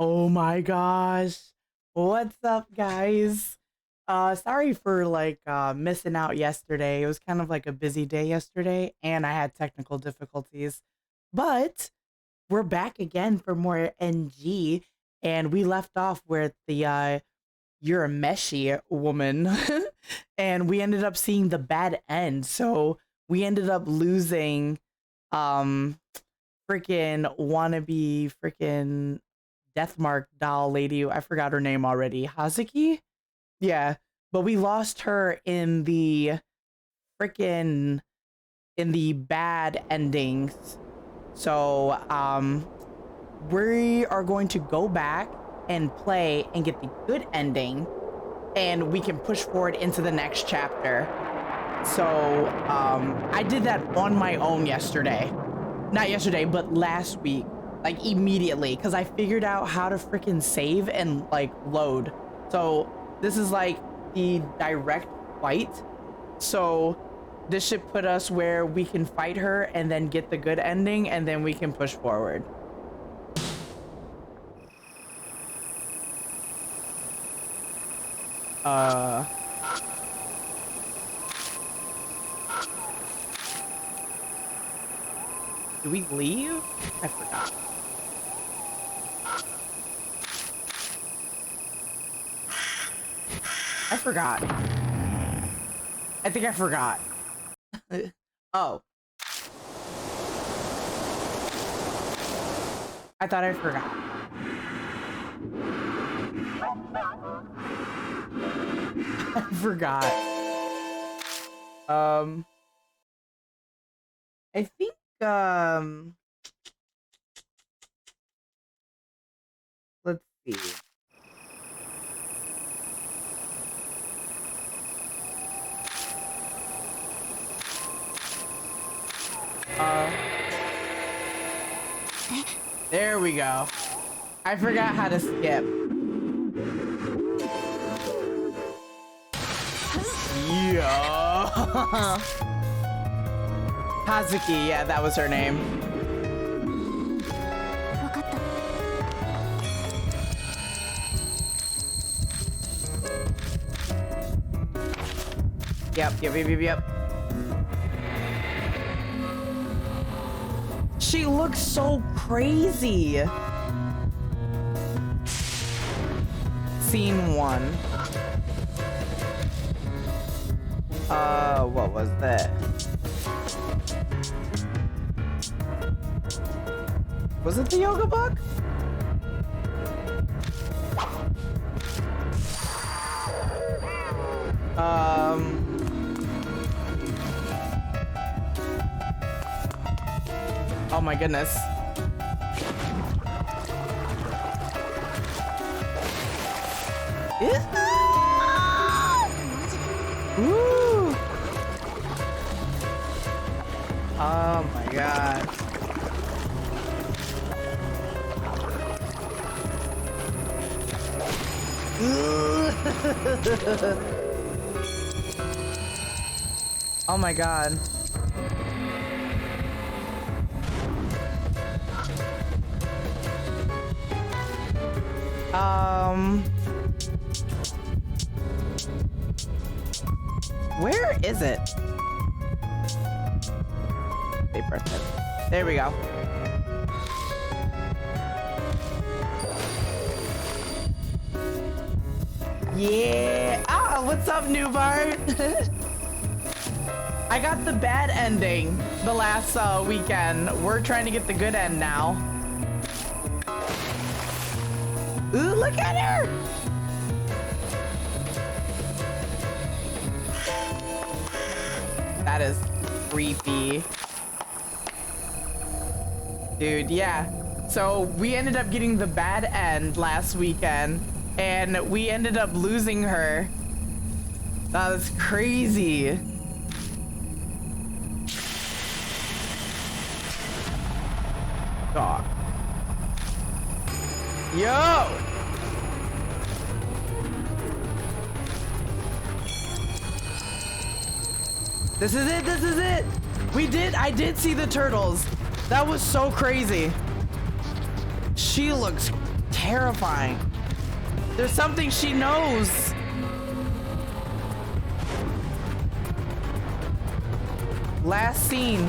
Oh my gosh. What's up, guys? Sorry for missing out yesterday. It was kind of like a busy day yesterday and I had technical difficulties. But we're back again for more NG and we left off with the you're a meshy woman and we ended up seeing the bad end. So we ended up losing um freaking wannabe freaking Deathmark doll lady. I forgot her name already. Hazuki? Yeah. But we lost her in the freaking in the bad endings. So we are going to go back and play and get the good ending and we can push forward into the next chapter. So I did that on my own yesterday. Not yesterday, but last week. Like immediately, because I figured out how to freaking save and like load. So this is like the direct fight. So this should put us where we can fight her and then get the good ending and then we can push forward. Do we leave? I forgot. I forgot. I think I forgot. Oh. I thought I forgot. I forgot. I think, let's see. There we go. I forgot how to skip. Yeah. Hazuki, yeah, that was her name. Yep. She looks so crazy. Scene 1. What was that? Was it the yoga book? Oh my goodness. Woo! Oh my god. Oh my god. Where is it? Paper. There we go. Yeah. Ah, what's up, new Bart? I got the bad ending the last weekend. We're trying to get the good end now. Ooh, look at her! That is creepy. Dude, yeah. So we ended up getting the bad end last weekend and we ended up losing her. That was crazy. God. Yo! This is it! I did see the turtles. That was so crazy. She looks terrifying. There's something she knows. Last scene.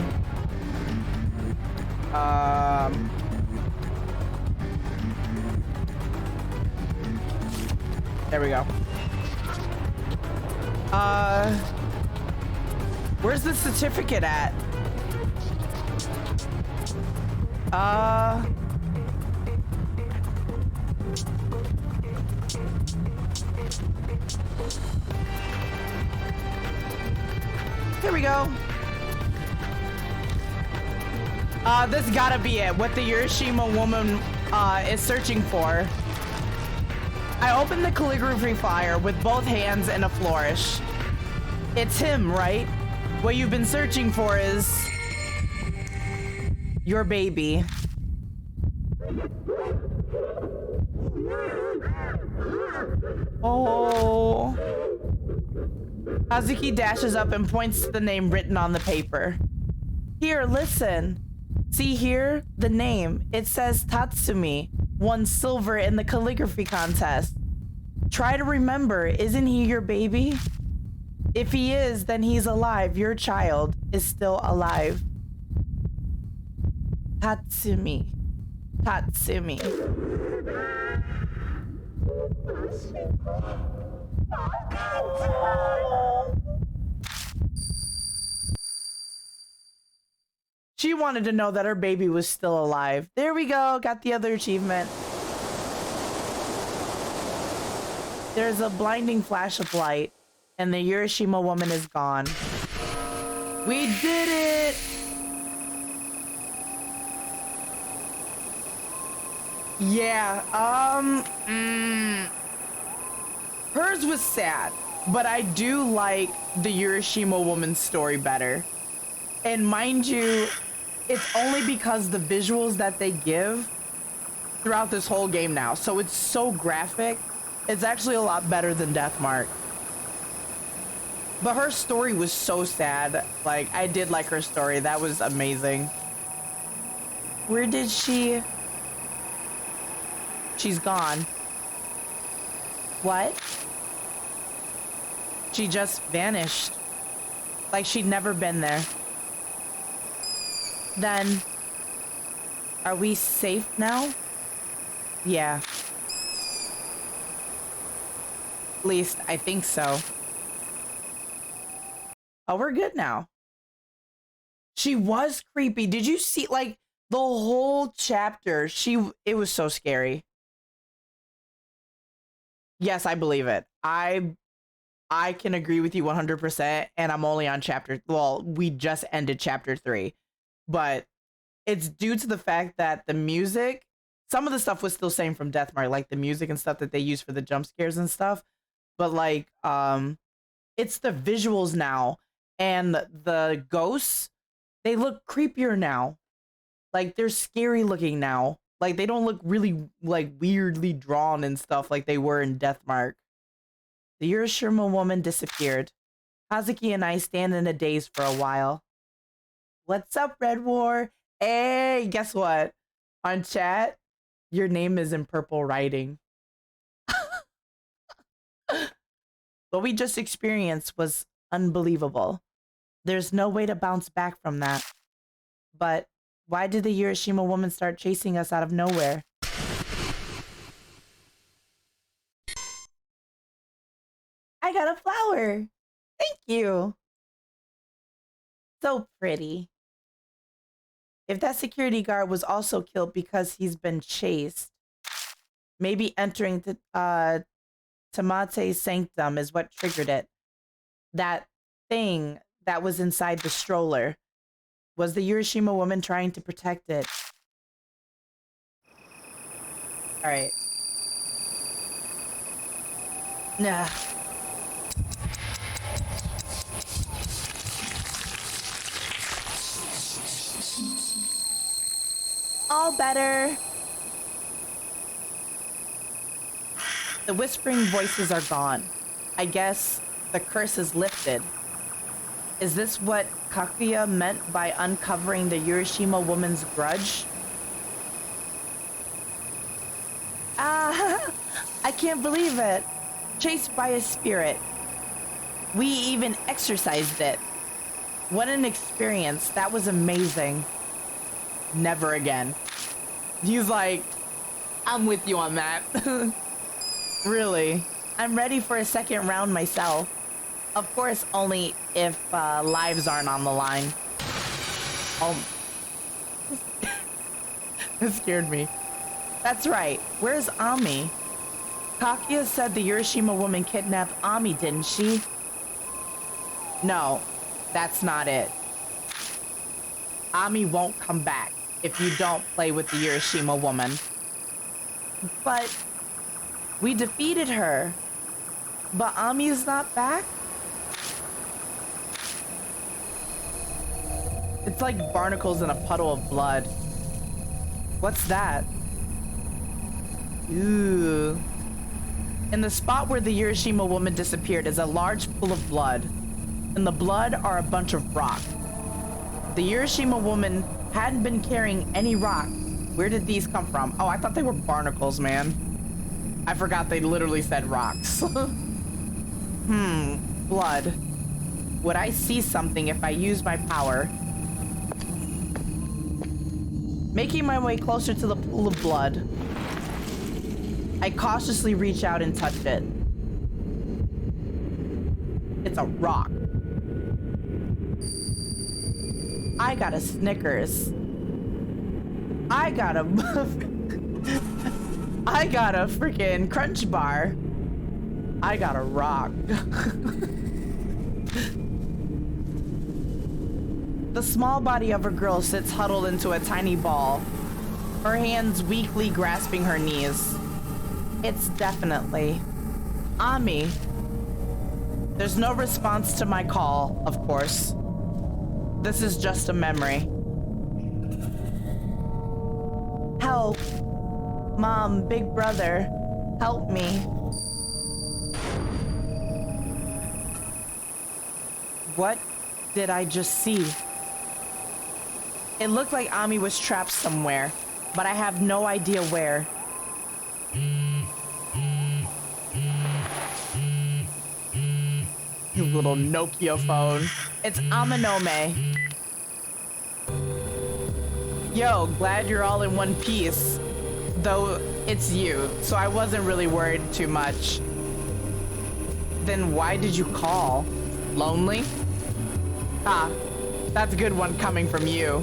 There we go. Where's the certificate at? Here we go. This gotta be it. What the Hiroshima woman is searching for. I opened the calligraphy flyer with both hands and a flourish. It's him, right? What you've been searching for is your baby. Oh. Hazuki dashes up and points to the name written on the paper. Here, listen. See here? The name. It says Tatsumi won silver in the calligraphy contest. Try to remember, isn't he your baby? If he is, then he's alive. Your child is still alive. Tatsumi. Tatsumi. She wanted to know that her baby was still alive. There we go. Got the other achievement. There's a blinding flash of light, and the Hiroshima woman is gone. We did it! Yeah, hers was sad, but I do like the Hiroshima woman's story better. And mind you, it's only because the visuals that they give throughout this whole game now. So it's so graphic. It's actually a lot better than Deathmark. But her story was so sad. Like, I did like her story. That was amazing. Where did she... She's gone. What? She just vanished. Like she'd never been there. Then, are we safe now? Yeah. At least, I think so. Oh, we're good now. She was creepy. Did you see, like, the whole chapter? It was so scary. Yes, I believe it. I can agree with you 100%, and I'm only on chapter... Well, we just ended chapter 3. But it's due to the fact that the music... Some of the stuff was still same from Deathmark, like the music and stuff that they use for the jump scares and stuff. But, like, it's the visuals now. And the ghosts, they look creepier now. Like, they're scary looking now. Like, they don't look really, like, weirdly drawn and stuff like they were in Deathmark. The Hiroshima woman disappeared. Hazuki and I stand in a daze for a while. What's up, Red War? Hey, guess what? On chat, your name is in purple writing. What we just experienced was unbelievable. There's no way to bounce back from that. But why did the Hiroshima woman start chasing us out of nowhere? I got a flower. Thank you. So pretty. If that security guard was also killed because he's been chased, maybe entering the Tamate's sanctum is what triggered it. That thing that was inside the stroller. Was the Hiroshima woman trying to protect it? Alright. Nah. All better. The whispering voices are gone. I guess the curse is lifted. Is this what Kakuya meant by uncovering the Hiroshima woman's grudge? I can't believe it. Chased by a spirit. We even exorcised it. What an experience. That was amazing. Never again. He's like, I'm with you on that. Really. I'm ready for a second round myself. Of course, only if lives aren't on the line. Oh. That scared me. That's right. Where's Ami? Kakia said the Urashima woman kidnapped Ami, didn't she? No, that's not it. Ami won't come back if you don't play with the Urashima woman. But we defeated her. But Ami is not back? It's like barnacles in a puddle of blood. What's that? Ooh. In the spot where the Urashima woman disappeared is a large pool of blood. In the blood are a bunch of rock. The Urashima woman hadn't been carrying any rock. Where did these come from? Oh, I thought they were barnacles, man. I forgot they literally said rocks. Blood. Would I see something if I used my power? Making my way closer to the pool of blood, I cautiously reach out and touch it. It's a rock. I got a Snickers. I got a I got a freaking Crunch Bar. I got a rock. The small body of a girl sits huddled into a tiny ball, her hands weakly grasping her knees. It's definitely Ami. There's no response to my call, of course. This is just a memory. Help. Mom, big brother, help me. What did I just see? It looked like Ami was trapped somewhere, but I have no idea where. You little Nokia phone. It's Amanome. Yo, glad you're all in one piece. Though it's you, so I wasn't really worried too much. Then why did you call? Lonely? Ah, that's a good one coming from you.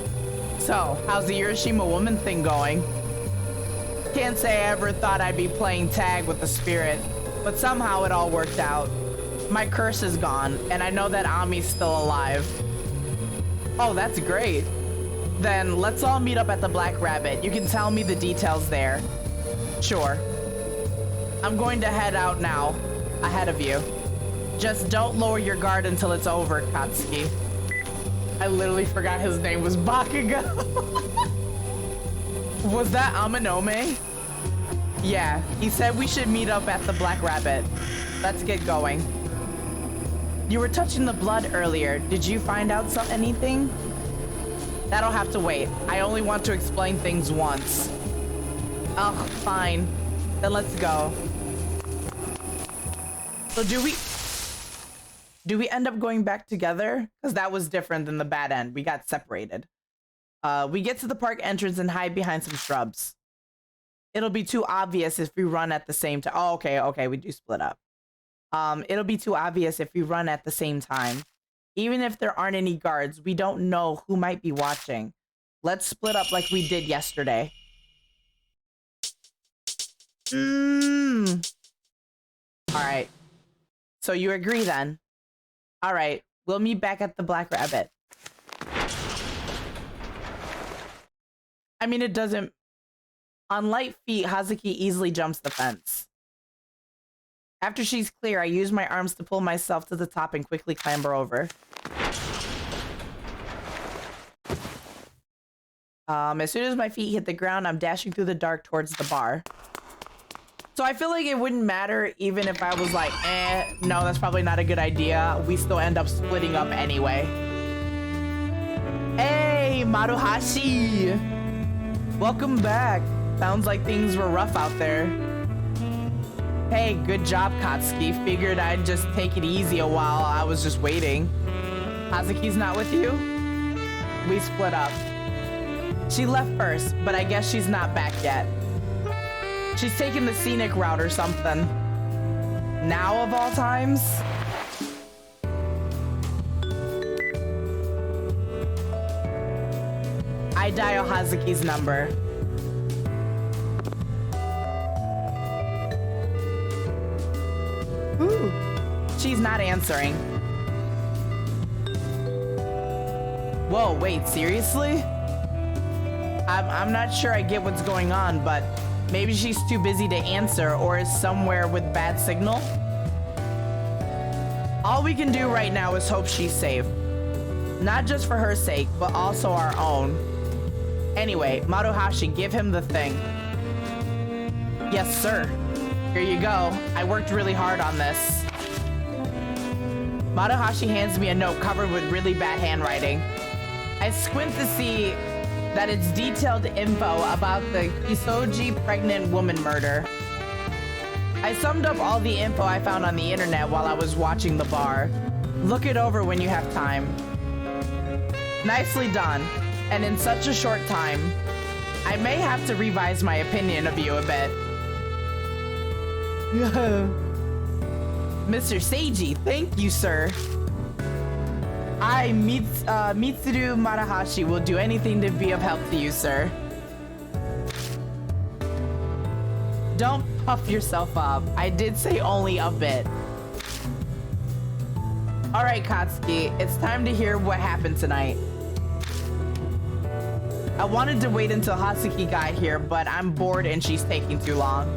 So, how's the Urashima woman thing going? Can't say I ever thought I'd be playing tag with the spirit, but somehow it all worked out. My curse is gone, and I know that Ami's still alive. Oh, that's great. Then let's all meet up at the Black Rabbit. You can tell me the details there. Sure. I'm going to head out now, ahead of you. Just don't lower your guard until it's over, Katsuki. I literally forgot his name was Bakugo. Was that Amanome? Yeah, he said we should meet up at the Black Rabbit. Let's get going. You were touching the blood earlier. Did you find out anything? That'll have to wait. I only want to explain things once. Ugh, fine. Then let's go. So do we end up going back together? Because that was different than the bad end. We got separated. We get to the park entrance and hide behind some shrubs. It'll be too obvious if we run at the same time. Oh, okay, we do split up. It'll be too obvious if we run at the same time. Even if there aren't any guards, we don't know who might be watching. Let's split up like we did yesterday. Alright. So you agree then? Alright, we'll meet back at the Black Rabbit. I mean, it doesn't... On light feet, Hazuki easily jumps the fence. After she's clear, I use my arms to pull myself to the top and quickly clamber over. As soon as my feet hit the ground, I'm dashing through the dark towards the bar. So I feel like it wouldn't matter even if I was like, no, that's probably not a good idea. We still end up splitting up anyway. Hey, Maruhashi! Welcome back. Sounds like things were rough out there. Hey, good job, Katsuki. Figured I'd just take it easy a while. I was just waiting. Hazuki's not with you? We split up. She left first, but I guess she's not back yet. She's taking the scenic route or something. Now of all times? I dial Hazuki's number. Ooh, she's not answering. Whoa, wait, seriously? I'm not sure I get what's going on, but maybe she's too busy to answer or is somewhere with bad signal. All we can do right now is hope she's safe. Not just for her sake, but also our own. Anyway, Maruhashi, give him the thing. Yes, sir. Here you go. I worked really hard on this. Maruhashi hands me a note covered with really bad handwriting. I squint to see that it's detailed info about the Kisoji pregnant woman murder. I summed up all the info I found on the internet while I was watching the bar. Look it over when you have time. Nicely done. And in such a short time, I may have to revise my opinion of you a bit. Mr. Seiji, thank you, sir. I, Mitsuru Maruhashi, will do anything to be of help to you, sir. Don't puff yourself up. I did say only a bit. Alright, Katsuki, it's time to hear what happened tonight. I wanted to wait until Hazuki got here, but I'm bored and she's taking too long.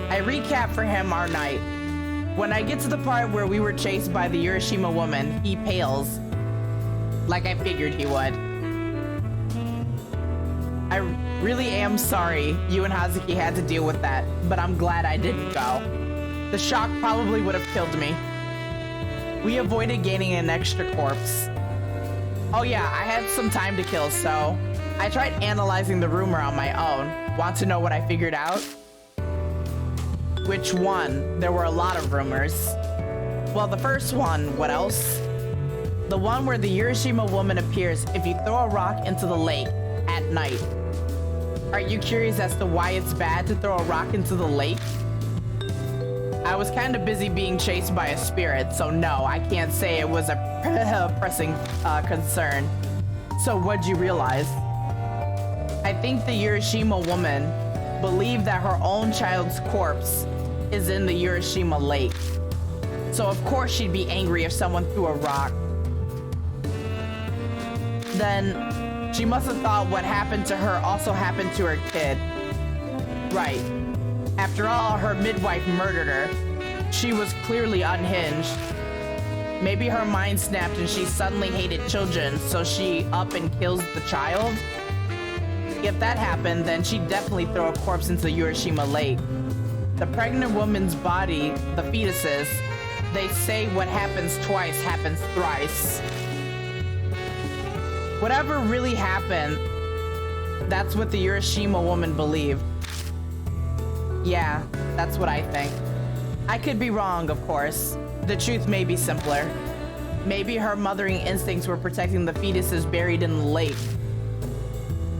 I recap for him our night. When I get to the part where we were chased by the Urashima woman, he pales. Like I figured he would. I really am sorry you and Hazuki had to deal with that, but I'm glad I didn't go. The shock probably would have killed me. We avoided gaining an extra corpse. Oh yeah, I had some time to kill, so I tried analyzing the rumor on my own. Want to know what I figured out? Which one? There were a lot of rumors. Well, the first one, what else? The one where the Urashima woman appears if you throw a rock into the lake at night. Are you curious as to why it's bad to throw a rock into the lake? I was kind of busy being chased by a spirit, so no, I can't say it was a pressing concern. So what'd you realize? I think the Urashima woman believed that her own child's corpse is in the Urashima lake. So of course she'd be angry if someone threw a rock. Then she must have thought what happened to her also happened to her kid. Right. After all, her midwife murdered her. She was clearly unhinged. Maybe her mind snapped and she suddenly hated children, so she up and kills the child? If that happened, then she'd definitely throw a corpse into the Urashima lake. The pregnant woman's body, the fetuses, they say what happens twice happens thrice. Whatever really happened, that's what the Urashima woman believed. Yeah, that's what I think. I could be wrong, of course. The truth may be simpler. Maybe her mothering instincts were protecting the fetuses buried in the lake.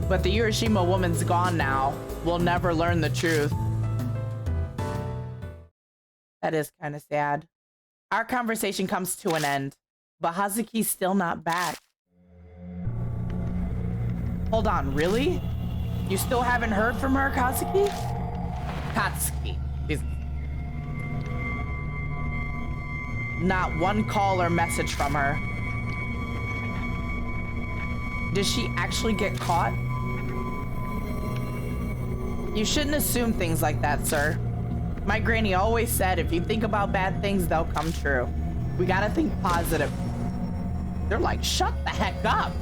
But the Urashima woman's gone now. We'll never learn the truth. That is kind of sad. Our conversation comes to an end, but Hazuki's still not back. Hold on, really? You still haven't heard from her, Katsuki? Katsuki. Jesus. Not one call or message from her. Did she actually get caught? You shouldn't assume things like that, sir. My granny always said if you think about bad things, they'll come true. We gotta think positive. They're like, shut the heck up.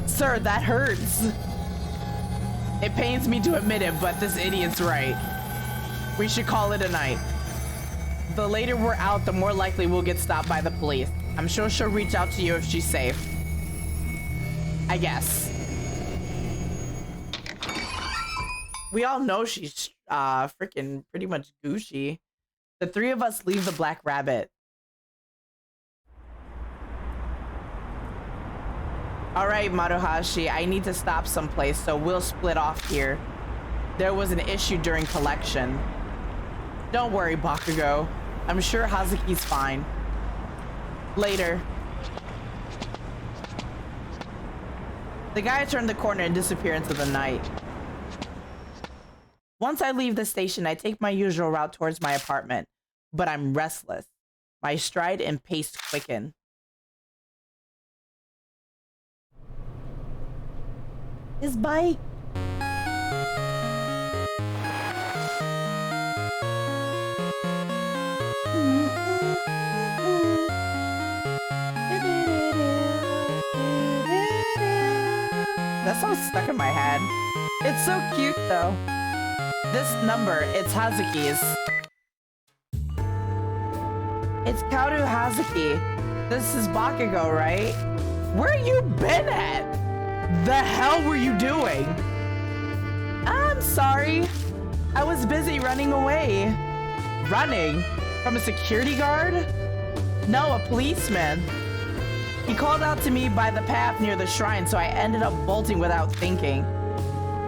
Sir, that hurts. It pains me to admit it, but this idiot's right. We should call it a night. The later we're out, the more likely we'll get stopped by the police. I'm sure she'll reach out to you if she's safe. I guess. We all know she's freaking pretty much Gucci. The three of us leave the Black Rabbit. All right, Maruhashi, I need to stop someplace, so we'll split off here. There was an issue during collection. Don't worry, Bakugo. I'm sure Hazuki's fine. Later. The guy turned the corner and disappeared into the night. Once I leave the station, I take my usual route towards my apartment, but I'm restless. My stride and pace quicken. His bike. That song's stuck in my head. It's so cute though. This number, it's Hazuki's. It's Kaoru Hazuki. This is Bakugo, right? Where you been at? The hell were you doing? I'm sorry. I was busy running away. Running? From a security guard? No, a policeman. He called out to me by the path near the shrine, so I ended up bolting without thinking.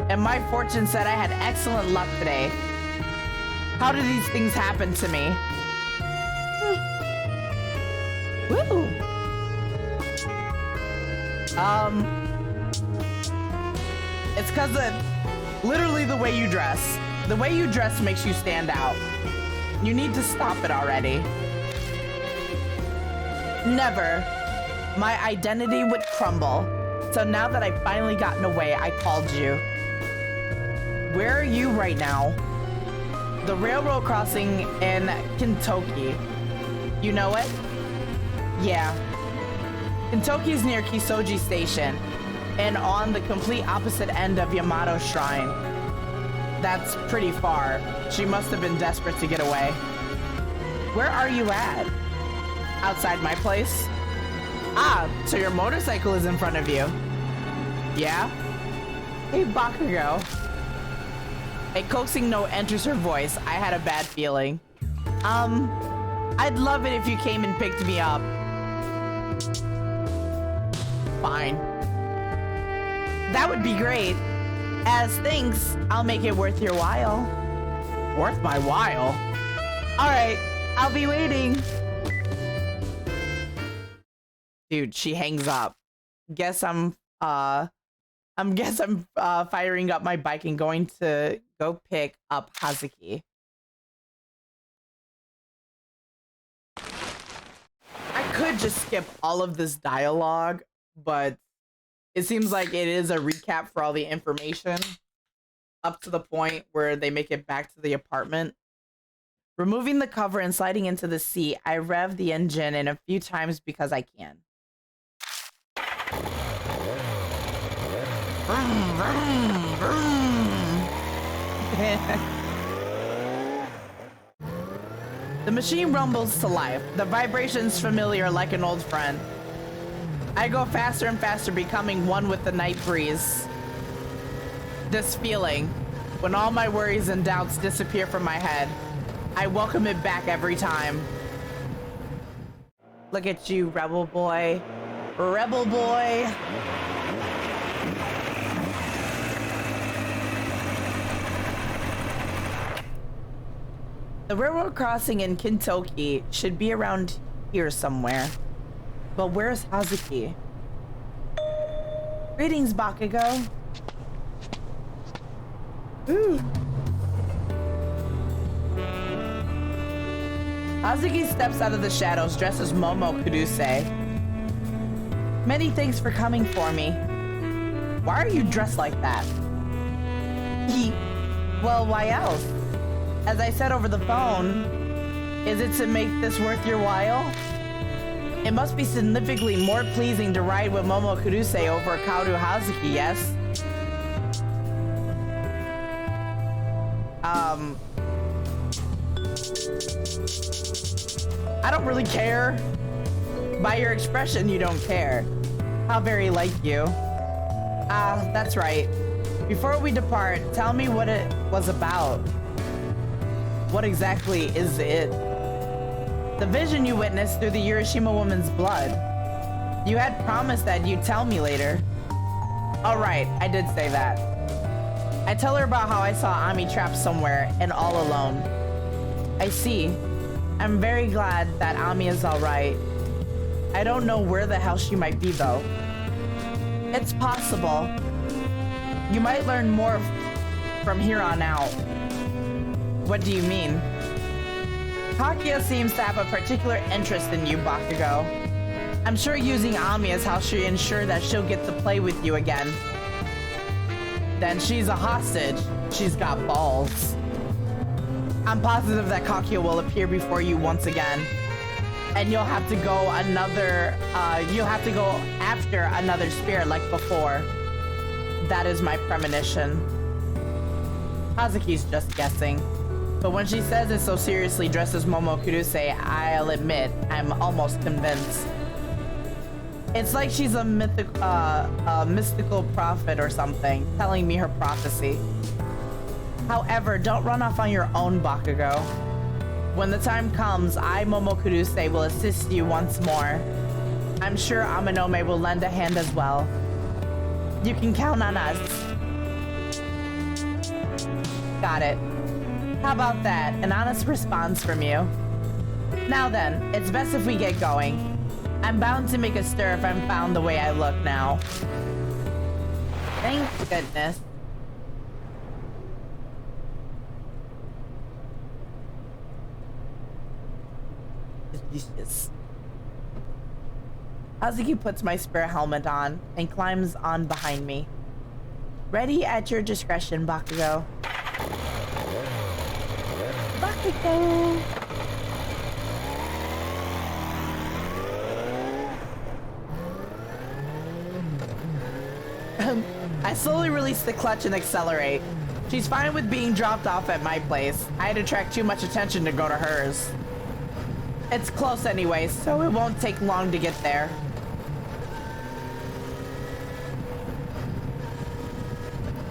And my fortune said I had excellent luck today. How did these things happen to me? Woo! It's because of literally the way you dress. The way you dress makes you stand out. You need to stop it already. Never. My identity would crumble. So now that I've finally gotten away, I called you. Where are you right now? The railroad crossing in Kintoki. You know it? Yeah. Kintoki's near Kisoji Station and on the complete opposite end of Yamato Shrine. That's pretty far. She must have been desperate to get away. Where are you at? Outside my place? Ah, so your motorcycle is in front of you. Yeah? Hey, Bakugo. A coaxing note enters her voice. I had a bad feeling. I'd love it if you came and picked me up. Fine. That would be great. As thanks, I'll make it worth your while. Worth my while? All right, I'll be waiting. Dude, she hangs up. Guess I'm firing up my bike and going to go pick up Hazuki. I could just skip all of this dialogue, but it seems like it is a recap for all the information up to the point where they make it back to the apartment. Removing the cover and sliding into the seat, I rev the engine in a few times because I can. Vroom, vroom, vroom. The machine rumbles to life. The vibrations familiar like an old friend. I go faster and faster, becoming one with the night breeze. This feeling, when all my worries and doubts disappear from my head, I welcome it back every time. Look at you, rebel boy. Rebel boy. The railroad crossing in Kintoki should be around here somewhere. But where's Hazuki? Greetings, Bakugo. Ooh. Hazuki steps out of the shadows dressed as Momo Kuduse. Many thanks for coming for me. Why are you dressed like that? Well, why else? As I said over the phone, is it to make this worth your while? It must be significantly more pleasing to ride with Momo Kuduse over Kaoru Hazuki, yes? I don't really care. By your expression, you don't care. How very like you. Ah, that's right. Before we depart, tell me what it was about. What exactly is it? The vision you witnessed through the Urashima woman's blood. You had promised that you'd tell me later. All right, I did say that. I tell her about how I saw Ami trapped somewhere and all alone. I see. I'm very glad that Ami is all right. I don't know where the hell she might be though. It's possible. You might learn more from here on out. What do you mean? Kaguya seems to have a particular interest in you, Bakugo. I'm sure using Ami is how she'll ensure that she'll get to play with you again. Then she's a hostage. She's got balls. I'm positive that Kaguya will appear before you once again. And you'll have to go after another spirit like before. That is my premonition. Hazuki's just guessing. But when she says it so seriously dressed as Momokuruse, I'll admit, I'm almost convinced. It's like she's a mystical prophet or something, telling me her prophecy. However, don't run off on your own, Bakugo. When the time comes, I, Momokuruse, will assist you once more. I'm sure Amanome will lend a hand as well. You can count on us. Got it. How about that? An honest response from you. Now then, it's best if we get going. I'm bound to make a stir if I'm found the way I look now. Thank goodness. Delicious. Hazuki puts my spirit helmet on and climbs on behind me. Ready at your discretion, Bakugo. Bakugo! I slowly release the clutch and accelerate. She's fine with being dropped off at my place. I'd attract too much attention to go to hers. It's close anyway, so it won't take long to get there.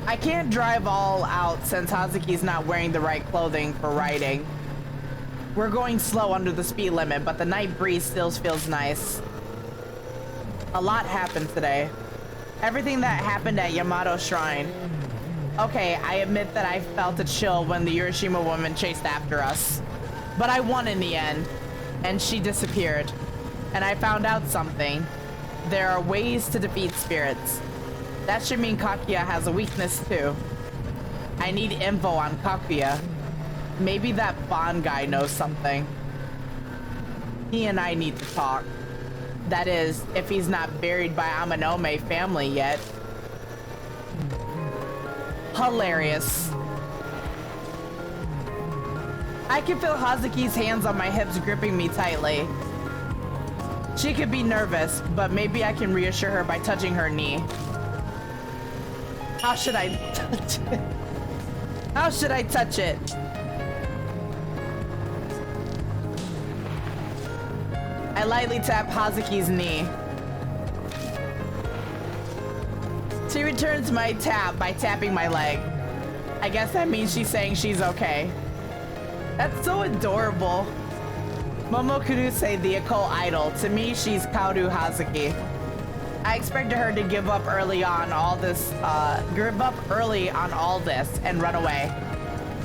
I can't drive all out since Hazuki's not wearing the right clothing for riding. We're going slow under the speed limit, but the night breeze still feels nice. A lot happened today. Everything that happened at Yamato Shrine. Okay, I admit that I felt a chill when the Urashima woman chased after us. But I won in the end, and she disappeared. And I found out something. There are ways to defeat spirits. That should mean Kaguya has a weakness too. I need info on Kaguya. Maybe that Bond guy knows something. He and I need to talk. That is, if he's not buried by Amanome family yet. Hilarious. I can feel Hazuki's hands on my hips gripping me tightly. She could be nervous, but maybe I can reassure her by touching her knee. How should I touch it? How should I touch it? I lightly tap Hazuki's knee. She returns my tap by tapping my leg. I guess that means she's saying she's okay. That's so adorable. Momokuruse, the occult idol. To me, she's Kaoru Hazuki. I expected her to give up early on all this and run away.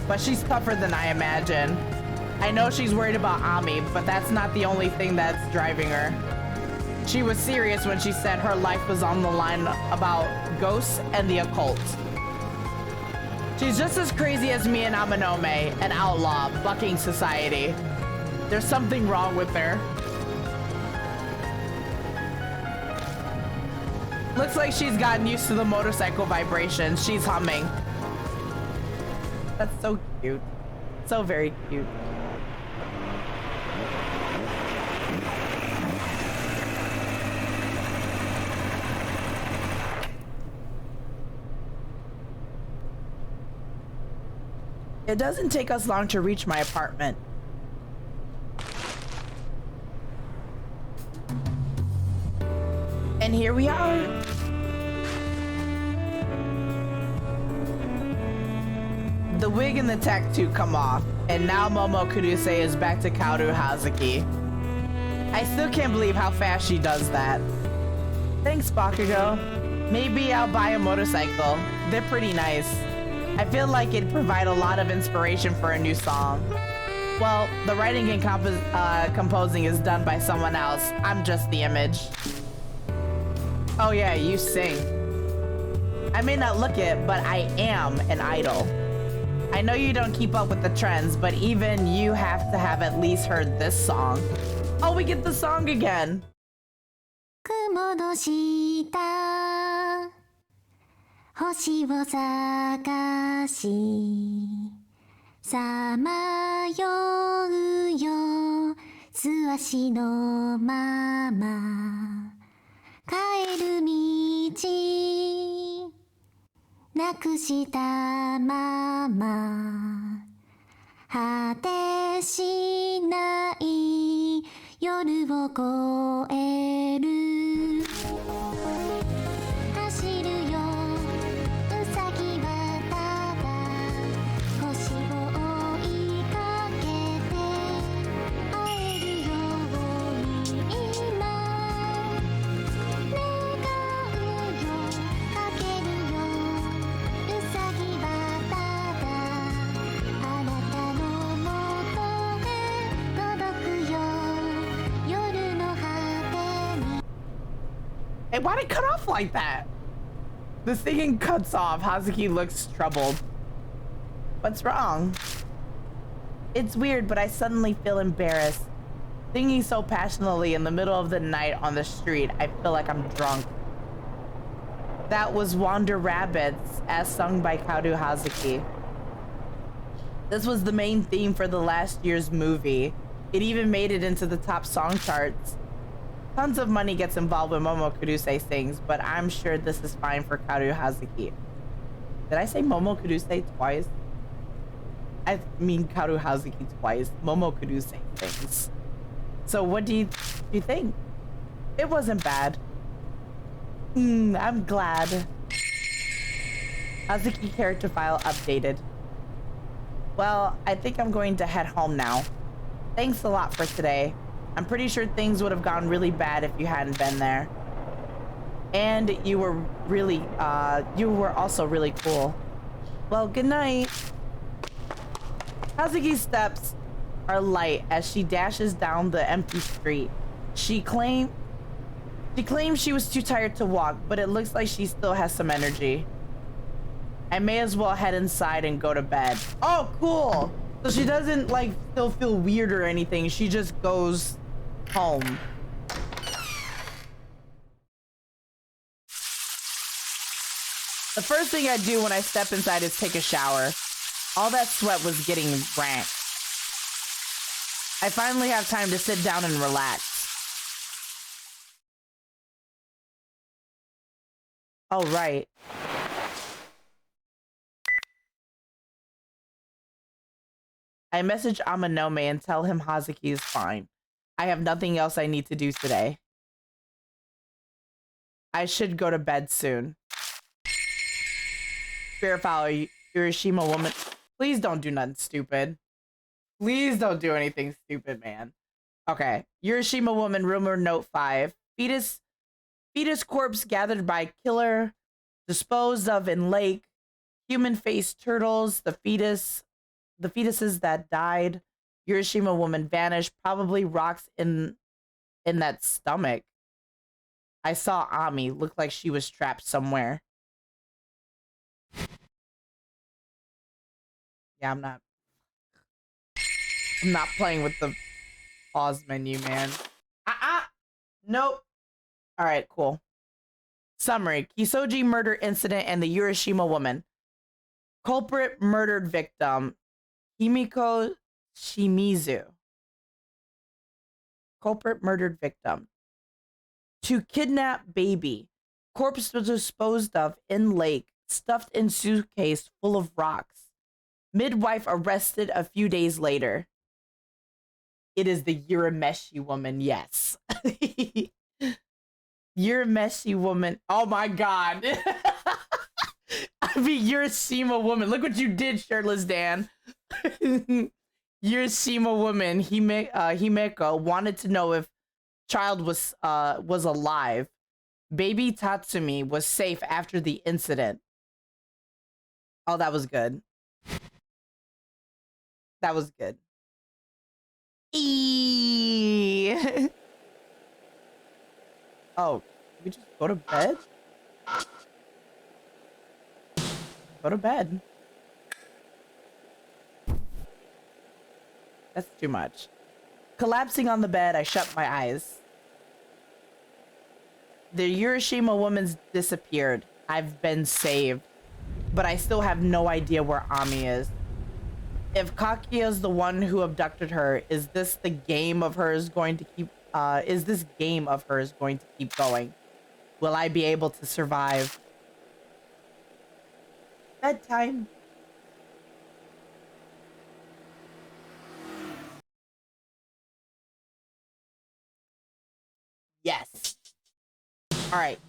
But she's tougher than I imagine. I know she's worried about Ami, but that's not the only thing that's driving her. She was serious when she said her life was on the line about ghosts and the occult. She's just as crazy as me and Amanome, an outlaw, bucking society. There's something wrong with her. Looks like she's gotten used to the motorcycle vibrations. She's humming. That's so cute. So very cute. It doesn't take us long to reach my apartment. And here we are. The wig and the tattoo come off, And now Momo Kuduse is back to Kaoru Hazuki. I still can't believe how fast she does that. Thanks, Bakugo. Maybe I'll buy a motorcycle. They're pretty nice. I feel like it'd provide a lot of inspiration for a new song. Well, the writing and composing is done by someone else. I'm just the image. Oh yeah, you sing. I may not look it, but I am an idol. I know you don't keep up with the trends, but even you have to have at least heard this song. Oh, we get the song again. 雲の下星を探しさまようよ素足のまま帰る道なくしたまま果てしない夜を越える走るようさぎはただ星を追いかけて会えるように今願うよかけるようさぎはただあなたのもとへ届くよ Hey, why'd it cut off like that? The singing cuts off. Hazuki looks troubled. What's wrong? It's weird, but I suddenly feel embarrassed. Singing so passionately in the middle of the night on the street, I feel like I'm drunk. That was Wander Rabbits, as sung by Kaoru Hazuki. This was the main theme for the last year's movie. It even made it into the top song charts. Tons of money gets involved when Momo Kuduse sings, but I'm sure this is fine for Kaoru Hazuki. Did I say Momo Kuduse twice? I mean Kaoru Hazuki twice. Momo Kuduse sings. So what do you think? It wasn't bad. I'm glad. Hazuki character file updated. Well, I think I'm going to head home now. Thanks a lot for today. I'm pretty sure things would have gone really bad if you hadn't been there. And you were also really cool. Well, good night. Hazuki's steps are light as she dashes down the empty street. She claimed she was too tired to walk, but it looks like she still has some energy. I may as well head inside and go to bed. Oh, cool. So she doesn't like still feel weird or anything. She just goes home. The first thing I do when I step inside is take a shower. All that sweat was getting rank. I finally have time to sit down and relax. Oh, right. I message Amanome and tell him Hazuki is fine. I have nothing else I need to do today. I should go to bed soon. Spirit File, Hiroshima woman. Please don't do nothing stupid. Please don't do anything stupid, man. Okay. Hiroshima woman, rumor note 5. Fetus corpse gathered by killer, disposed of in lake. Human-faced turtles, the fetuses that died. Hiroshima woman vanished, probably rocks in that stomach. I saw Ami, looked like she was trapped somewhere. Yeah, I'm not playing with the pause menu, man. Nope. All right, cool. Summary: Kisoji murder incident and the Hiroshima woman. Culprit murdered victim Himiko Shimizu. Culprit murdered victim. To kidnap baby. Corpse was disposed of in lake, stuffed in suitcase full of rocks. Midwife arrested a few days later. It is the Urameshi woman, yes. Urameshi woman. Oh my god. I mean, Hiroshima woman. Look what you did, shirtless Dan. Hiroshima woman Himeko wanted to know if child was alive. Baby Tatsumi was safe after the incident. Oh, that was good. That was good. Oh, we just go to bed? Go to bed. That's too much. Collapsing on the bed, I shut my eyes. The Hiroshima woman's disappeared. I've been saved. But I still have no idea where Ami is. If Kakia's the one who abducted her, is this game of hers going to keep going? Will I be able to survive? Bedtime. Yes. All right.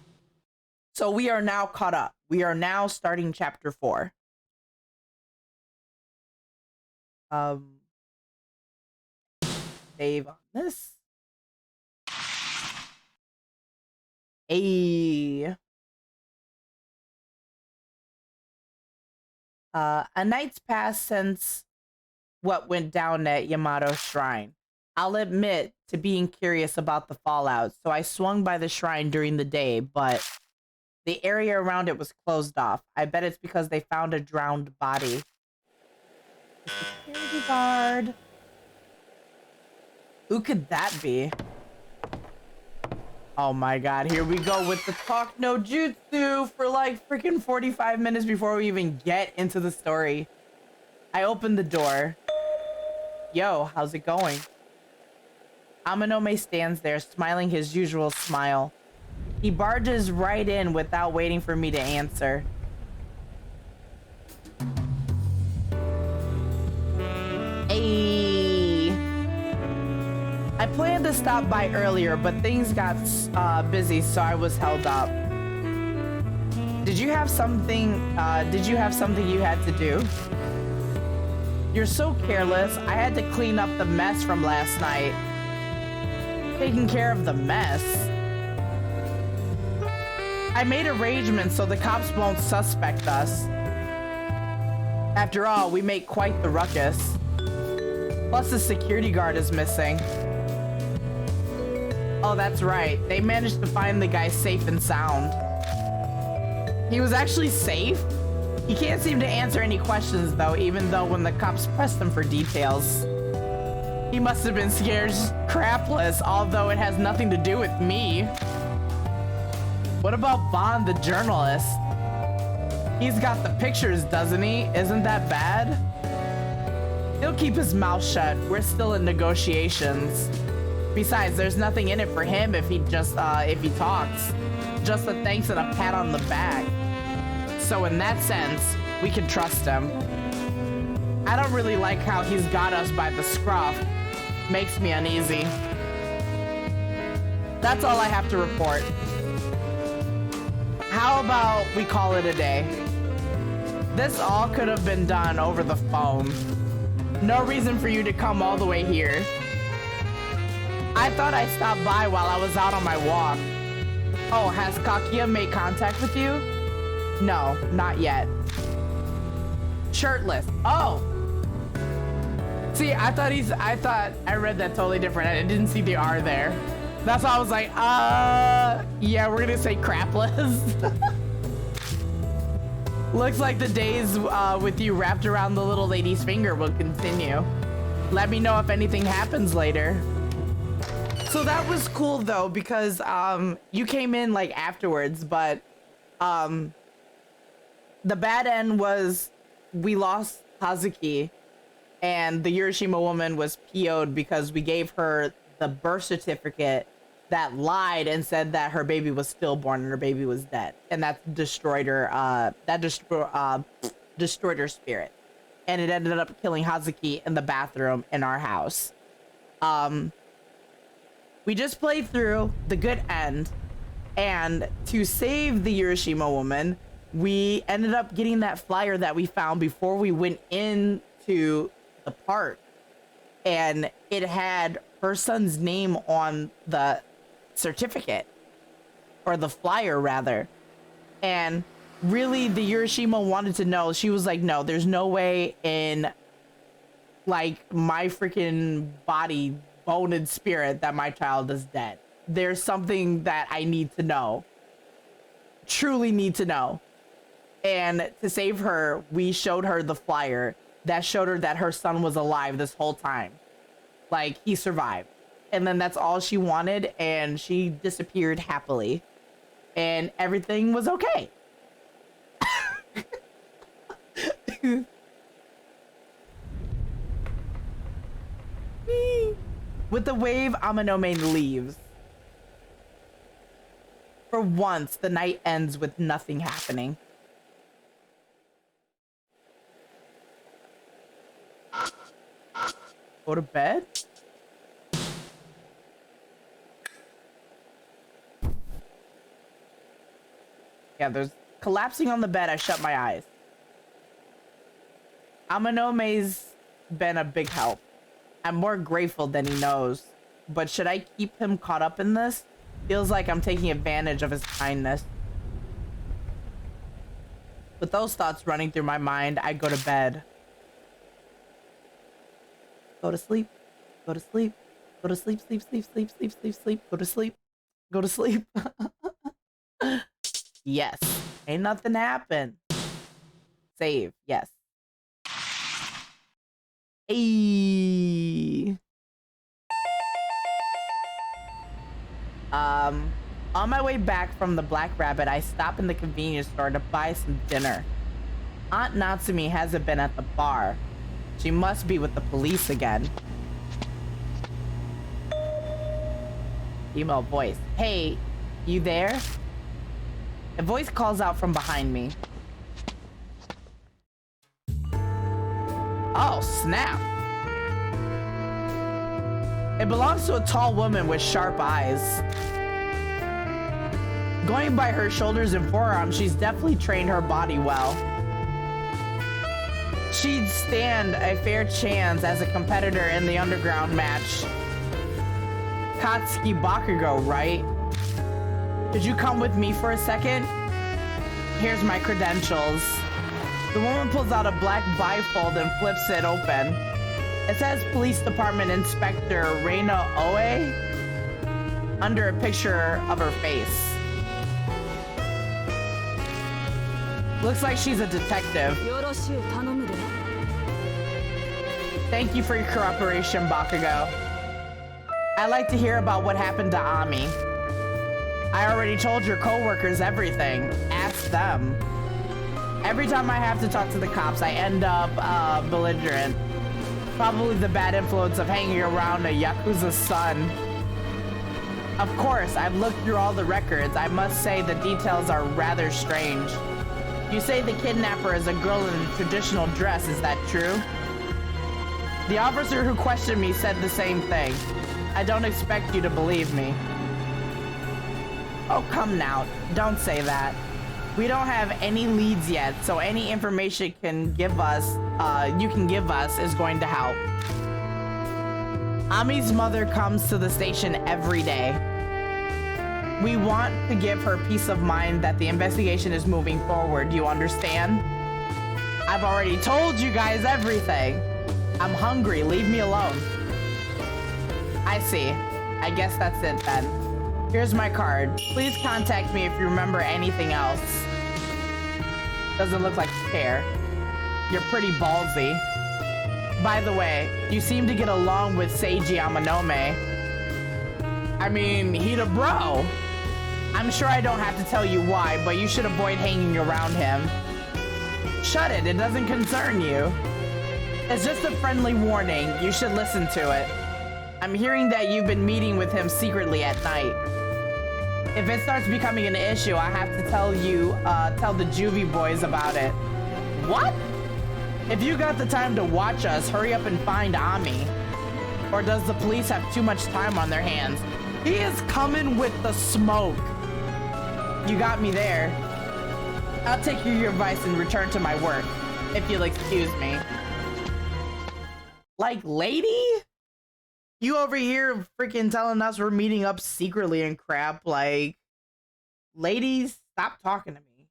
So we are now caught up. We are now starting chapter 4. Save on this. A night's passed since what went down at Yamato Shrine. I'll admit to being curious about the fallout, so I swung by the shrine during the day, but the area around it was closed off. I bet it's because they found a drowned body. Security guard. Who could that be? Oh my god, here we go with the talk no jutsu for like freaking 45 minutes before we even get into the story. I opened the door. Yo, how's it going? Amanome stands there, smiling his usual smile. He barges right in without waiting for me to answer. Hey. I planned to stop by earlier, but things got busy, so I was held up. Did you have something you had to do? You're so careless. I had to clean up the mess from last night. Taking care of the mess? I made arrangements so the cops won't suspect us. After all, we make quite the ruckus. Plus the security guard is missing. Oh, that's right. They managed to find the guy safe and sound. He was actually safe? He can't seem to answer any questions though, even though when the cops pressed him for details. He must have been scared crapless, although it has nothing to do with me. What about Bond, the journalist? He's got the pictures, doesn't he? Isn't that bad? He'll keep his mouth shut. We're still in negotiations. Besides, there's nothing in it for him if he talks. Just a thanks and a pat on the back. So in that sense, we can trust him. I don't really like how he's got us by the scruff. Makes me uneasy. That's all I have to report. How about we call it a day? This all could have been done over the phone. No reason for you to come all the way here. I thought I stopped by while I was out on my walk. Oh, has Kakia made contact with you? No, not yet. Shirtless. Oh! See, I thought I read that totally different. I didn't see the R there. That's why I was like, yeah, we're gonna say crapless. Looks like the days with you wrapped around the little lady's finger will continue. Let me know if anything happens later. So that was cool though, because you came in like afterwards, but the bad end was we lost Hazuki, and the Hiroshima woman was PO'd because we gave her the birth certificate that lied and said that her baby was stillborn and her baby was dead, and that destroyed her. Destroyed her spirit, and it ended up killing Hazuki in the bathroom in our house. We just played through the good end, and to save the Hiroshima woman, we ended up getting that flyer that we found before we went into the park. and it had her son's name on the certificate, or the flyer rather. And really, the Hiroshima wanted to know. She was like, no, there's no way in like my freaking body, bone and spirit that my child is dead. There's something that I need to know, truly need to know. And to save her, we showed her the flyer that showed her that her son was alive this whole time. Like, he survived. And then that's all she wanted, and she disappeared happily. And everything was okay. With the wave, Amanome leaves. For once, the night ends with nothing happening. Go to bed? Yeah, there's collapsing on the bed. I shut my eyes. Amanome's been a big help. I'm more grateful than he knows. But should I keep him caught up in this? Feels like I'm taking advantage of his kindness. With those thoughts running through my mind, I go to bed. Go to sleep. Go to sleep. Go to sleep, sleep, sleep, sleep, sleep, sleep, sleep. Go to sleep. Go to sleep. Yes. Ain't nothing happened. Save. Yes. Hey. On my way back from the Black Rabbit, I stop in the convenience store to buy some dinner. Aunt Natsumi hasn't been at the bar. She must be with the police again. Email voice. Hey, you there? A voice calls out from behind me. Oh, snap. It belongs to a tall woman with sharp eyes. Going by her shoulders and forearms, she's definitely trained her body well. She'd stand a fair chance as a competitor in the underground match. Katsuki Bakugo, right? Could you come with me for a second? Here's my credentials. The woman pulls out a black bifold and flips it open. It says Police Department Inspector Reina Oe under a picture of her face. Looks like she's a detective. Thank you for your cooperation, Bakugo. I'd like to hear about what happened to Ami. I already told your co-workers everything. Ask them. Every time I have to talk to the cops, I end up belligerent. Probably the bad influence of hanging around a Yakuza's son. Of course, I've looked through all the records. I must say the details are rather strange. You say the kidnapper is a girl in a traditional dress, is that true? The officer who questioned me said the same thing. I don't expect you to believe me. Oh, come now. Don't say that. We don't have any leads yet, so any information you can give us is going to help. Ami's mother comes to the station every day. We want to give her peace of mind that the investigation is moving forward. You understand? I've already told you guys everything. I'm hungry. Leave me alone. I see. I guess that's it then. Here's my card. Please contact me if you remember anything else. Doesn't look like you care. You're pretty ballsy. By the way, you seem to get along with Seiji Amanome. I mean, he a bro. I'm sure I don't have to tell you why, but you should avoid hanging around him. Shut it, it doesn't concern you. It's just a friendly warning. You should listen to it. I'm hearing that you've been meeting with him secretly at night. If it starts becoming an issue, I have to tell the juvie boys about it. What? If you got the time to watch us, hurry up and find Ami. Or does the police have too much time on their hands? He is coming with the smoke. You got me there. I'll take your advice and return to my work, if you'll excuse me. Like, lady? You over here freaking telling us we're meeting up secretly and crap. Like, ladies, stop talking to me.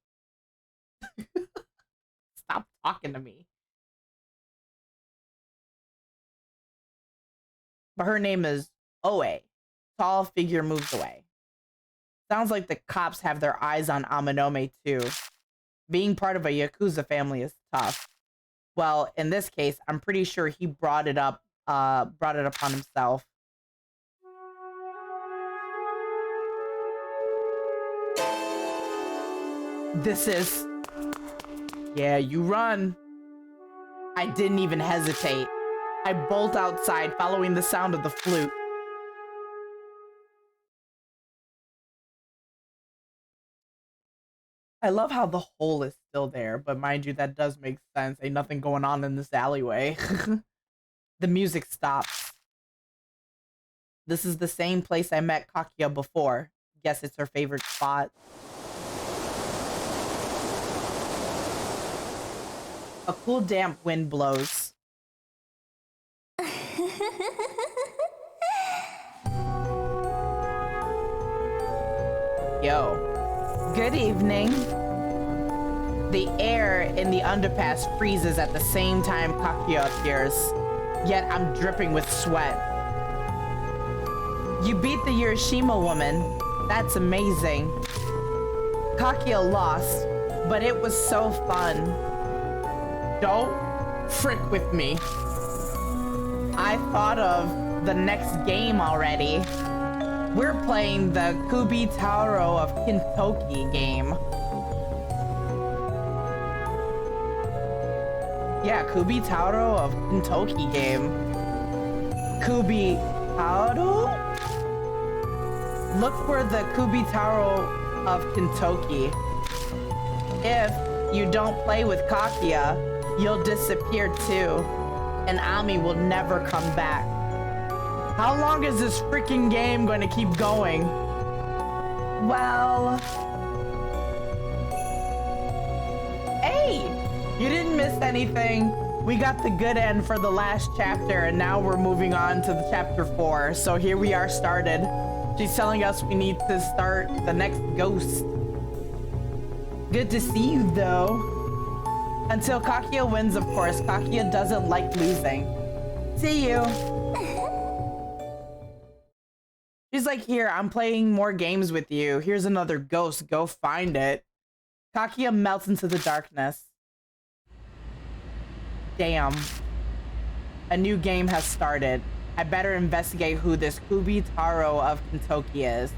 Stop talking to me. But her name is Oe. Tall figure moves away. Sounds like the cops have their eyes on Amanome too. Being part of a Yakuza family is tough. Well, in this case, I'm pretty sure he brought it upon himself. This is... Yeah, you run. I didn't even hesitate. I bolt outside, following the sound of the flute. I love how the hole is still there, but mind you, that does make sense. Ain't nothing going on in this alleyway. The music stops. This is the same place I met Kakia before. Guess it's her favorite spot. A cool damp wind blows. Yo. Good evening. The air in the underpass freezes at the same time Kakia appears. Yet I'm dripping with sweat. You beat the Hiroshima woman. That's amazing. Kakia lost, but it was so fun. Don't frick with me. I thought of the next game already. We're playing the Kubi Taro of Kintoki game. Yeah, Kubi Taro of Kintoki game. Kubi Taro? Look for the Kubi Taro of Kintoki. If you don't play with Kakia, you'll disappear too, and Ami will never come back. How long is this freaking game going to keep going? Well... Hey! You didn't miss anything. We got the good end for the last chapter, and now we're moving on to the chapter 4. So here we are started. She's telling us we need to start the next ghost. Good to see you, though. Until Kakia wins, of course. Kakia doesn't like losing. See you. She's like, here, I'm playing more games with you. Here's another ghost. Go find it. Kakia melts into the darkness. Damn. A new game has started. I better investigate who this Kubi Taro of Kintoki is.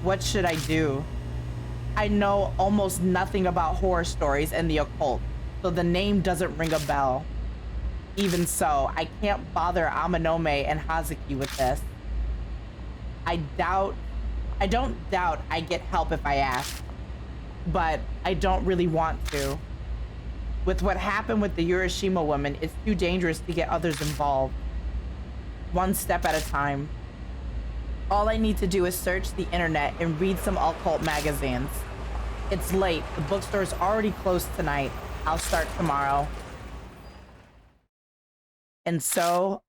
What should I do? I know almost nothing about horror stories and the occult, so the name doesn't ring a bell. Even so, I can't bother Amanome and Hazuki with this. I don't doubt I get help if I ask, but I don't really want to. With what happened with the Hiroshima woman, it's too dangerous to get others involved. One step at a time. All I need to do is search the internet and read some occult magazines. It's late. The bookstore's already closed tonight. I'll start tomorrow. And so,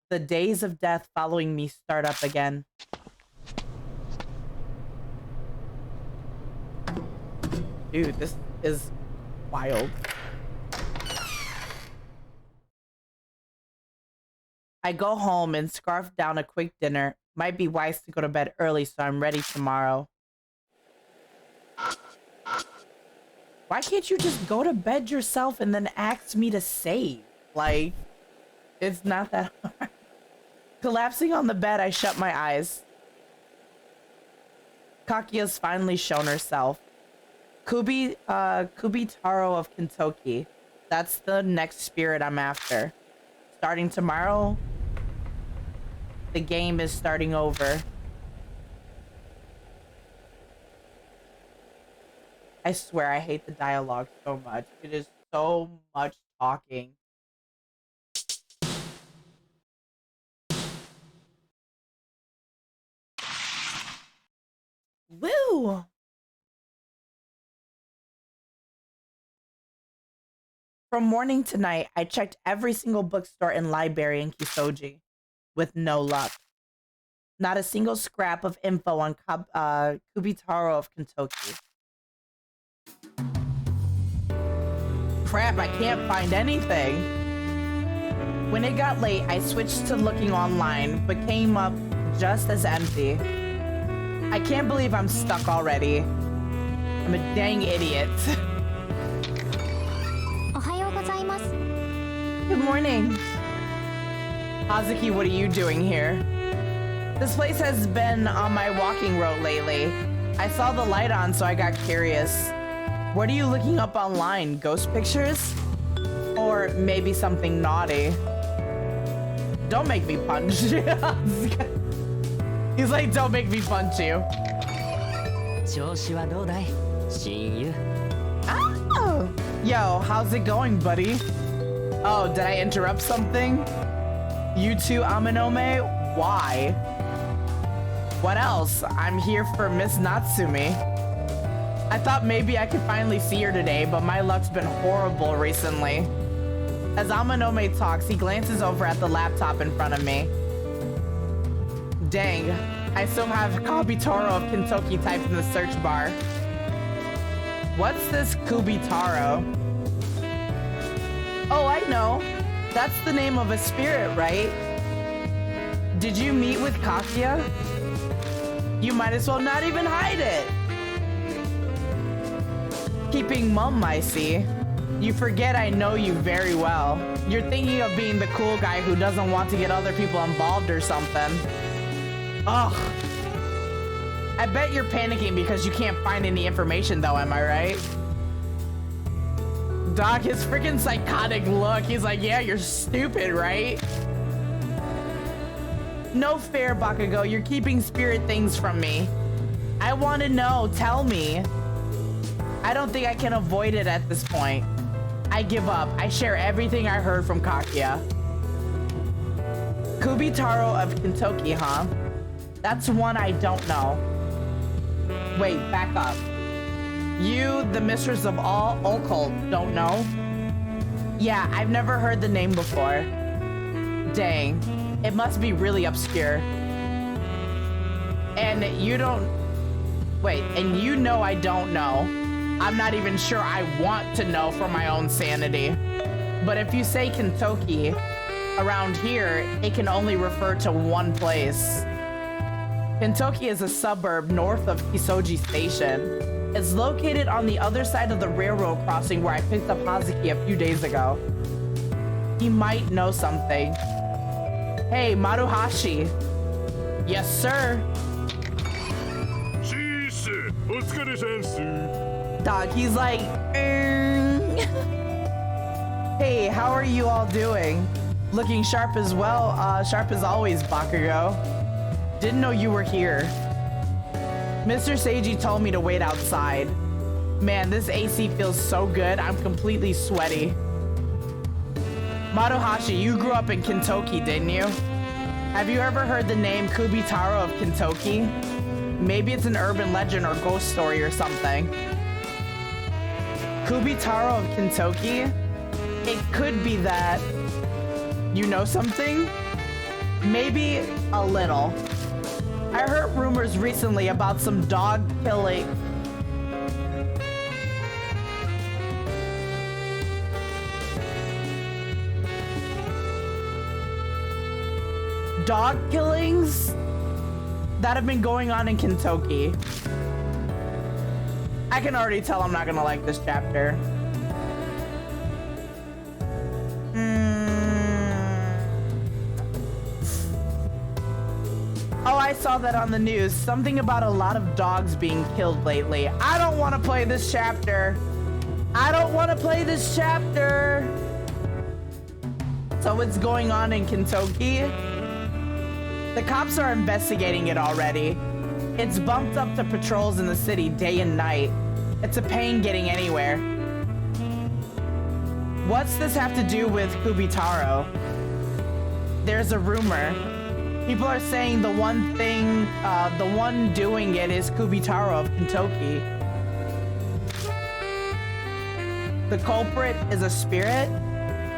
the days of death following me start up again. Dude, this is wild. I go home and scarf down a quick dinner. Might be wise to go to bed early so I'm ready tomorrow. Why can't you just go to bed yourself and then ask me to save? Like, it's not that hard. Collapsing on the bed, I shut my eyes. Kakia's finally shown herself. Kubi Taro of Kintoki. That's the next spirit I'm after. Starting tomorrow, the game is starting over. I swear I hate the dialogue so much. It is so much talking. Woo! From morning to night, I checked every single bookstore and library in Kisoji, with no luck. Not a single scrap of info on Kubitaro of Kentucky. Crap, I can't find anything. When it got late, I switched to looking online, but came up just as empty. I can't believe I'm stuck already. I'm a dang idiot. Good morning. Hazuki, what are you doing here? This place has been on my walking route lately. I saw the light on, so I got curious. What are you looking up online? Ghost pictures? Or maybe something naughty? Don't make me punch. He's like, don't make me punch you. Oh! Yo, how's it going, buddy? Oh, did I interrupt something? You too, Aminome? Why? What else? I'm here for Miss Natsumi. I thought maybe I could finally see her today, but my luck's been horrible recently. As Aminome talks, he glances over at the laptop in front of me. Dang, I still have Kubitaro of Kentucky typed in the search bar. What's this Kubitaro? Oh, I know. That's the name of a spirit, right? Did you meet with Kakia? You might as well not even hide it. Keeping mum, I see. You forget I know you very well. You're thinking of being the cool guy who doesn't want to get other people involved or something. Ugh. I bet you're panicking because you can't find any information though, am I right? Doc, his freaking psychotic look. He's like, yeah, you're stupid, right? No fair, Bakugo. You're keeping spirit things from me. I want to know. Tell me. I don't think I can avoid it at this point. I give up. I share everything I heard from Kakia. Kubitaro of Kentucky, huh? That's one I don't know. Wait, back up. You, the mistress of all occult, don't know? Yeah, I've never heard the name before. Dang, it must be really obscure. And you don't... Wait, and you know I don't know. I'm not even sure I want to know for my own sanity. But if you say Kentucky, around here, it can only refer to one place. Kentucky is a suburb north of Kisoji Station. It's located on the other side of the railroad crossing where I picked up Hazuki a few days ago. He might know something. Hey, Maruhashi. Yes, sir. Dog, he's like... Hey, how are you all doing? Looking sharp as well. Sharp as always, Bakugo. Didn't know you were here. Mr. Seiji told me to wait outside. Man, this AC feels so good. I'm completely sweaty. Maruhashi, you grew up in Kentucky, didn't you? Have you ever heard the name Kubitaro of Kentucky? Maybe it's an urban legend or ghost story or something. Kubitaro of Kentucky? It could be that you know something? Maybe a little. I heard rumors recently about some dog killing. Dog killings that have been going on in Kentucky. I can already tell I'm not gonna like this chapter. Oh, I saw that on the news. Something about a lot of dogs being killed lately. I don't want to play this chapter. I don't want to play this chapter. So what's going on in Kentucky? The cops are investigating it already. It's bumped up to patrols in the city day and night. It's a pain getting anywhere. What's this have to do with Kubitaro? There's a rumor. People are saying the one doing it is Kubitaro of Kentucky. The culprit is a spirit?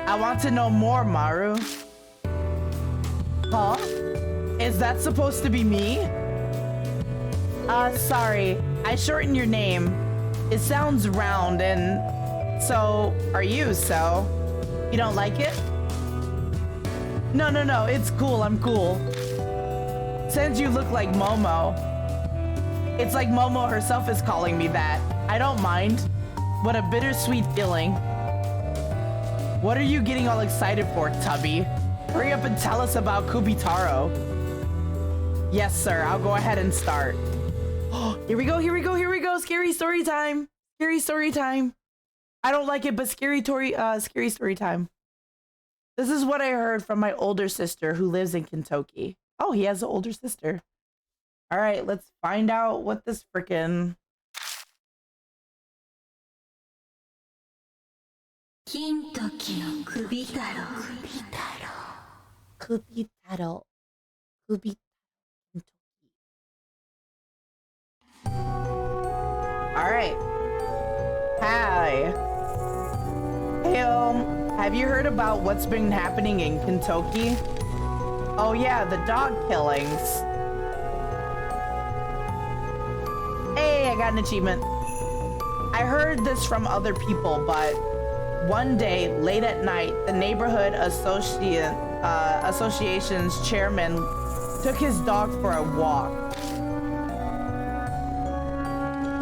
I want to know more, Maru. Huh? Is that supposed to be me? Sorry. I shortened your name. It sounds round and... So, are you, so? You don't like it? No, it's cool, I'm cool. Since you look like Momo. It's like Momo herself is calling me that. I don't mind. What a bittersweet feeling. What are you getting all excited for, Tubby? Hurry up and tell us about Kubitaro. Yes, sir, I'll go ahead and start. Here we go. Scary story time. Scary story time. I don't like it, but scary story time. This is what I heard from my older sister who lives in Kentucky. Oh, he has an older sister. All right, let's find out what this frickin'... Kintoki no Kubitaro. Kubitaro. Kubitaro. All right. Hi. Hey, have you heard about what's been happening in Kentucky? Oh yeah, the dog killings. Hey, I got an achievement. I heard this from other people, but one day, late at night, the neighborhood association's chairman took his dog for a walk.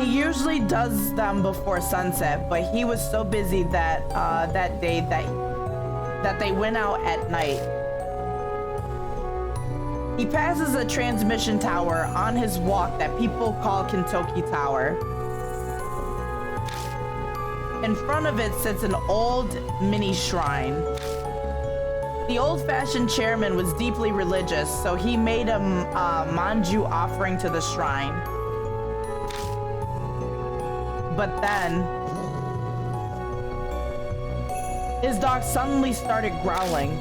He usually does them before sunset, but he was so busy that that day that they went out at night. He passes a transmission tower on his walk that people call Kentucky Tower. In front of it sits an old mini shrine. The old-fashioned chairman was deeply religious, so he made a manju offering to the shrine. But then, his dog suddenly started growling.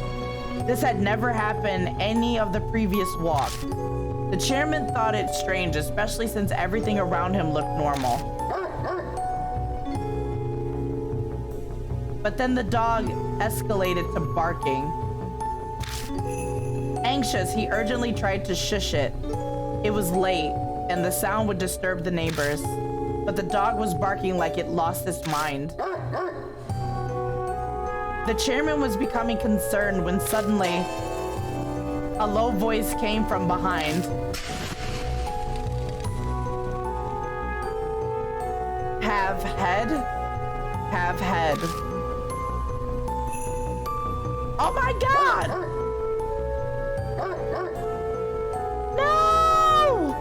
This had never happened any of the previous walk. The chairman thought it strange, especially since everything around him looked normal. But then the dog escalated to barking. Anxious, he urgently tried to shush it. It was late, and the sound would disturb the neighbors. But the dog was barking like it lost its mind. The chairman was becoming concerned when suddenly a low voice came from behind. Have head? Have head. Oh my God! No!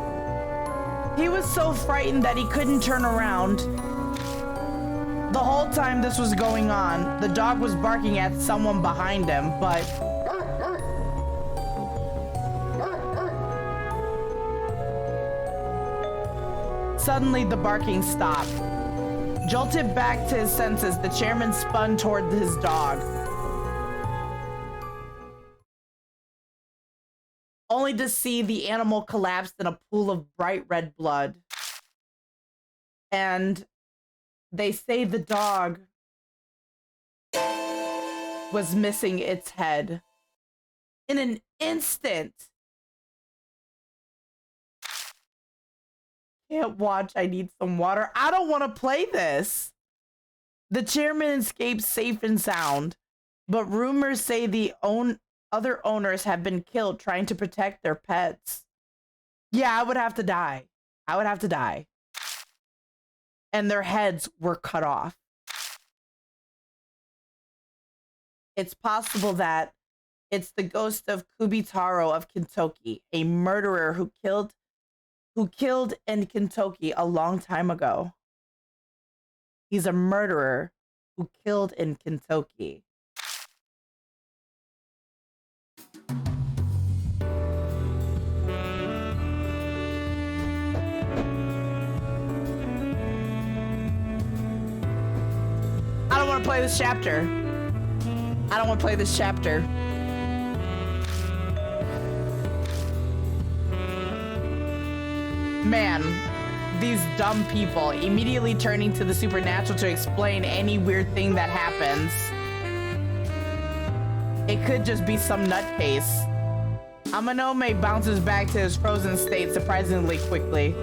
He was so frightened that he couldn't turn around. The whole time this was going on, the dog was barking at someone behind him, but... Suddenly, the barking stopped. Jolted back to his senses, the chairman spun toward his dog. Only to see the animal collapse in a pool of bright red blood. And they say the dog was missing its head. In an instant. Can't watch, I need some water. I don't want to play this. The chairman escaped safe and sound, but rumors say the other owners have been killed trying to protect their pets. Yeah, I would have to die. I would have to die. And their heads were cut off. It's possible that it's the ghost of Kubitaro of Kentucky, a murderer who killed in Kentucky a long time ago. He's a murderer who killed in Kentucky. I don't want to play this chapter. I don't want to play this chapter. Man, these dumb people, immediately turning to the supernatural to explain any weird thing that happens. It could just be some nutcase. Amanome bounces back to his frozen state surprisingly quickly.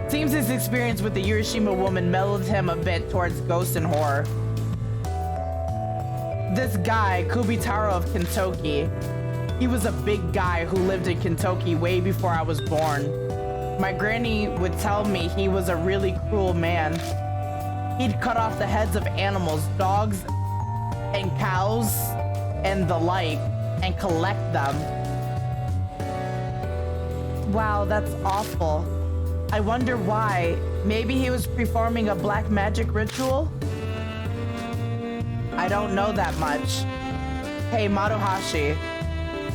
Seems his experience with the Hiroshima woman mellowed him a bit towards ghosts and horror. This guy, Kubitaro of Kentucky, he was a big guy who lived in Kentucky way before I was born. My granny would tell me he was a really cruel man. He'd cut off the heads of animals, dogs and cows and the like, and collect them. Wow, that's awful. I wonder why. Maybe he was performing a black magic ritual? I don't know that much. Hey, Maruhashi.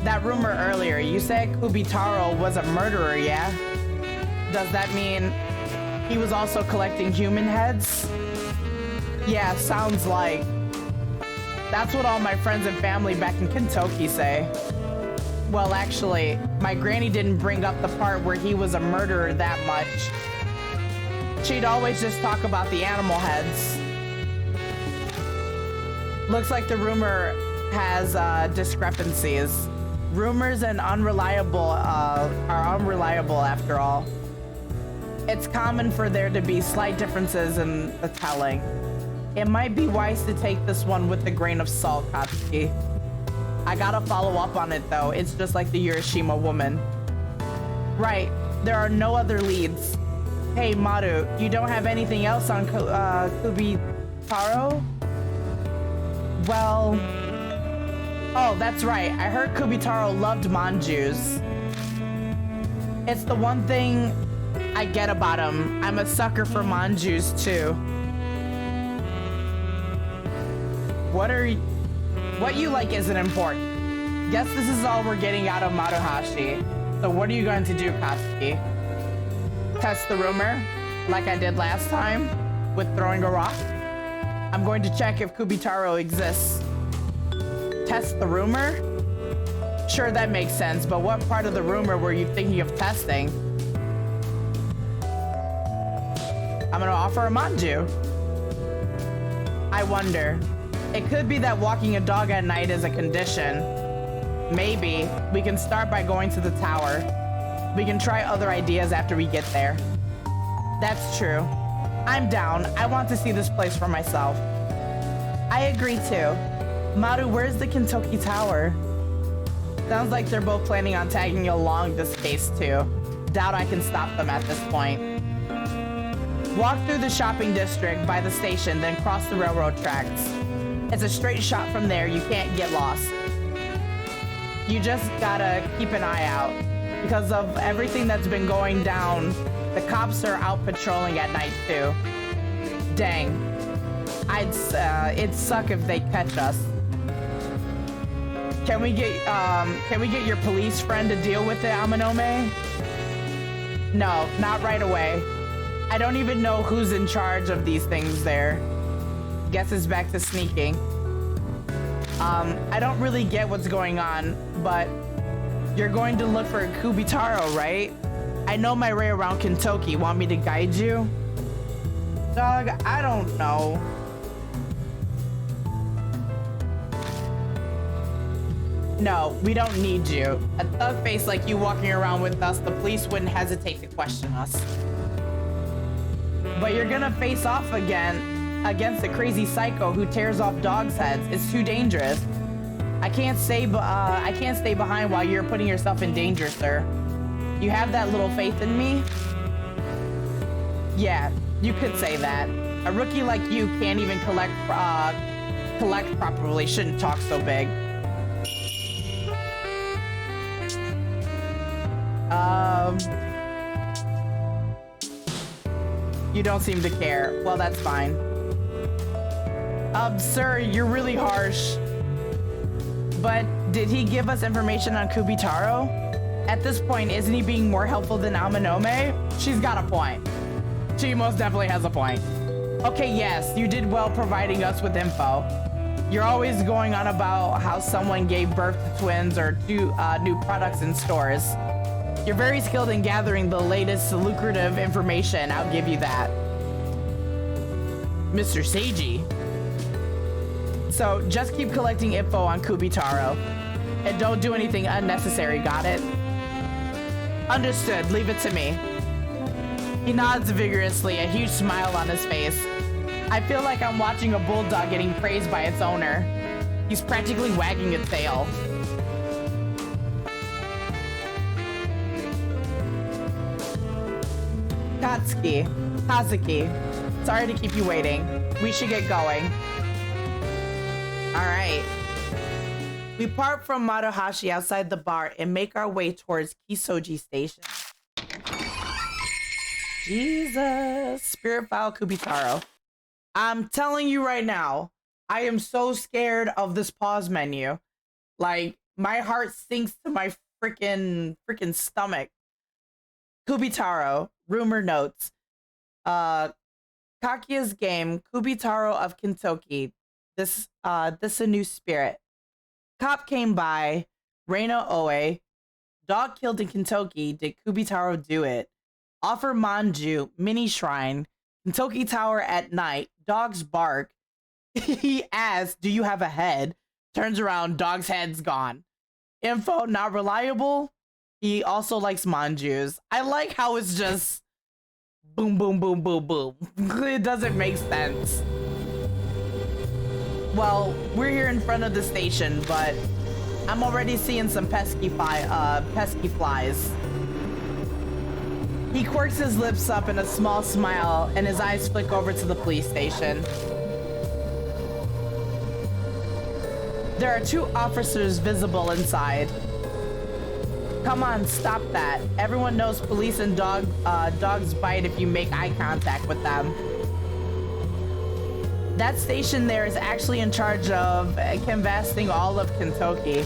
That rumor earlier, you said Kubitaro was a murderer, yeah? Does that mean he was also collecting human heads? Yeah, sounds like. That's what all my friends and family back in Kentucky say. Well, actually, my granny didn't bring up the part where he was a murderer that much. She'd always just talk about the animal heads. Looks like the rumor has discrepancies. Rumors and are unreliable after all. It's common for there to be slight differences in the telling. It might be wise to take this one with a grain of salt, Katsuki. I gotta follow up on it though. It's just like the Hiroshima woman. Right, there are no other leads. Hey Maru, you don't have anything else on Kubitaro? Well... Oh, that's right. I heard Kubitaro loved manjus. It's the one thing I get about him. I'm a sucker for manjus too. What you like isn't important. Guess this is all we're getting out of Maruhashi. So what are you going to do, Katsuki? Test the rumor, like I did last time, with throwing a rock? I'm going to check if Kubitaro exists. Test the rumor? Sure, that makes sense, but what part of the rumor were you thinking of testing? I'm gonna offer a manju. I wonder. It could be that walking a dog at night is a condition. Maybe. We can start by going to the tower. We can try other ideas after we get there. That's true. I'm down. I want to see this place for myself. I agree too. Maru, where's the Kentucky Tower? Sounds like they're both planning on tagging along this case too. Doubt I can stop them at this point. Walk through the shopping district by the station, then cross the railroad tracks. It's a straight shot from there. You can't get lost. You just gotta keep an eye out. Because of everything that's been going down, the cops are out patrolling at night too. Dang. It'd suck if they catch us. Can we get your police friend to deal with it, Amanome? No, not right away. I don't even know who's in charge of these things there. Guess it's back to sneaking. I don't really get what's going on, but you're going to look for Kubitaro, right? I know my way around Kentucky. Want me to guide you? Dog, I don't know. No, we don't need you. A thug face like you walking around with us, the police wouldn't hesitate to question us. But you're gonna face off again against a crazy psycho who tears off dogs' heads. It's too dangerous. I can't stay behind while you're putting yourself in danger, sir. You have that little faith in me? Yeah, you could say that. A rookie like you can't even collect properly. Shouldn't talk so big. You don't seem to care. Well, that's fine. Sir, you're really harsh. But did he give us information on Kubitaro? At this point, isn't he being more helpful than Amanome? She's got a point. She most definitely has a point. Okay, yes, you did well providing us with info. You're always going on about how someone gave birth to twins or new products in stores. You're very skilled in gathering the latest lucrative information, I'll give you that. Mr. Seiji. So just keep collecting info on Kubitaro. And don't do anything unnecessary, got it? Understood, leave it to me. He nods vigorously, a huge smile on his face. I feel like I'm watching a bulldog getting praised by its owner. He's practically wagging its tail. Kazuki, sorry to keep you waiting. We should get going. Alright. We part from Maruhashi outside the bar and make our way towards Kisoji Station. Jesus. Spirit File Kubitaro. I'm telling you right now, I am so scared of this pause menu. Like, my heart sinks to my freaking stomach. Kubitaro, rumor notes. Kakia's game, Kubitaro of Kintoki. This a new spirit. Cop came by, Reina Oe. Dog killed in Kintoki, did Kubitaro do it? Offer Manju, mini shrine. Kintoki Tower at night, dogs bark. He asks, do you have a head? Turns around, dog's head's gone. Info not reliable. He also likes manjus. I like how it's just boom, boom, boom, boom, boom. It doesn't make sense. Well, we're here in front of the station, but I'm already seeing some pesky flies. He quirks his lips up in a small smile, and his eyes flick over to the police station. There are 2 officers visible inside. Come on, stop that. Everyone knows police and dogs bite if you make eye contact with them. That station there is actually in charge of canvassing all of Kintoki.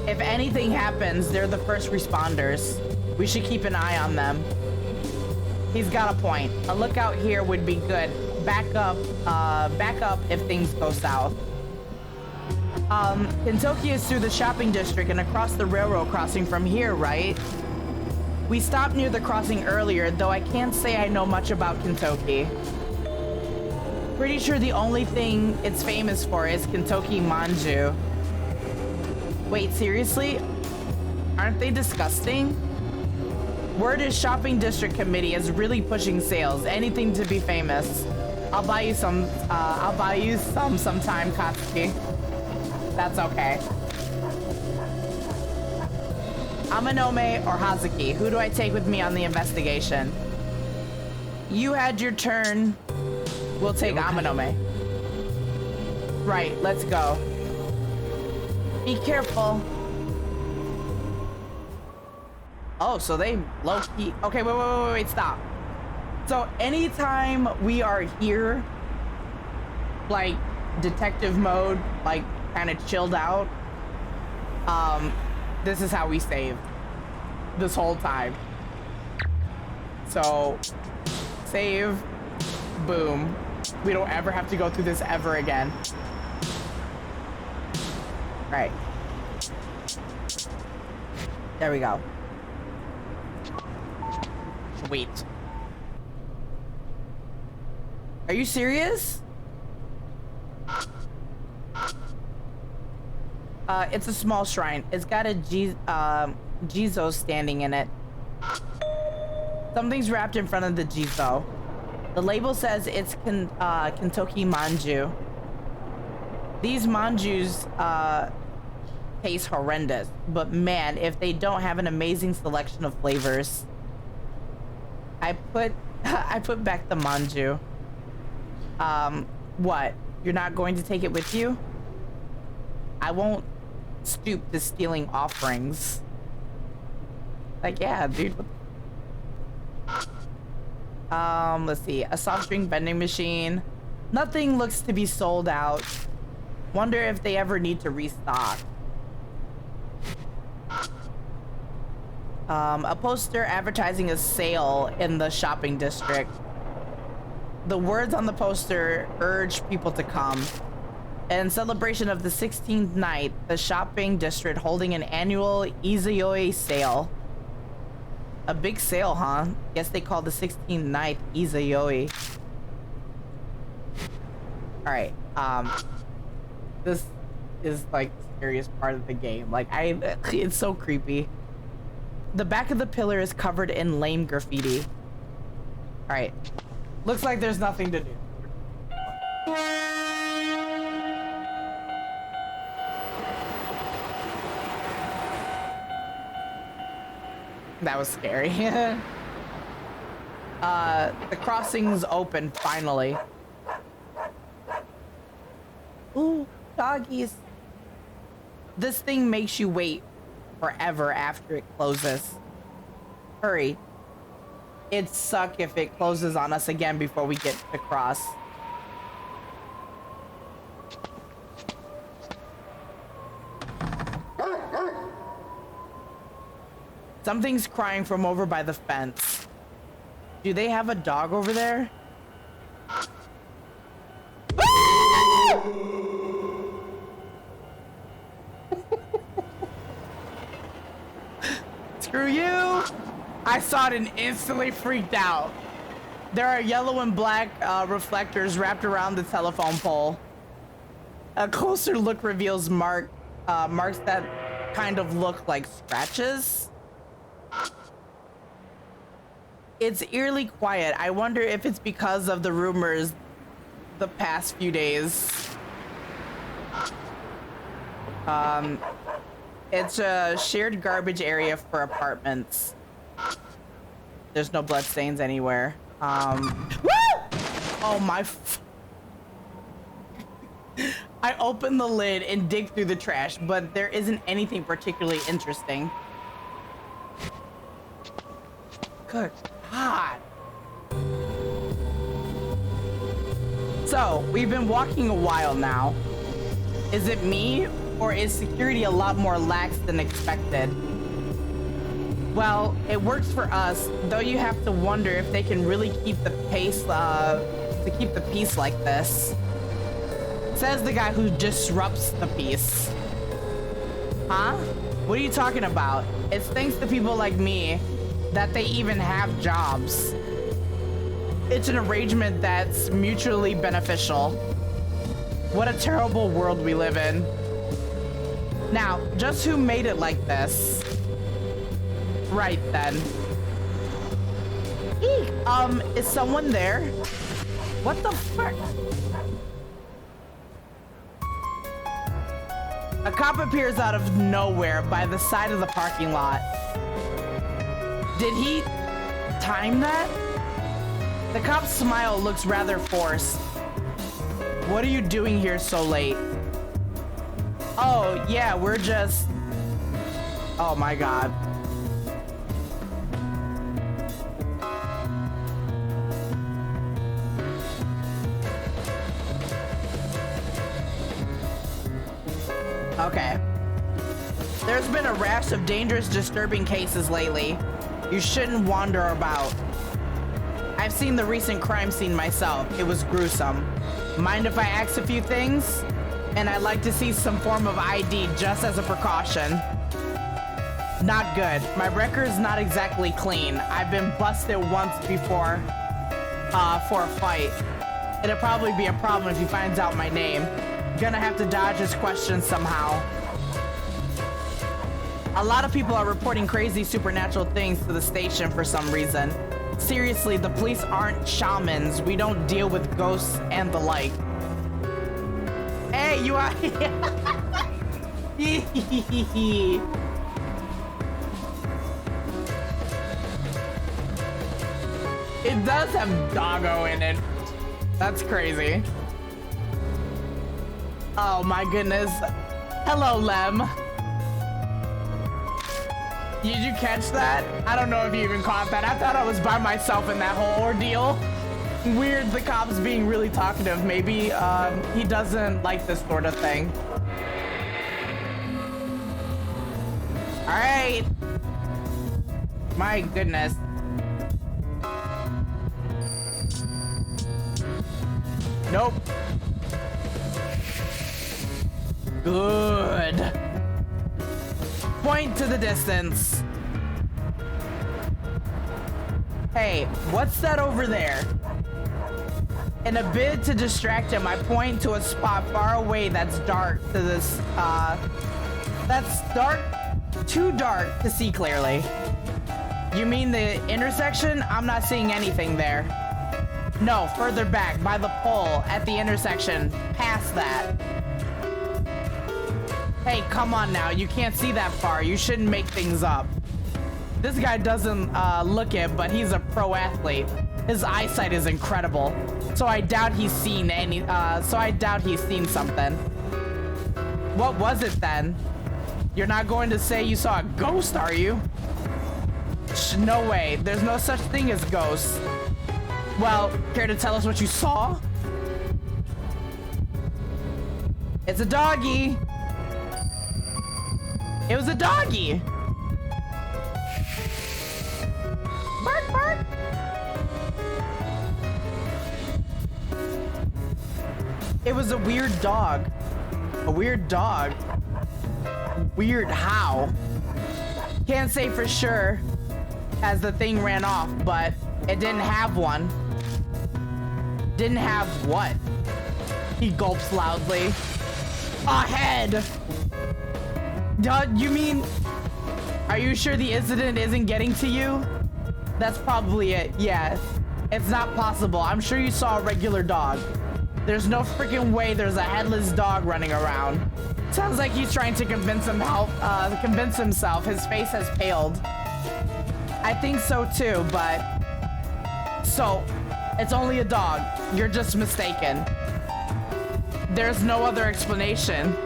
If anything happens, they're the first responders. We should keep an eye on them. He's got a point. A lookout here would be good. Back up if things go south. Kintoki is through the shopping district and across the railroad crossing from here, right? We stopped near the crossing earlier, though I can't say I know much about Kintoki. Pretty sure the only thing it's famous for is Kintoki Manju. Wait, seriously? Aren't they disgusting? Word is shopping district committee is really pushing sales. Anything to be famous. I'll buy you some sometime, Katsuki. That's okay. Amanome or Hazuki, who do I take with me on the investigation? You had your turn. We'll take Amanome. Right, let's go. Be careful. Oh, so they low-key... Okay, wait, stop. So anytime we are here, like, detective mode, like, kind of chilled out, this is how we save this whole time. So, save, boom. We don't ever have to go through this ever again. Right. There we go. Wait. Are you serious? It's a small shrine. It's got a Jizo standing in it. Something's wrapped in front of the Jizo. The label says it's Kintoki Manju. These Manjus taste horrendous, but man, if they don't have an amazing selection of flavors. I put back the Manju. What? You're not going to take it with you? I won't stoop to stealing offerings. Like, yeah, dude. Let's see. A soft drink vending machine. Nothing looks to be sold out. Wonder if they ever need to restock. A poster advertising a sale in the shopping district. The words on the poster urge people to come. In celebration of the 16th night, the shopping district holding an annual Izuyoi sale. A big sale, huh? Guess they call the 16th night Izayoi. Alright, this is like the scariest part of the game. Like, it's so creepy. The back of the pillar is covered in lame graffiti. Alright. Looks like there's nothing to do. That was scary. The crossing's open, finally. Ooh, doggies. This thing makes you wait forever after it closes. Hurry. It'd suck if it closes on us again before we get to cross. Something's crying from over by the fence. Do they have a dog over there? Screw you! I saw it and instantly freaked out. There are yellow and black reflectors wrapped around the telephone pole. A closer look reveals marks that kind of look like scratches. It's eerily quiet. I wonder if it's because of the rumors the past few days. It's a shared garbage area for apartments. There's no bloodstains anywhere. Woo! Oh my. I opened the lid and dig through the trash, but there isn't anything particularly interesting. Good God. So, we've been walking a while now. Is it me, or is security a lot more lax than expected? Well, it works for us, though you have to wonder if they can really keep the pace, to keep the peace like this. Says the guy who disrupts the peace. Huh? What are you talking about? It's thanks to people like me that they even have jobs. It's an arrangement that's mutually beneficial. What a terrible world we live in. Now, just who made it like this? Right then. Eek, is someone there? What the fuck? A cop appears out of nowhere by the side of the parking lot. Did he time that? The cop's smile looks rather forced. What are you doing here so late? Oh, yeah, we're just... Oh my God. Okay. There's been a rash of dangerous, disturbing cases lately. You shouldn't wander about. I've seen the recent crime scene myself. It was gruesome. Mind if I ask a few things? And I'd like to see some form of ID just as a precaution. Not good. My record's not exactly clean. I've been busted once before for a fight. It'll probably be a problem if he finds out my name. Gonna have to dodge his questions somehow. A lot of people are reporting crazy supernatural things to the station for some reason. Seriously, the police aren't shamans. We don't deal with ghosts and the like. Hey, you are here. It does have doggo in it. That's crazy. Oh my goodness. Hello, Lem. Did you catch that? I don't know if you even caught that. I thought I was by myself in that whole ordeal. Weird, the cop's being really talkative. Maybe he doesn't like this sort of thing. All right. My goodness. Nope. Good. Point to the distance. Hey, what's that over there? In a bid to distract him, I point to a spot far away that's dark to this, that's dark, too dark to see clearly. You mean the intersection? I'm not seeing anything there. No, further back, by the pole, at the intersection, past that. Hey, come on now, you can't see that far. You shouldn't make things up. This guy doesn't look it, but he's a pro athlete. His eyesight is incredible. So I doubt he's seen something. What was it then? You're not going to say you saw a ghost, are you? No way. There's no such thing as ghosts. Well, care to tell us what you saw? It's a doggie. It was a doggie. Bark, bark. It was a weird dog. A weird dog. Weird how? Can't say for sure as the thing ran off, but it didn't have one. Didn't have what? He gulps loudly. A head! You mean... Are you sure the incident isn't getting to you? That's probably it, yeah. It's not possible. I'm sure you saw a regular dog. There's no freaking way there's a headless dog running around. Sounds like he's trying to convince himself. His face has paled. I think so too, but... So, it's only a dog. You're just mistaken. There's no other explanation.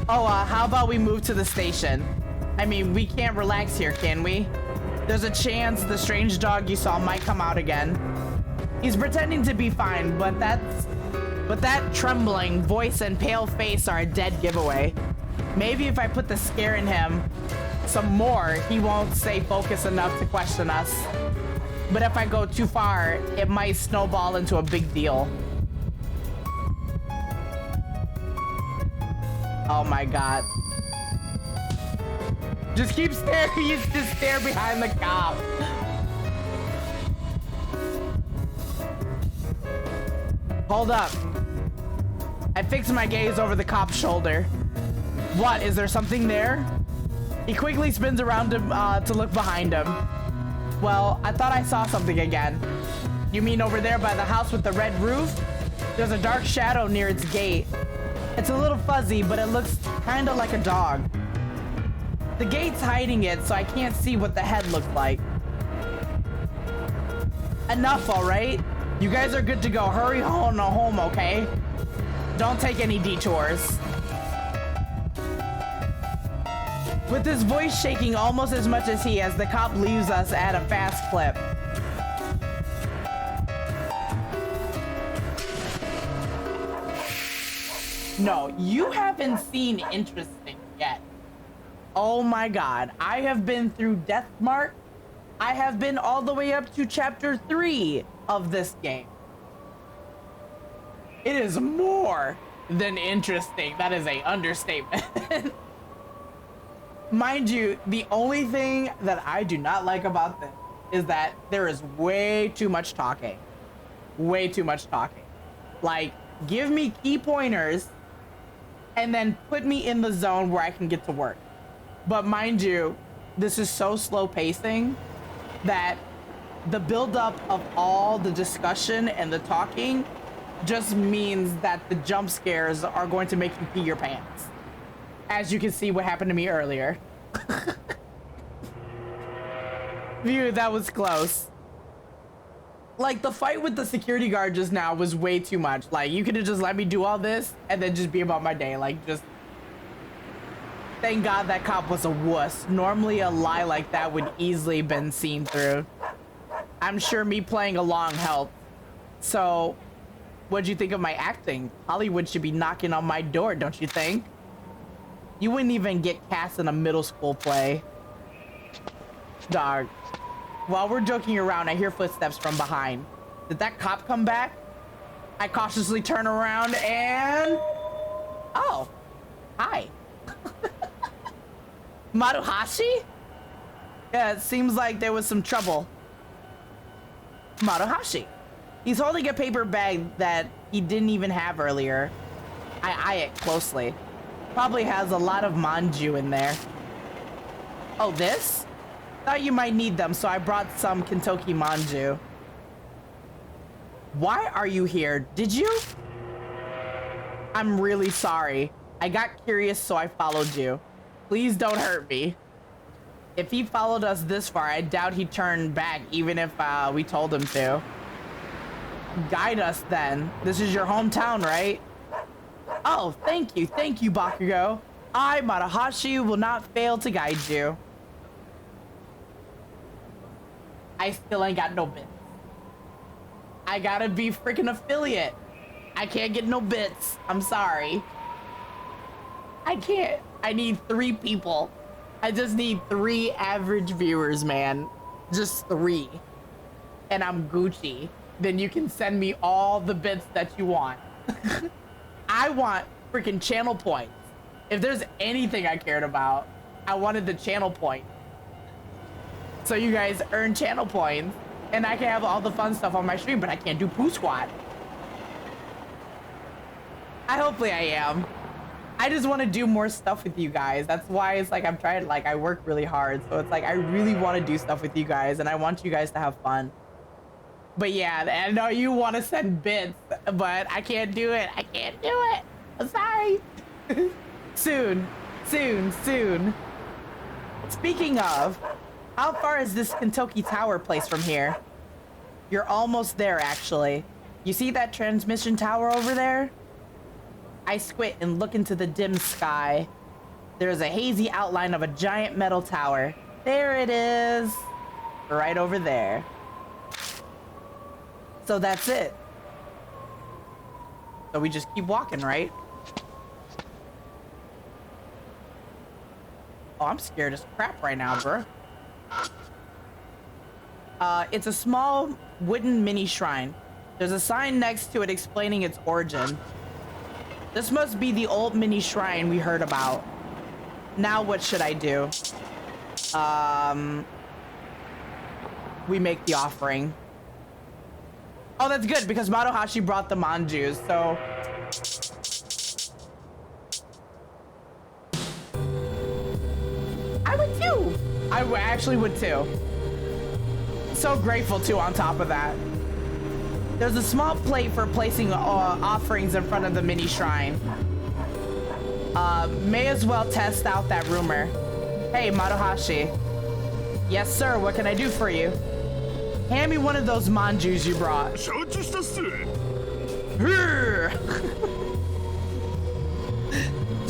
Oh, how about we move to the station? I mean, we can't relax here, can we? There's a chance the strange dog you saw might come out again. He's pretending to be fine, but that trembling voice and pale face are a dead giveaway. Maybe if I put the scare in him some more, he won't stay focused enough to question us. But if I go too far, it might snowball into a big deal. Oh my god. Just keep staring. You just stare behind the cop. Hold up. I fixed my gaze over the cop's shoulder. What? Is there something there? He quickly spins around to look behind him. Well, I thought I saw something again. You mean over there by the house with the red roof? There's a dark shadow near its gate. It's a little fuzzy, but it looks kind of like a dog. The gate's hiding it, so I can't see what the head looked like. Enough, all right? You guys are good to go. Hurry home, okay? Don't take any detours. With his voice shaking almost as much as he as the cop leaves us at a fast clip. No, you haven't seen interesting yet. Oh my god, I have been through Death Mark. I have been all the way up to chapter 3 of this game. It is more than interesting. That is an understatement. Mind you, the only thing that I do not like about this is that there is way too much talking. Way too much talking. Like, give me key pointers and then put me in the zone where I can get to work. But mind you, this is so slow pacing that the buildup of all the discussion and the talking just means that the jump scares are going to make you pee your pants. As you can see what happened to me earlier. Phew, that was close. Like, the fight with the security guard just now was way too much. Like, you could have just let me do all this and then just be about my day. Like, just... Thank God that cop was a wuss. Normally a lie like that would easily been seen through. I'm sure me playing along helped. So, what'd you think of my acting? Hollywood should be knocking on my door, don't you think? You wouldn't even get cast in a middle school play. Dog. While we're joking around, I hear footsteps from behind. Did that cop come back? I cautiously turn around and... Oh. Hi. Maruhashi? Yeah, it seems like there was some trouble. Maruhashi. He's holding a paper bag that he didn't even have earlier. I eye it closely. Probably has a lot of manju in there. Oh, this? Thought you might need them, so I brought some Kentucky manju. Why are you here? Did you? I'm really sorry. I got curious, so I followed you. Please don't hurt me. If he followed us this far, I doubt he'd turn back, even if we told him to. Guide us then. This is your hometown, right? Oh, thank you, Bakugo. I, Maruhashi, will not fail to guide you. I still ain't got no bits. I gotta be freaking affiliate. I can't get no bits. I'm sorry. I can't. I need 3 people. I just need 3 average viewers, man. Just 3. And I'm Gucci. Then you can send me all the bits that you want. I want freaking channel points. If there's anything I cared about, I wanted the channel point. So you guys earn channel points, and I can have all the fun stuff on my stream, but I can't do Poo Squad. Hopefully I am. I just want to do more stuff with you guys. That's why it's like I'm trying, like I work really hard. So it's like I really want to do stuff with you guys, and I want you guys to have fun. But yeah, I know you want to send bits, but I can't do it. I can't do it. I'm sorry. Soon. Speaking of, how far is this Kentucky Tower place from here? You're almost there, actually. You see that transmission tower over there? I squint and look into the dim sky. There's a hazy outline of a giant metal tower. There it is. Right over there. So that's it. So we just keep walking, right? Oh, I'm scared as crap right now, bro. It's a small wooden mini shrine. There's a sign next to it explaining its origin. This must be the old mini shrine we heard about. Now what should I do? We make the offering. Oh, that's good because Maruhashi brought the manjus, so... I would too! I actually would too. So grateful too on top of that. There's a small plate for placing offerings in front of the mini shrine. May as well test out that rumor. Hey, Maruhashi. Yes, sir, what can I do for you? Hand me one of those manjus you brought.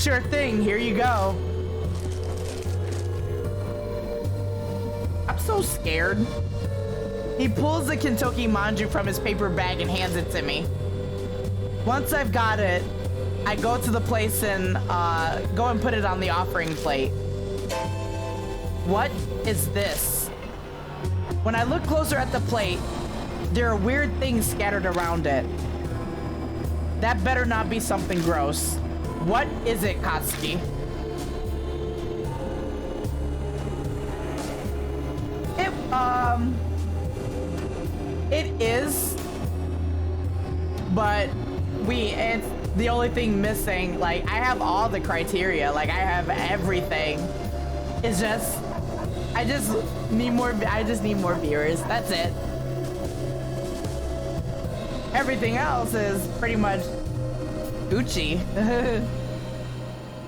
Sure thing, here you go. I'm so scared. He pulls the Kentucky manju from his paper bag and hands it to me. Once I've got it, I go to the place and go and put it on the offering plate. What is this? When I look closer at the plate, there are weird things scattered around it. That better not be something gross. What is it, Katsuki? It is, but it's the only thing missing. Like, I have all the criteria. Like, I have everything. It's just, I just need more viewers. That's it. Everything else is pretty much Gucci.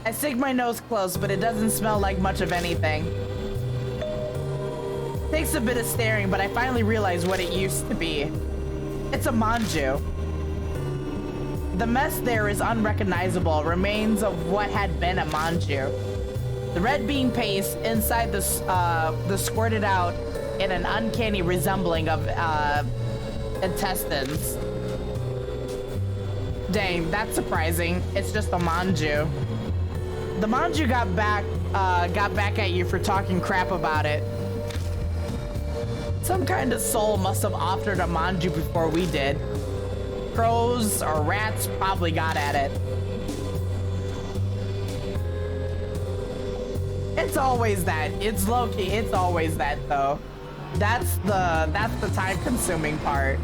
I stick my nose close, but it doesn't smell like much of anything. Takes a bit of staring, but I finally realize what it used to be. It's a manju. The mess there is unrecognizable, remains of what had been a manju. The red bean paste inside the squirted out in an uncanny resembling of intestines. Dang, that's surprising. It's just a manju. The manju got back at you for talking crap about it. Some kind of soul must have offered a manju before we did. Crows or rats probably got at it. It's always that. It's low-key. It's always that, though. That's the time-consuming part.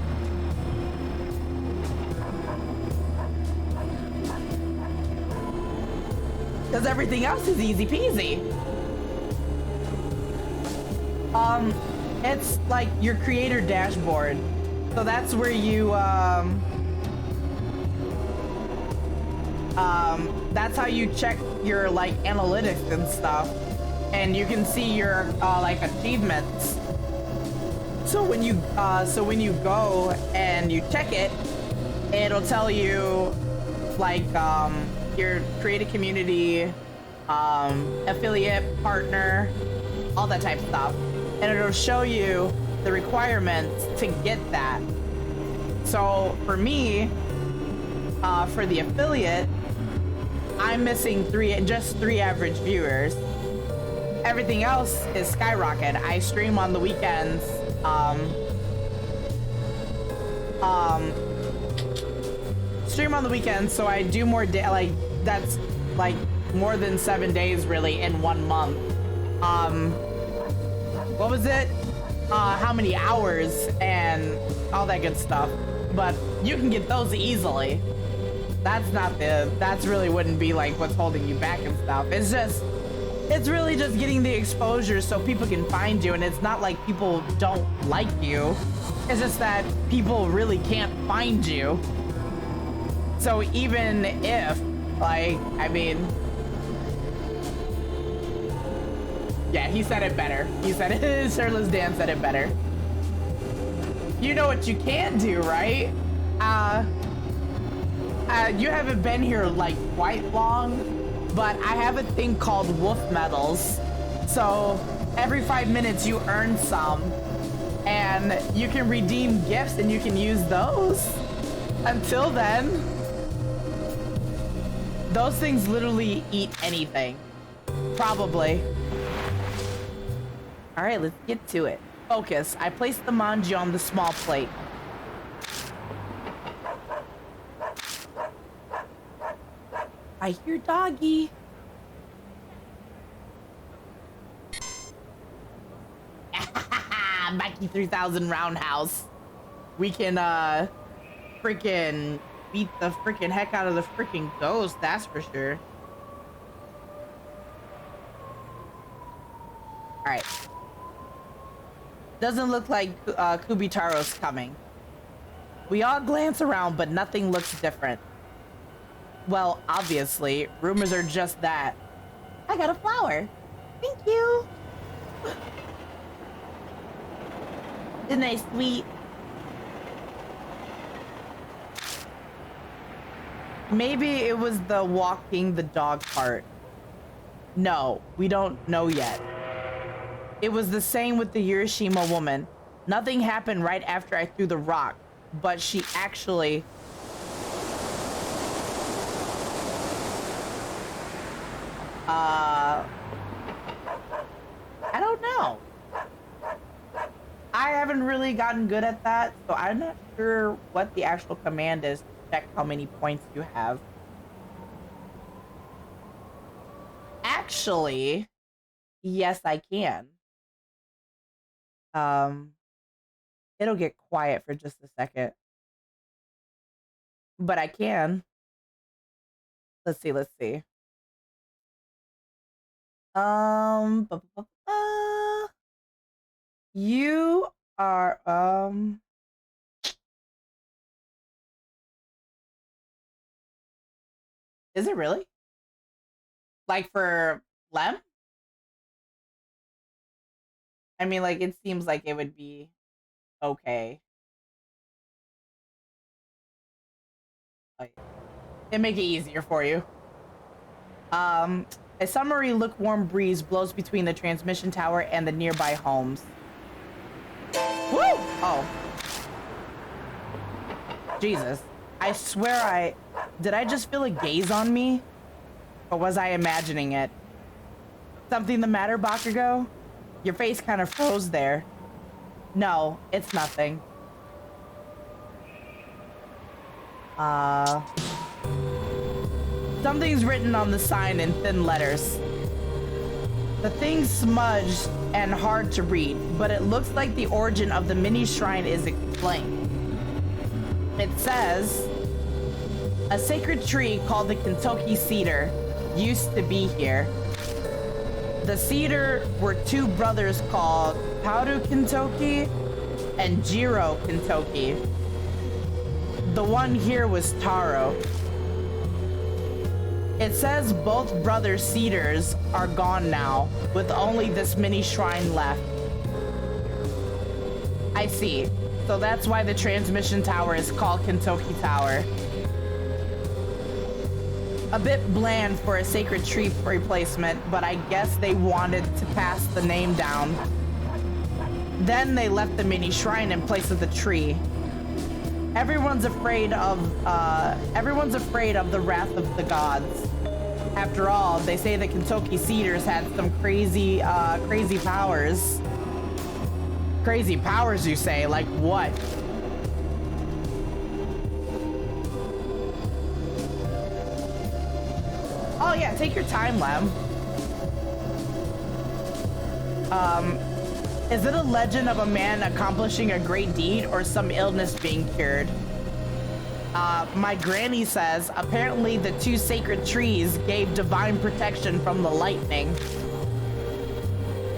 Because everything else is easy peasy. It's like your creator dashboard. So that's where you, that's how you check your, like, analytics and stuff. And you can see your, like, achievements. So when you go and you check it, it'll tell you, like, your creative community, affiliate, partner, all that type of stuff. And it'll show you the requirements to get that. So for me, for the affiliate, I'm missing just three average viewers. Everything else is skyrocket. I stream on the weekends. Stream on the weekends, so I do more like that's like more than 7 days really in 1 month. What was it? How many hours and all that good stuff. But you can get those easily. That's really wouldn't be like what's holding you back and stuff. It's really just getting the exposure so people can find you, and it's not like people don't like you. It's just that people really can't find you. So even if, like, I mean, yeah, he said it better. He said it, Shirtless Dan said it better. You know what you can do, right? You haven't been here like quite long, but I have a thing called wolf medals. So every 5 minutes you earn some, and you can redeem gifts and you can use those. Until then, those things literally eat anything. Probably. All right, let's get to it. Focus. I placed the manji on the small plate. I hear doggy. Mikey 3000 roundhouse. We can freaking beat the freaking heck out of the freaking ghost, that's for sure. All right. Doesn't look like Kubitaro's coming. We all glance around, but nothing looks different. Well, obviously, rumors are just that. I got a flower. Thank you. Isn't that sweet? Maybe it was the walking the dog part. No, we don't know yet. It was the same with the Hiroshima woman. Nothing happened right after I threw the rock, but she actually... I don't know. I haven't really gotten good at that, so I'm not sure what the actual command is to check how many points you have. Actually, yes, I can. It'll get quiet for just a second. But I can. Let's see. You are, is it really? Like for Lem? I mean, like, it seems like it would be okay. Like, it'd make it easier for you. A summery lukewarm breeze blows between the transmission tower and the nearby homes. Woo! Oh. Jesus. I swear did I just feel a gaze on me? Or was I imagining it? Something the matter, Bakugo? Your face kind of froze there. No, it's nothing. Something's written on the sign in thin letters. The thing's smudged and hard to read, but it looks like the origin of the mini shrine is explained. It says, a sacred tree called the Kentucky cedar used to be here. The cedar were two brothers called Paru Kentucky and Jiro Kentucky. The one here was Taro. It says both brother cedars are gone now, with only this mini shrine left. I see. So that's why the transmission tower is called Kentucky Tower. A bit bland for a sacred tree replacement, but I guess they wanted to pass the name down. Then they left the mini shrine in place of the tree. Everyone's afraid of the wrath of the gods. After all, they say the Kentucky Cedars had some crazy powers. Crazy powers, you say? Like what? Oh yeah, take your time, Lem. Is it a legend of a man accomplishing a great deed or some illness being cured? My granny says apparently the two sacred trees gave divine protection from the lightning.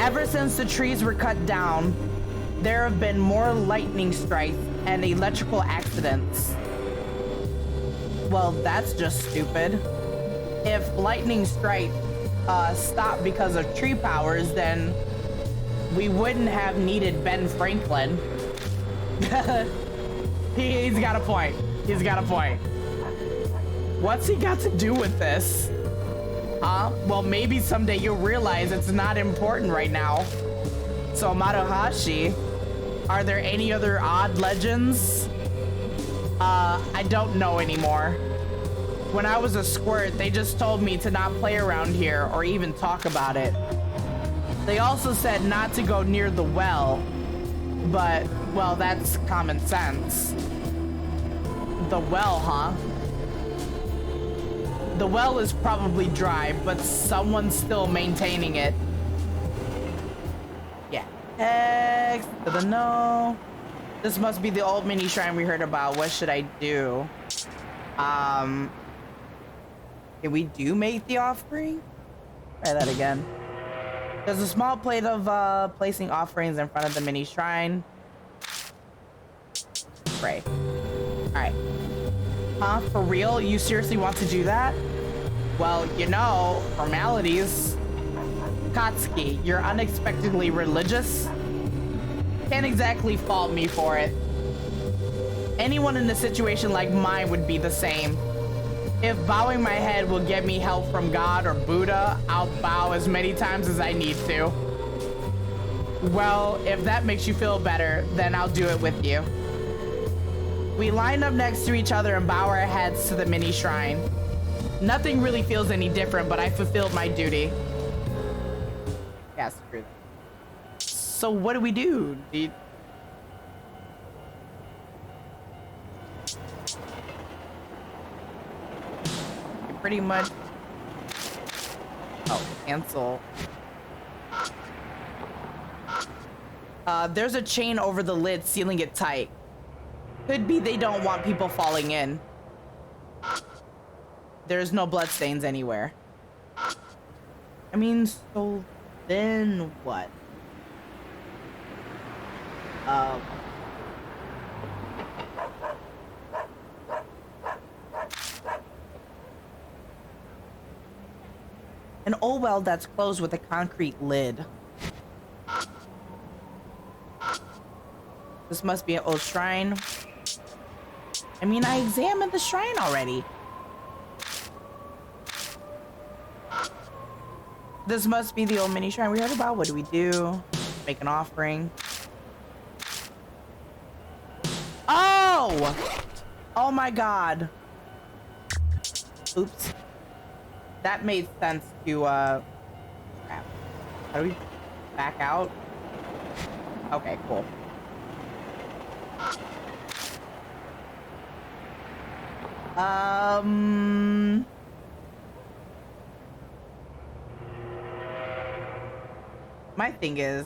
Ever since the trees were cut down, there have been more lightning strikes and electrical accidents. Well, that's just stupid. If lightning strikes stopped because of tree powers, then we wouldn't have needed Ben Franklin. He's got a point. He's got a point. What's he got to do with this? Well, maybe someday you'll realize it's not important right now. So, Maruhashi, are there any other odd legends? I don't know anymore. When I was a squirt, they just told me to not play around here or even talk about it. They also said not to go near the well, but, well, that's common sense. The well, huh? The well is probably dry, but someone's still maintaining it. Yeah. X to the no. This must be the old mini shrine we heard about. What should I do? Can we make the offering? Try that again. There's a small plate of placing offerings in front of the mini shrine. Pray. Alright. Huh? For real? You seriously want to do that? Well, you know, formalities. Katsuki, you're unexpectedly religious? Can't exactly fault me for it. Anyone in a situation like mine would be the same. If bowing my head will get me help from God or Buddha, I'll bow as many times as I need to. Well, if that makes you feel better, then I'll do it with you. We line up next to each other and bow our heads to the mini shrine. Nothing really feels any different, but I fulfilled my duty. Yeah, screw that. So what do we do? Pretty much. Oh, cancel. There's a chain over the lid sealing it tight. Could be they don't want people falling in. There's no bloodstains anywhere. I mean, so then what? An old well that's closed with a concrete lid. This must be an old shrine. I mean, I examined the shrine already. This must be the old mini shrine we heard about. What do we do? Make an offering. Oh! Oh my god. Oops. That made sense to, crap. How do we back out? Okay, cool. my thing is,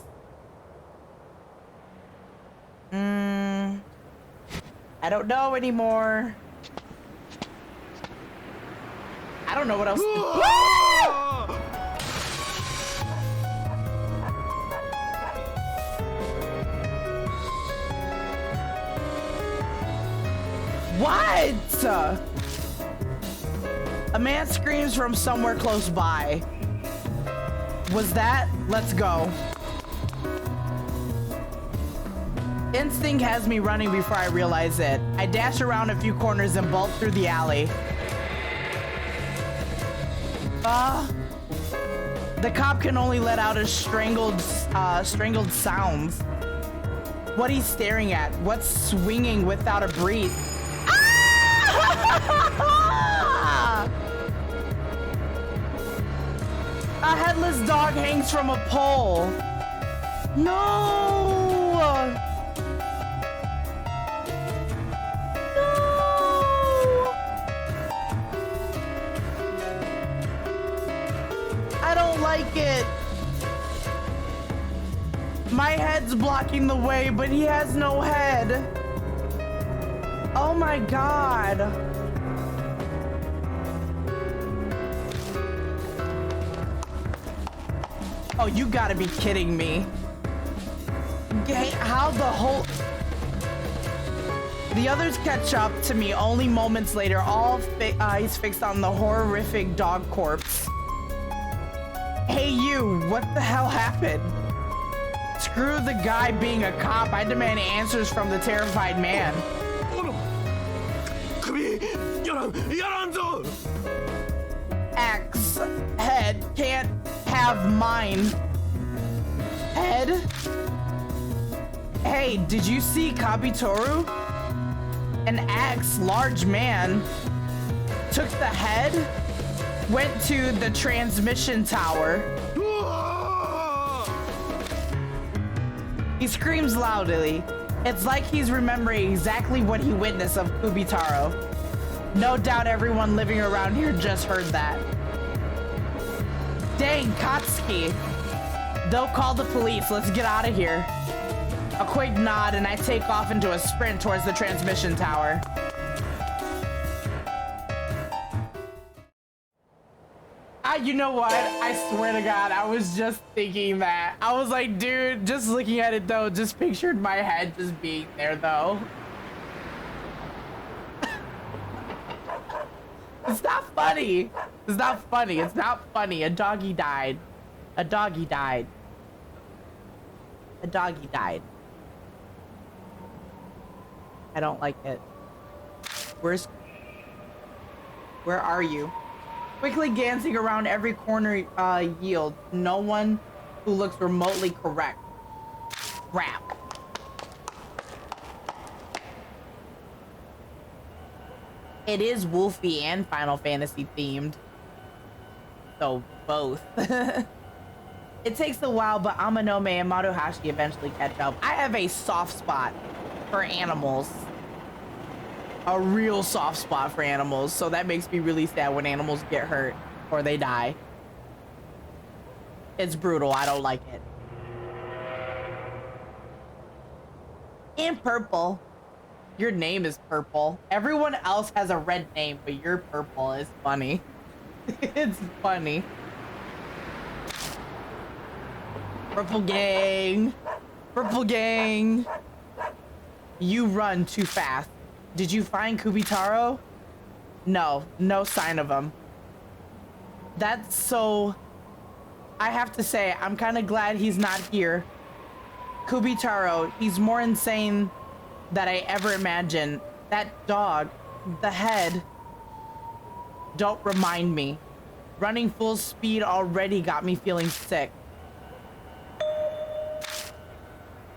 I don't know anymore. I don't know what else to do. What? A man screams from somewhere close by. Was that? Let's go. Instinct has me running before I realize it. I dash around a few corners and bolt through the alley. The cop can only let out a strangled sounds. What he's staring at? What's swinging without a breath? Ah! A headless dog hangs from a pole. No! I don't like it. My head's blocking the way, but he has no head. Oh my god. Oh, you gotta be kidding me. How the whole... The others catch up to me only moments later, all eyes fixed on the horrific dog corpse. Hey you, what the hell happened? Screw the guy being a cop, I demand answers from the terrified man. Axe, head, can't have mine. Head? Hey, did you see Kabitoru? An axe, large man, took the head, went to the transmission tower. He screams loudly. It's like he's remembering exactly what he witnessed of Kubitaro. No doubt everyone living around here just heard that. Dang, Katsuki. They'll call the police. Let's get out of here. A quick nod and I take off into a sprint towards the transmission tower. You know what? I swear to God, I was just thinking that. I was like, dude, just looking at it though, just pictured my head just being there though. It's not funny. It's not funny. It's not funny. A doggy died. A doggy died. A doggy died. I don't like it. Where are you? Quickly glancing around every corner yield. No one who looks remotely correct. Crap. It is Wolfie and Final Fantasy themed. So both. It takes a while, but Amanome and Maruhashi eventually catch up. I have a soft spot for animals. A real soft spot for animals, so that makes me really sad when animals get hurt or they die. It's brutal. I don't like it. In purple. Your name is purple. Everyone else has a red name, but you're purple. It's funny. It's funny. Purple gang. Purple gang. You run too fast. Did you find Kubitaro? No, no sign of him. That's so... I have to say, I'm kind of glad he's not here. Kubitaro, he's more insane than I ever imagined. That dog, the head. Don't remind me. Running full speed already got me feeling sick.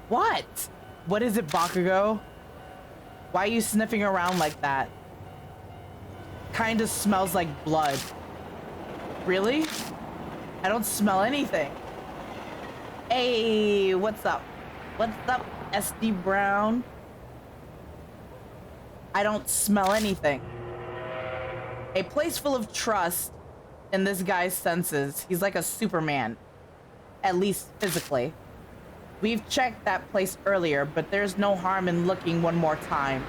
What? What is it, Bakugo? Why are you sniffing around like that? Kinda smells like blood. Really? I don't smell anything. Hey, what's up? What's up, SD Brown? I don't smell anything. A place full of trust in this guy's senses. He's like a Superman. at least physically. We've checked that place earlier, but there's no harm in looking one more time.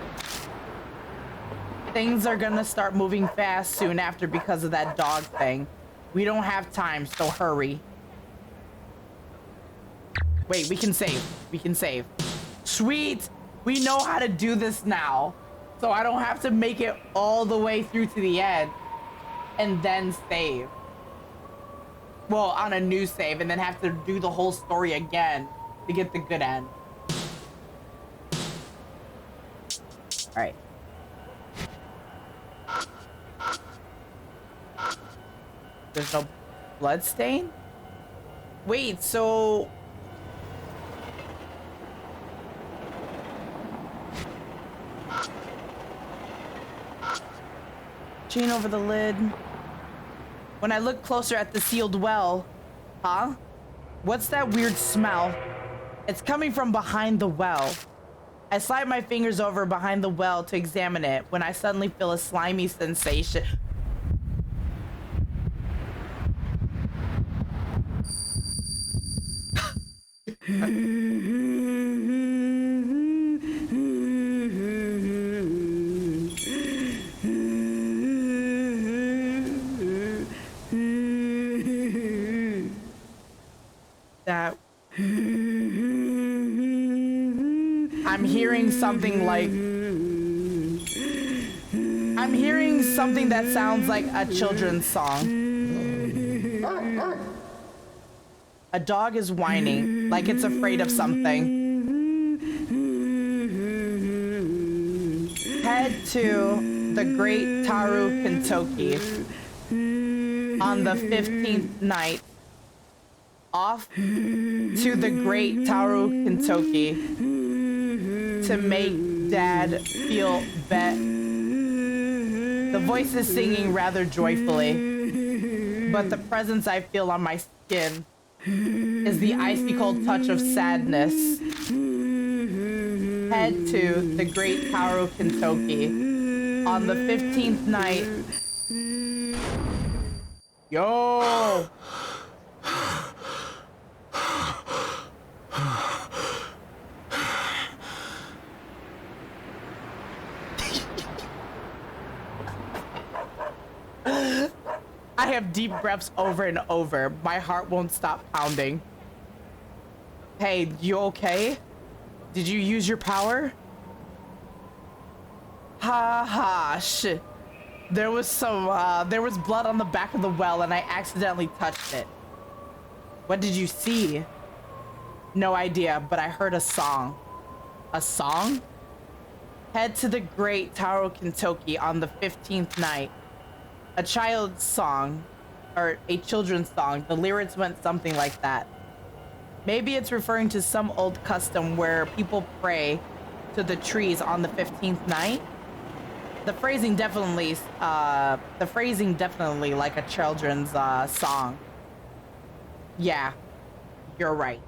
Things are gonna start moving fast soon after because of that dog thing. We don't have time, so hurry. Wait, we can save. We can save. Sweet! We know how to do this now. So I don't have to make it all the way through to the end and then save. Well, on a new save and then have to do the whole story again to get the good end. All right. There's no blood stain? Wait, so... Chain over the lid. When I look closer at the sealed well... Huh? What's that weird smell? It's coming from behind the well. I slide my fingers over behind the well to examine it when I suddenly feel a slimy sensation. That I'm hearing something like that sounds like a children's song. A dog is whining like it's afraid of something. Head to the Great Taru Kentucky on the 15th night. Off to the Great Taru Kentucky to make Dad feel The voice is singing rather joyfully, but the presence I feel on my skin is the icy cold touch of sadness. Head to the Great Taru Kentucky on the 15th night. Yo! I have deep breaths over and over. My heart won't stop pounding. Hey, you okay? Did you use your power? Ha ha, shit. There was blood on the back of the well and I accidentally touched it. What did you see? No idea, but I heard a song. A song? Head to the Great Taru Kentucky on the 15th night. A child's song, or a children's song. The lyrics went something like that. Maybe it's referring to some old custom where people pray to the trees on the 15th night. The phrasing definitely like a children's song. Yeah, you're right.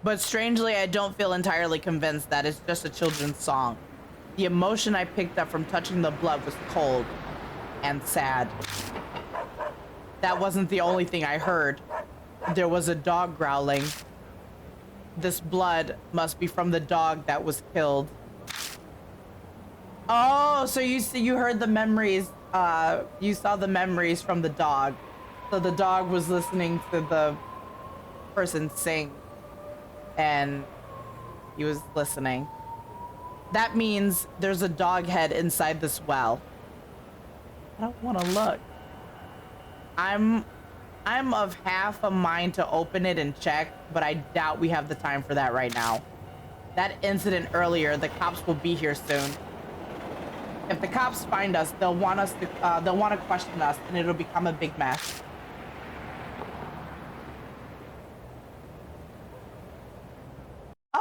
But strangely, I don't feel entirely convinced that it's just a children's song. The emotion I picked up from touching the blood was cold and sad. That wasn't the only thing I heard. There was a dog growling. This blood must be from the dog that was killed. Oh, so you heard the memories, you saw the memories from the dog. So the dog was listening to the person sing. And he was listening. That means there's a dog head inside this well. I don't want to look. I'm of half a mind to open it and check, but I doubt we have the time for that right now. That incident earlier, the cops will be here soon. If the cops find us, they'll want to question us, and it'll become a big mess.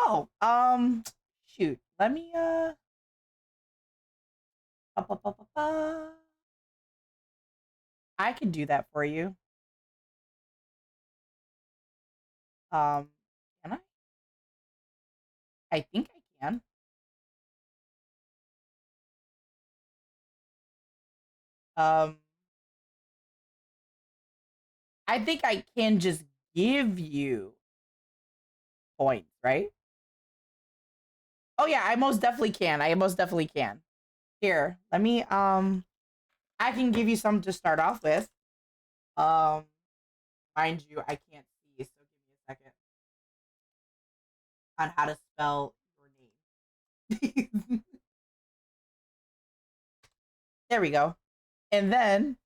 Oh, shoot. Let me, I could do that for you. Can I? I think I can. Um, I think I can just give you points, right? Oh yeah, I most definitely can. I most definitely can. Here, let me I can give you some to start off with. Um, mind you, I can't see, so give me a second on how to spell your name. There we go. And then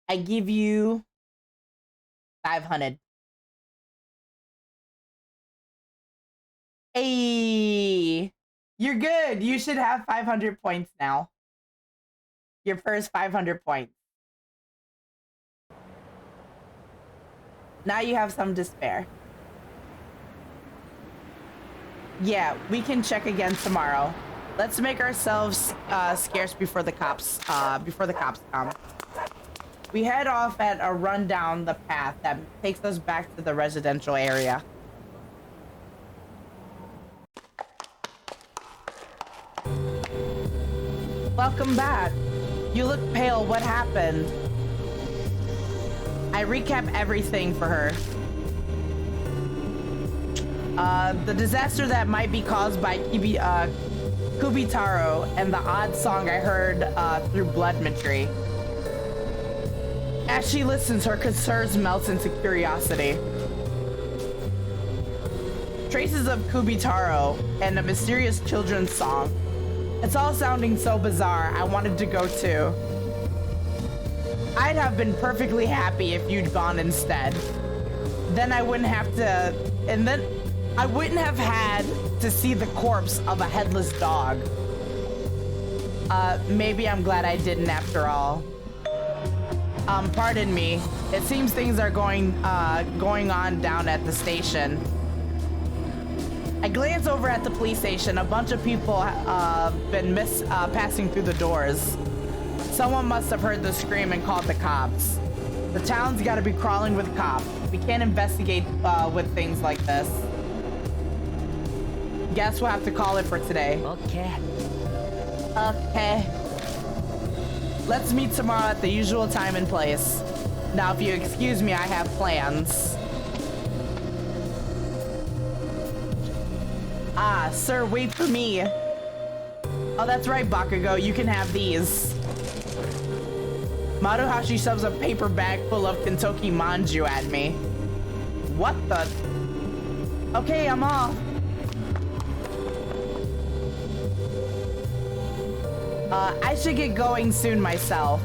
I give you 500. Hey, you're good. You should have 500 points now. Your first 500 points. Now you have some to spare. Yeah, we can check again tomorrow. Let's make ourselves scarce before the cops come. We head off at a run down the path that takes us back to the residential area. Welcome back. You look pale. What happened? I recap everything for her. The disaster that might be caused by Kubitaro and the odd song I heard through Bloodmetry. As she listens, her concerns melt into curiosity. Traces of Kubitaro and a mysterious children's song. It's all sounding so bizarre, I wanted to go too. I'd have been perfectly happy if you'd gone instead. Then I wouldn't have had to see the corpse of a headless dog. Maybe I'm glad I didn't after all. Pardon me. It seems things are going on down at the station. I glance over at the police station. A bunch of people been passing through the doors. Someone must have heard the scream and called the cops. The town's got to be crawling with cops. We can't investigate with things like this. Guess we'll have to call it for today. Okay. Okay. Let's meet tomorrow at the usual time and place. Now, if you excuse me, I have plans. Ah, sir, wait for me. Oh, that's right, Bakugo. You can have these. Maruhashi shoves a paper bag full of Kentucky manju at me. What the? Okay, I'm off. I should get going soon myself.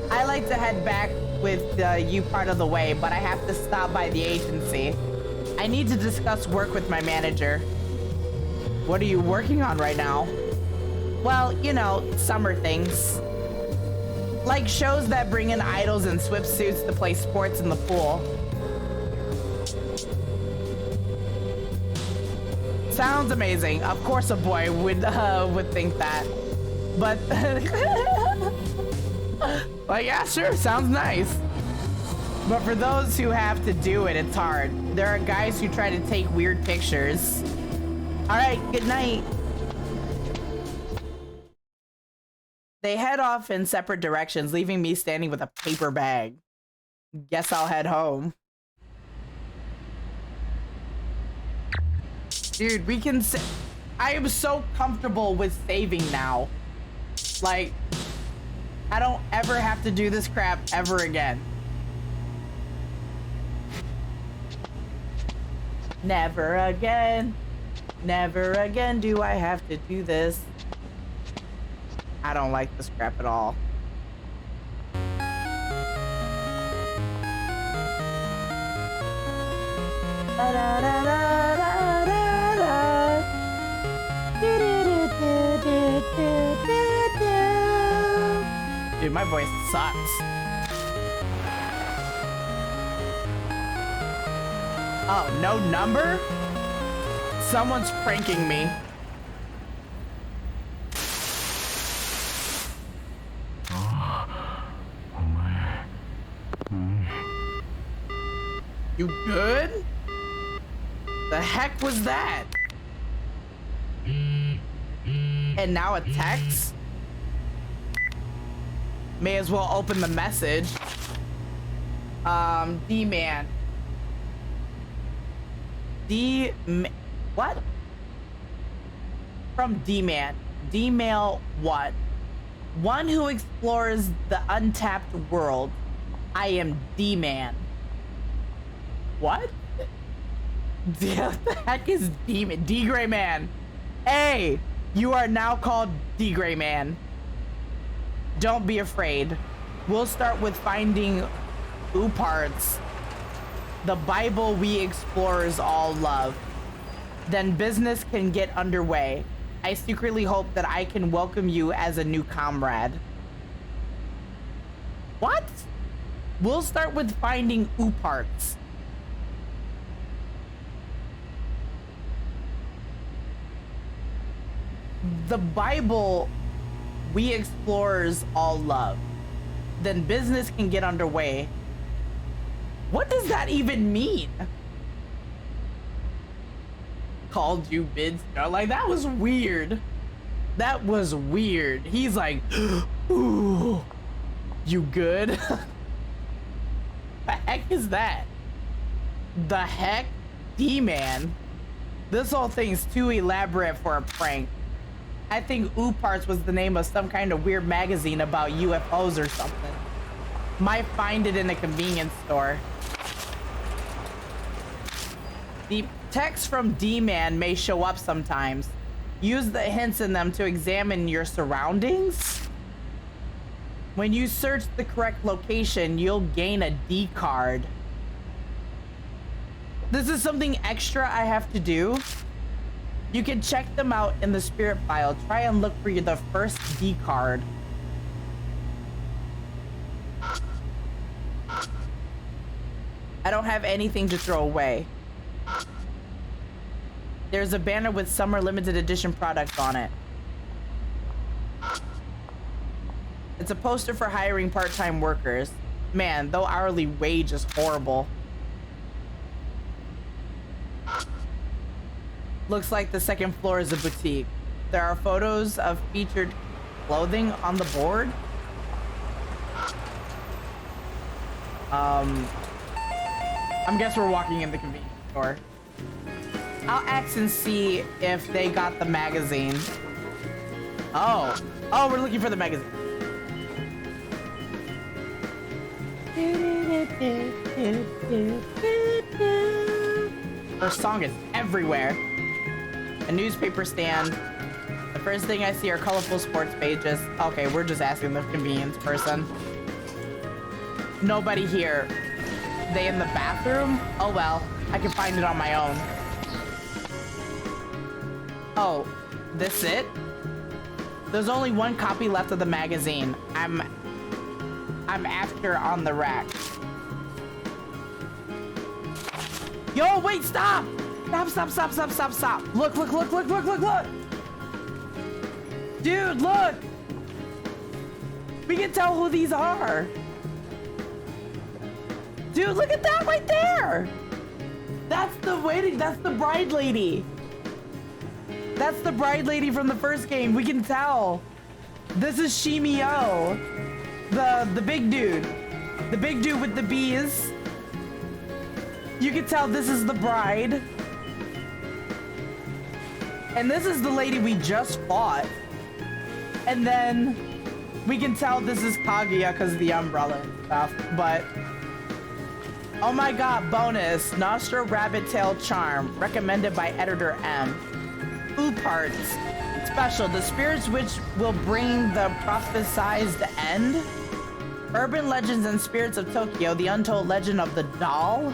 I like to head back with you part of the way, but I have to stop by the agency. I need to discuss work with my manager. What are you working on right now? Well, you know, summer things. Like shows that bring in idols in swimsuits to play sports in the pool. Sounds amazing. Of course a boy would think that. But well, yeah, sure, sounds nice. But for those who have to do it, it's hard. There are guys who try to take weird pictures. All right, good night. They head off in separate directions, leaving me standing with a paper bag. Guess I'll head home. Dude, we can I am so comfortable with saving now. Like, I don't ever have to do this crap ever again. Never again. Never again do I have to do this. I don't like this crap at all. Da, da, da, da, da, da, da. Do, do, do, do, do, do, do. Dude, my voice sucks. Oh, no number? Someone's pranking me. You good? The heck was that? And now a text? May as well open the message. D-man. What? From D-man. D-mail what? One who explores the untapped world. I am D-man. What? What the heck is D-man? D-Gray Man. Hey, you are now called D-Gray Man. Don't be afraid. We'll start with finding parts. The Bible we explorers all love. Then business can get underway. I secretly hope that I can welcome you as a new comrade. What? We'll start with finding parts. The Bible we explorers all love. Then business can get underway. What does that even mean? Called you mid-star? Like, that was weird. That was weird. He's like, ooh, you good? The heck is that? The heck? D-man? This whole thing's too elaborate for a prank. I think Parts was the name of some kind of weird magazine about UFOs or something. Might find it in a convenience store. The text from D-Man may show up sometimes. Use the hints in them to examine your surroundings. When you search the correct location, you'll gain a D card. This is something extra I have to do. You can check them out in the spirit file. Try and look for the first D card. I don't have anything to throw away. There's a banner with summer limited edition products on it. It's a poster for hiring part-time workers. Man, though hourly wage is horrible. Looks like the second floor is a boutique. There are photos of featured clothing on the board. I guess we're walking in the convenience store. I'll ask and see if they got the magazine. Oh, we're looking for the magazine. Her song is everywhere. A newspaper stand. The first thing I see are colorful sports pages. Okay, we're just asking the convenience person. Nobody here. They in the bathroom? Oh well, I can find it on my own. Oh, this it? There's only one copy left of the magazine. I'm after on the rack. Yo, wait, stop! Stop. Look. Dude, look! We can tell who these are. Dude, look at that right there! That's the bride lady. That's the bride lady from the first game. We can tell. This is Shimio. The big dude. The big dude with the bees. You can tell this is the bride. And this is the lady we just fought. And then we can tell this is Kaguya because of the umbrella and stuff. But oh my god, bonus. Nostra Rabbit Tail Charm. Recommended by Editor M. Parts. Special. The spirits which will bring the prophesized end. Urban Legends and Spirits of Tokyo. The Untold Legend of the Doll.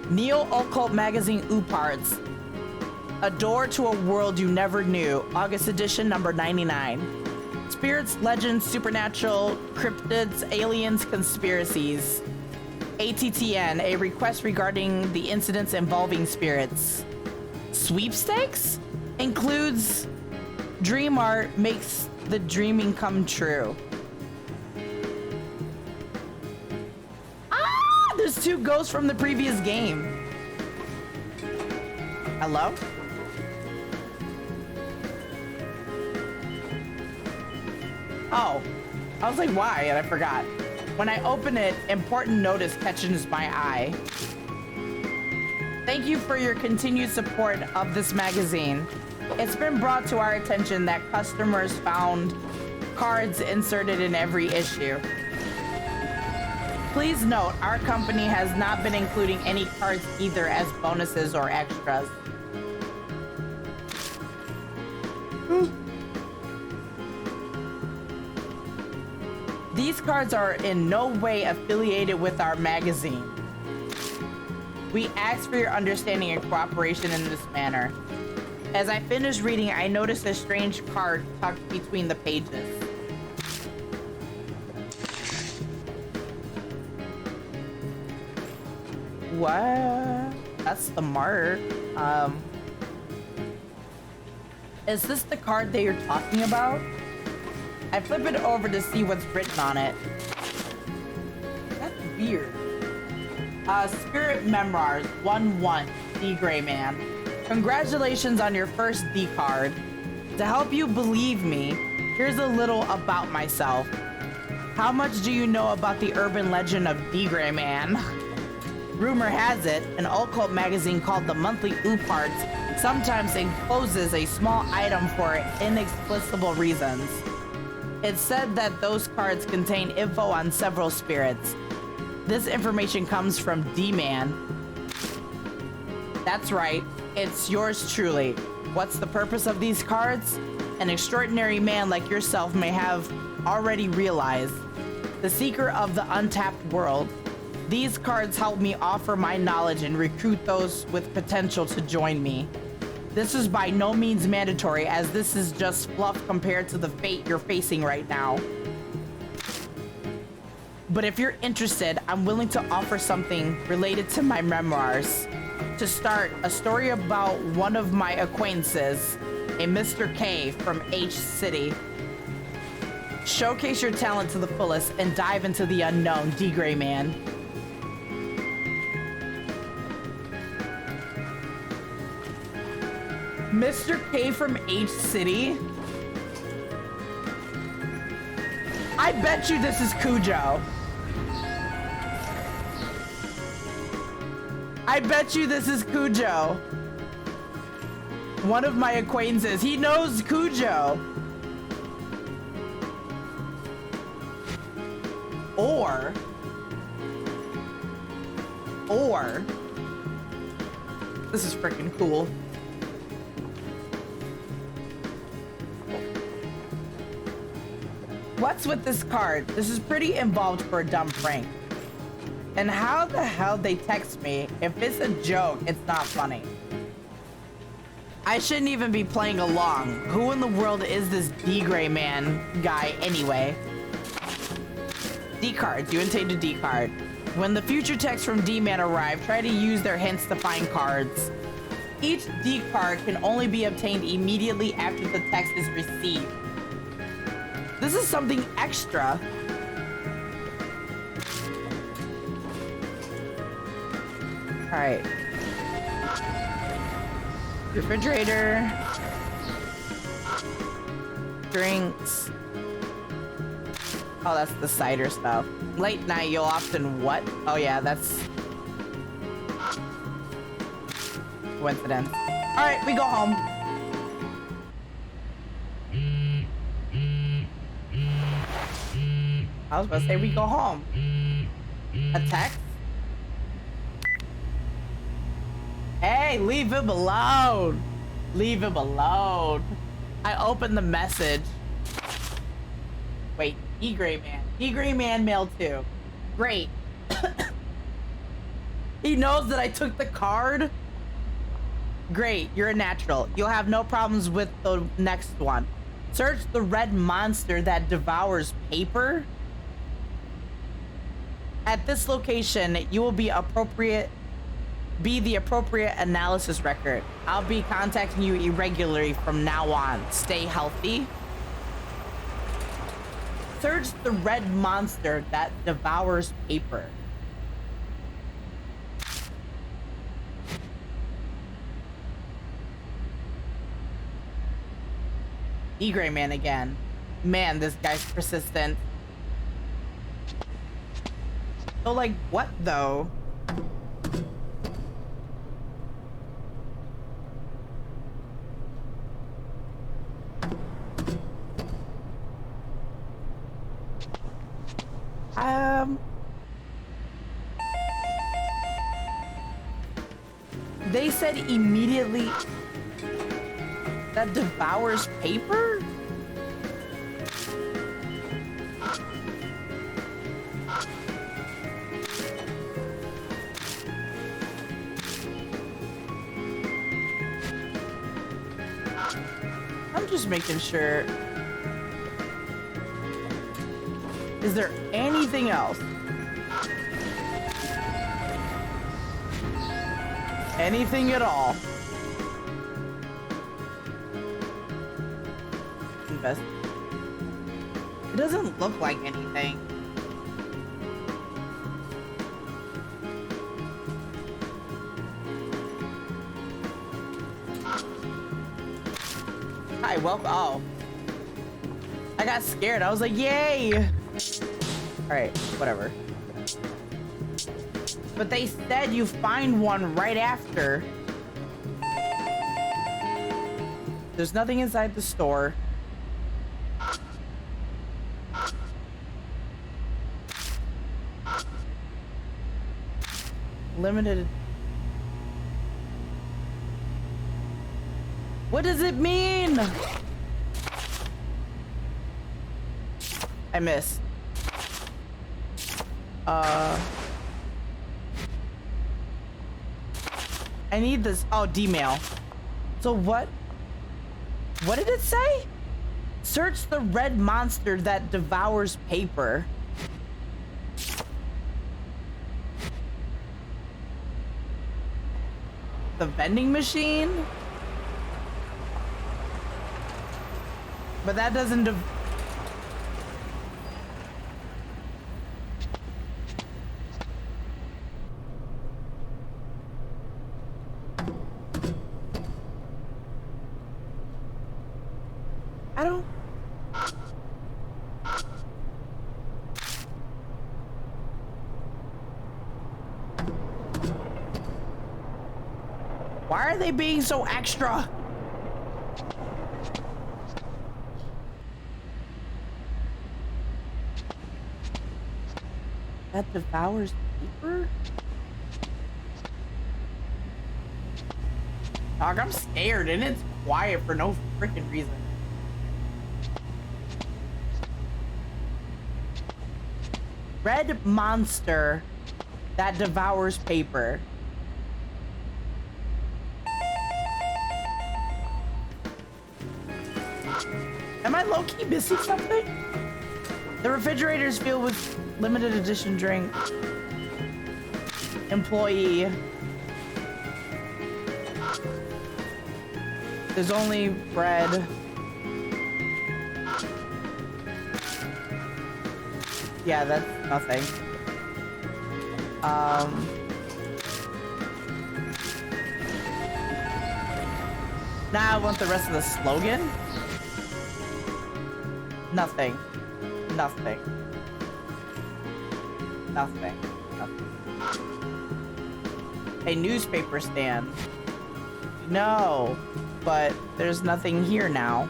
Neo-Occult Magazine Parts. A Door to a World You Never Knew. August edition number 99. Spirits, Legends, Supernatural, Cryptids, Aliens, Conspiracies. ATTN, a request regarding the incidents involving spirits. Sweepstakes? Includes dream art, makes the dreaming come true. Ah! There's two ghosts from the previous game. Hello? Oh, I was like, why? And I forgot. When I open it, important notice catches my eye. Thank you for your continued support of this magazine. It's been brought to our attention that customers found cards inserted in every issue. Please note, our company has not been including any cards either as bonuses or extras. These cards are in no way affiliated with our magazine. We ask for your understanding and cooperation in this manner. As I finished reading, I noticed a strange card tucked between the pages. What? That's the mark. Is this the card that you're talking about? I flip it over to see what's written on it. That's weird. Spirit Memoirs 1-1, D Gray Man. Congratulations on your first D card. To help you believe me, here's a little about myself. How much do you know about the urban legend of D Gray Man? Rumor has it, an occult magazine called The Monthly Ooparts sometimes encloses a small item for inexplicable reasons. It's said that those cards contain info on several spirits. This information comes from D-Man. That's right, it's yours truly. What's the purpose of these cards? An extraordinary man like yourself may have already realized. The seeker of the untapped world. These cards help me offer my knowledge and recruit those with potential to join me. This is by no means mandatory, as this is just fluff compared to the fate you're facing right now. But if you're interested, I'm willing to offer something related to my memoirs. To start, a story about one of my acquaintances, a Mr. K from H City. Showcase your talent to the fullest and dive into the unknown, D Gray Man. Mr. K from H City? I bet you this is Cujo. I bet you this is Cujo. One of my acquaintances. He knows Cujo. Or this is freaking cool. What's with this card? This is pretty involved for a dumb prank. And how the hell they text me? If it's a joke, it's not funny. I shouldn't even be playing along. Who in the world is this D Gray Man guy anyway? D cards, you intake a D card. When the future texts from D-Man arrive, try to use their hints to find cards. Each D card can only be obtained immediately after the text is received. This is something extra. All right. Refrigerator. Drinks. Oh, that's the cider stuff. Late night, you'll often what? Oh yeah, that's coincidence. All right, we go home. I was about to say we go home. A text? Hey, leave him alone. Leave him alone. I opened the message. Wait, D-Gray Man. D-Gray Man mail 2. Great. He knows that I took the card? Great, you're a natural. You'll have no problems with the next one. Search the red monster that devours paper. At this location, you will be the appropriate analysis record. I'll be contacting you irregularly from now on. Stay healthy. Search the red monster that devours paper. D-Gray Man again. Man, this guy's persistent. So, like, what, though? They said immediately that devours paper? I'm just making sure. Is there anything else? Anything at all? Invest. It doesn't look like anything. Hi, welcome. Oh. I got scared. I was like, yay! Alright, whatever. But they said you find one right after. There's nothing inside the store. Limited. What does it mean? I missed. I need this. Oh, D-mail. So what? What did it say? Search the red monster that devours paper. The vending machine? But that doesn't I don't. Why are they being so extra? That devours paper? Dog, I'm scared and it's quiet for no freaking reason. Red monster that devours paper. Am I low-key missing something? The refrigerator is filled with limited edition drink. Employee. There's only bread. Yeah, that's nothing. Now I want the rest of the slogan. Nothing. Nothing. Nothing. Nothing. A newspaper stand. No, but there's nothing here now.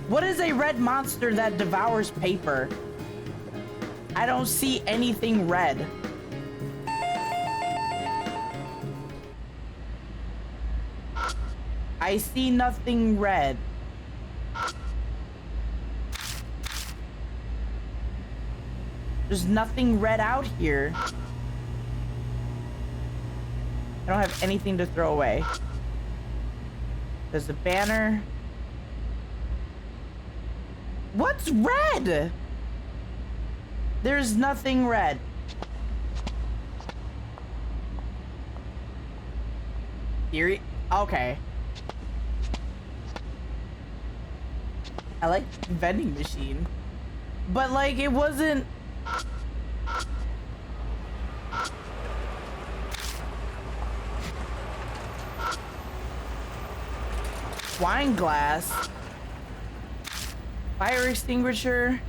What is a red monster that devours paper? I don't see anything red. I see nothing red. There's nothing red out here. I don't have anything to throw away. There's a banner. What's red? There's nothing red. Theory? Okay. I like vending machine. But like it wasn't. wine glass, fire extinguisher.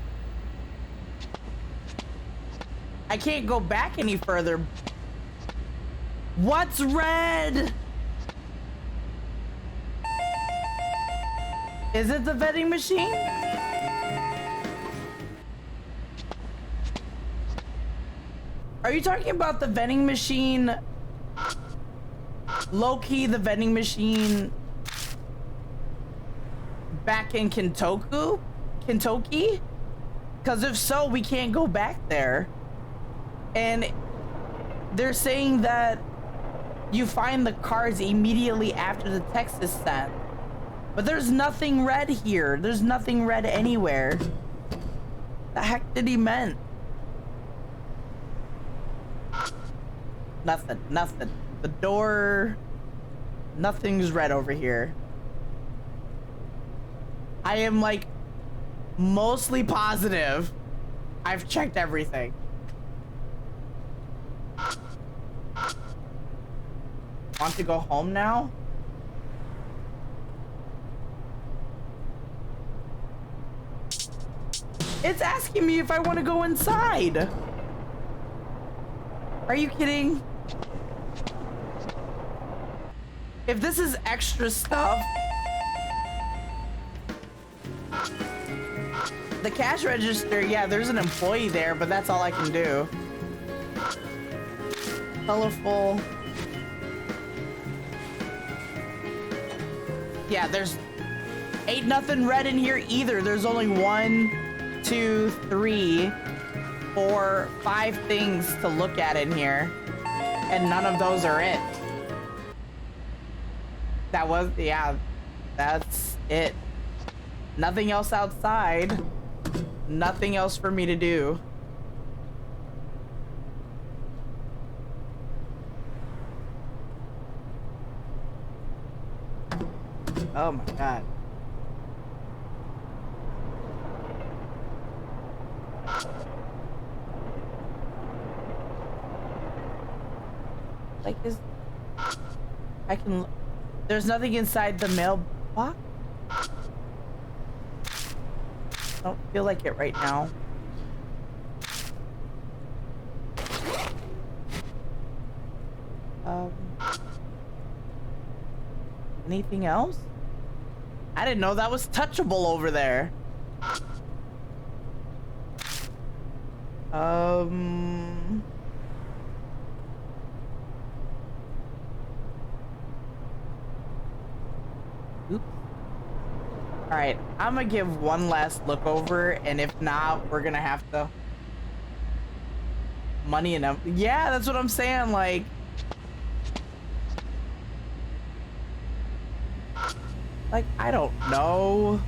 I can't go back any further. What's red? Is it the vending machine? Are you talking about the vending machine? Low-key, the vending machine back in Kentucky? Because if so, we can't go back there. And they're saying that you find the cards immediately after the text is sent. But there's nothing red here. There's nothing red anywhere. The heck did he mean? Nothing, nothing. The door, nothing's red over here. I am like mostly positive I've checked everything. Want to go home now? It's asking me if I want to go inside. Are you kidding? If this is extra stuff, the cash register, yeah, there's an employee there, but that's all I can do. Colorful. Yeah, there's ain't nothing red in here either. There's only 1, 2, 3, 4, 5 things to look at in here, and none of those are it. That was, yeah, that's it. Nothing else outside. Nothing else for me to do. Oh my god. Like, I can, there's nothing inside the mailbox? I don't feel like it right now. Anything else? I didn't know that was touchable over there. Oops. All right, I'm gonna give one last look over, and if not, we're gonna have to money and yeah, that's what I'm saying. Like, I don't know.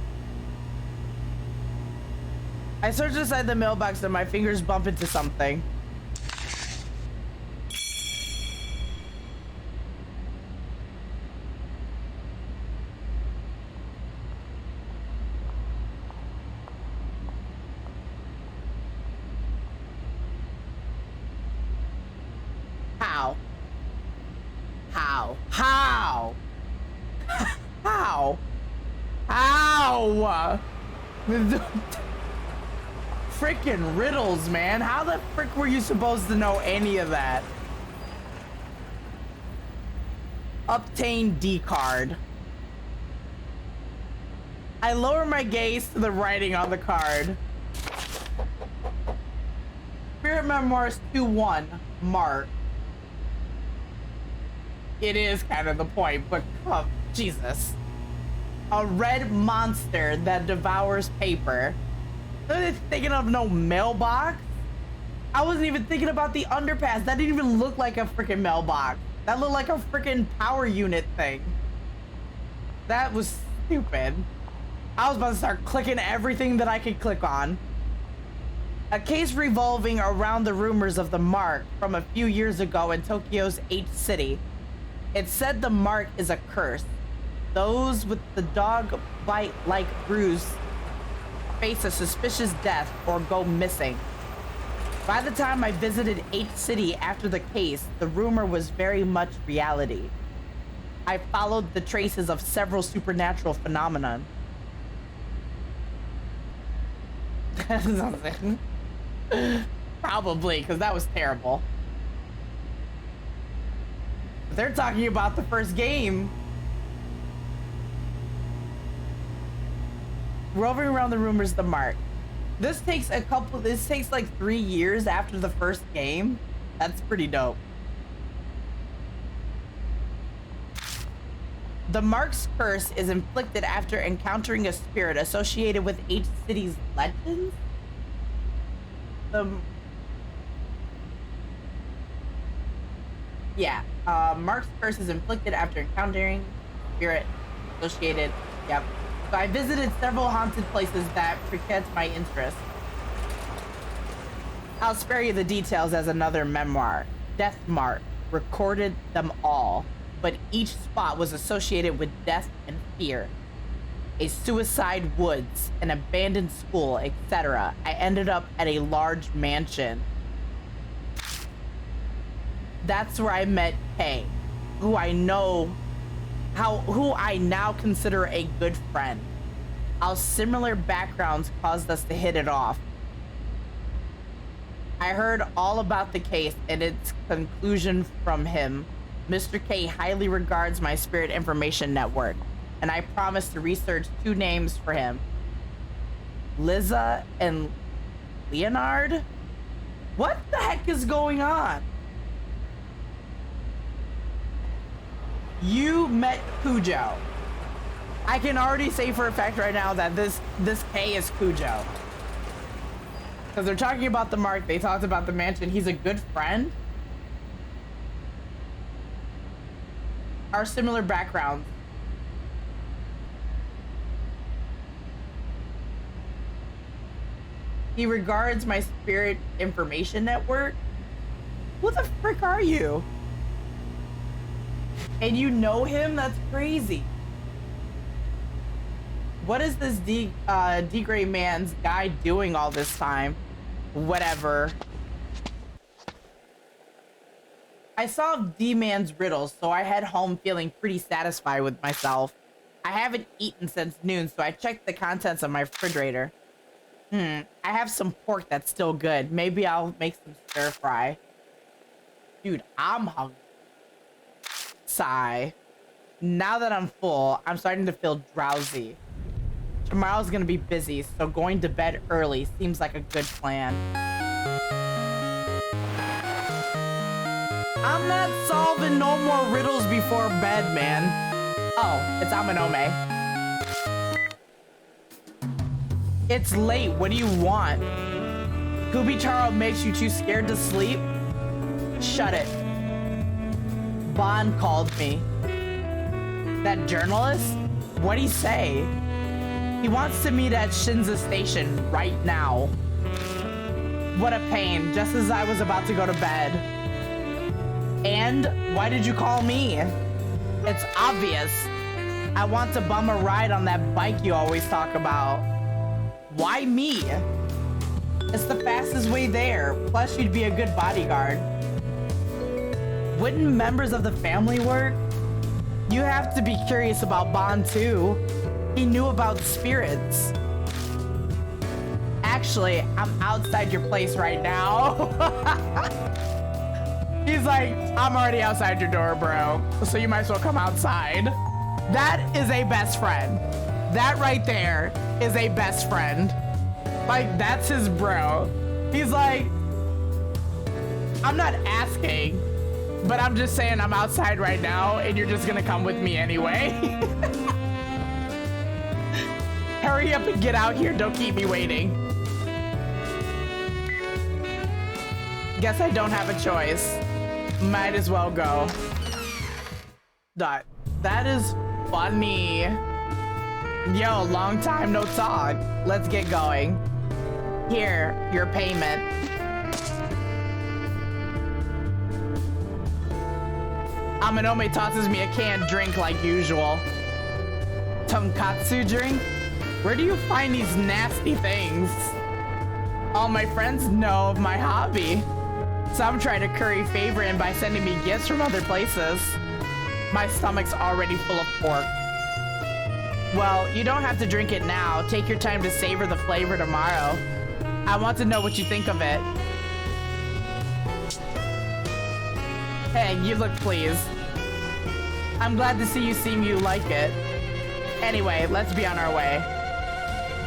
I searched inside the mailbox and my fingers bump into something. How? How? How? How? How? Freaking riddles, man. How the frick were you supposed to know any of that? Obtain D card. I lower my gaze to the writing on the card. Spirit Memoirs 2-1, Mark. It is kind of the point, but oh, Jesus. A red monster that devours paper. I wasn't thinking of no mailbox. I wasn't even thinking about the underpass. That didn't even look like a freaking mailbox. That looked like a freaking power unit thing. That was stupid. I was about to start clicking everything that I could click on. A case revolving around the rumors of the mark from a few years ago in Tokyo's H City. It said the mark is a curse. Those with the dog bite-like bruise face a suspicious death or go missing. By the time I visited H City after the case, the rumor was very much reality. I followed the traces of several supernatural phenomenon. Probably, because that was terrible. They're talking about the first game. Roving around the rumors, the mark. This takes like 3 years after the first game. That's pretty dope. The mark's curse is inflicted after encountering a spirit associated with each city's legends. Mark's curse is inflicted after encountering spirit associated. Yep. So I visited several haunted places that piqued my interest. I'll spare you the details as another memoir. Death Mark recorded them all, but each spot was associated with death and fear. A suicide woods, an abandoned school, etc. I ended up at a large mansion. That's where I met Kay, who I now consider a good friend. Our similar backgrounds caused us to hit it off. I heard all about the case and its conclusion from him. Mr. K highly regards my spirit information network, and I promised to research 2 names for him. Liza and Leonard? What the heck is going on? You met Cujo. I can already say for a fact right now that this K is Cujo. Because they're talking about the mark, they talked about the mansion. He's a good friend. Our similar backgrounds. He regards my spirit information network. Who the frick are you? And you know him? That's crazy. What is this D-Gray man's guy doing all this time? Whatever. I solved D-Man's riddles, so I head home feeling pretty satisfied with myself. I haven't eaten since noon, so I checked the contents of my refrigerator. I have some pork that's still good. Maybe I'll make some stir fry. Dude, I'm hungry. Sigh. Now that I'm full, I'm starting to feel drowsy. Tomorrow's gonna be busy, so going to bed early seems like a good plan. I'm not solving no more riddles before bed, man. Oh, it's Amanome. It's late, what do you want? Kubicharo makes you too scared to sleep? Shut it. Bond called me. That journalist? What'd he say? He wants to meet at Shinza Station right now. What a pain, just as I was about to go to bed. And why did you call me? It's obvious. I want to bum a ride on that bike you always talk about. Why me? It's the fastest way there. Plus, you'd be a good bodyguard. Wouldn't members of the family work? You have to be curious about Bond too. He knew about spirits. Actually, I'm outside your place right now. He's like, I'm already outside your door, bro. So you might as well come outside. That is a best friend. That right there is a best friend. Like, that's his bro. He's like, I'm not asking, but I'm just saying I'm outside right now and you're just gonna come with me anyway. Hurry up and get out here. Don't keep me waiting. Guess I don't have a choice. Might as well go. That is funny. Yo, long time no talk. Let's get going. Here, your payment. Amanome tosses me a canned drink like usual. Tonkatsu drink? Where do you find these nasty things? All my friends know of my hobby. Some try to curry favor in by sending me gifts from other places. My stomach's already full of pork. Well, you don't have to drink it now. Take your time to savor the flavor tomorrow. I want to know what you think of it. Hey, you look pleased. I'm glad to see you like it. Anyway, let's be on our way.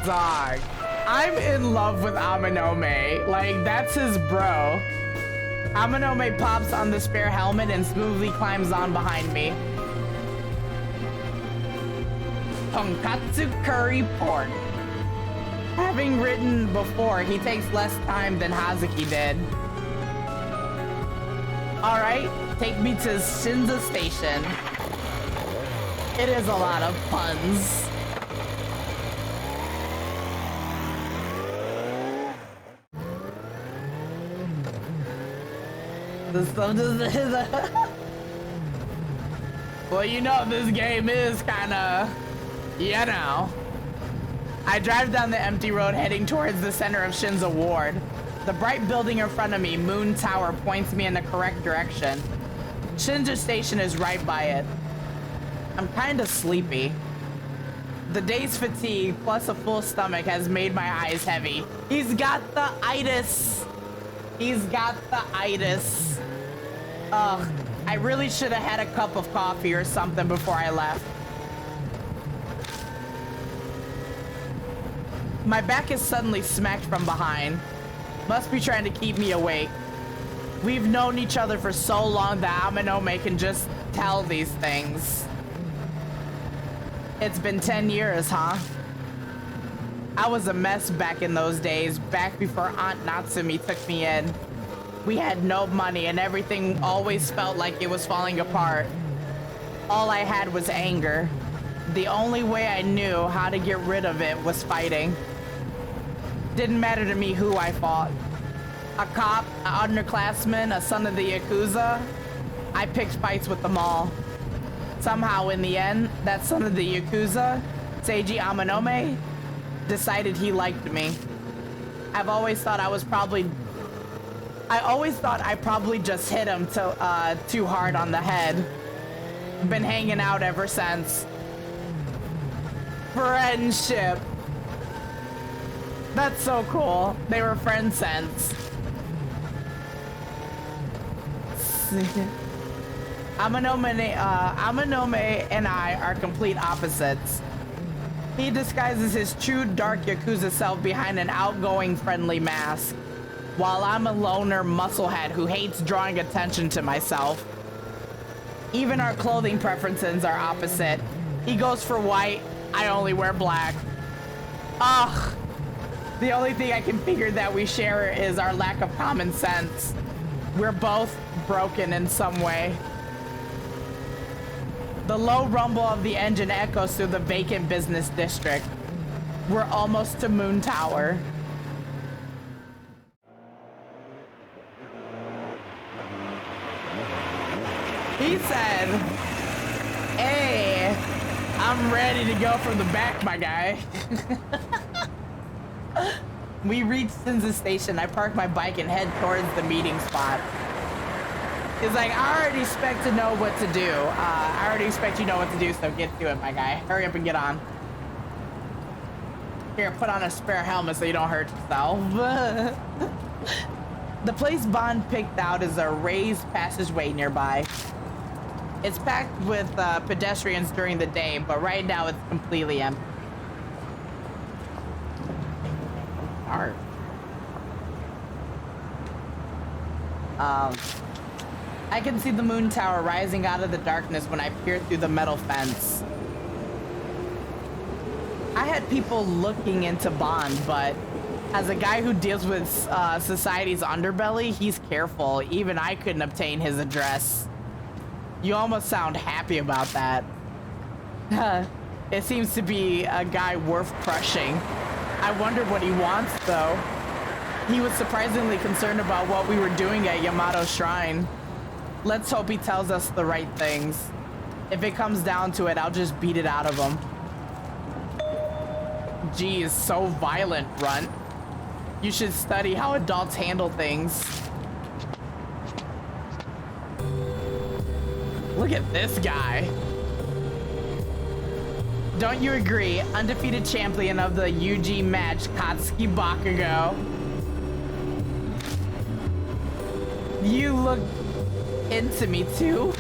Dog. I'm in love with Amanome. Like, that's his bro. Amanome pops on the spare helmet and smoothly climbs on behind me. Tonkatsu curry pork. Having written before, he takes less time than Hazuki did. Alright, take me to Shinza Station. It is a lot of puns. Well, you know, this game is kinda, you know. I drive down the empty road heading towards the center of Shinza Ward. The bright building in front of me, Moon Tower, points me in the correct direction. Shinza Station is right by it. I'm kinda sleepy. The day's fatigue plus a full stomach has made my eyes heavy. He's got the itis. He's got the itis. Ugh, I really should have had a cup of coffee or something before I left. My back is suddenly smacked from behind. Must be trying to keep me awake. We've known each other for so long that Amanome can just tell these things. It's been 10 years, huh? I was a mess back in those days, back before Aunt Natsumi took me in. We had no money and everything always felt like it was falling apart. All I had was anger. The only way I knew how to get rid of it was fighting. Didn't matter to me who I fought. A cop, an underclassman, a son of the Yakuza. I picked fights with them all. Somehow, in the end, that son of the Yakuza, Seiji Amanome, decided he liked me. I always thought I probably just hit him too hard on the head. Been hanging out ever since. Friendship. That's so cool. They were friends since. Amanome and I are complete opposites. He disguises his true dark Yakuza self behind an outgoing, friendly mask, while I'm a loner musclehead who hates drawing attention to myself. Even our clothing preferences are opposite. He goes for white, I only wear black. Ugh. The only thing I can figure that we share is our lack of common sense. We're both broken in some way. The low rumble of the engine echoes through the vacant business district. We're almost to Moon Tower. He said, "Hey, I'm ready to go from the back, my guy." We reached Shinza Station. I park my bike and head towards the meeting spot. He's like, I already expect to know what to do. I already expect you know what to do, so get to it, my guy. Hurry up and get on. Here, put on a spare helmet so you don't hurt yourself. The place Bond picked out is a raised passageway nearby. It's packed with pedestrians during the day, but right now it's completely empty. Dark. I can see the Moon Tower rising out of the darkness when I peer through the metal fence. I had people looking into Bond, but as a guy who deals with society's underbelly, he's careful. Even I couldn't obtain his address. You almost sound happy about that. It seems to be a guy worth crushing. I wondered what he wants, though. He was surprisingly concerned about what we were doing at Yamato Shrine. Let's hope he tells us the right things. If it comes down to it, I'll just beat it out of him. Geez, so violent, Runt. You should study how adults handle things. Look at this guy. Don't you agree? Undefeated champion of the UG match, Katsuki Bakugo. You look into me too.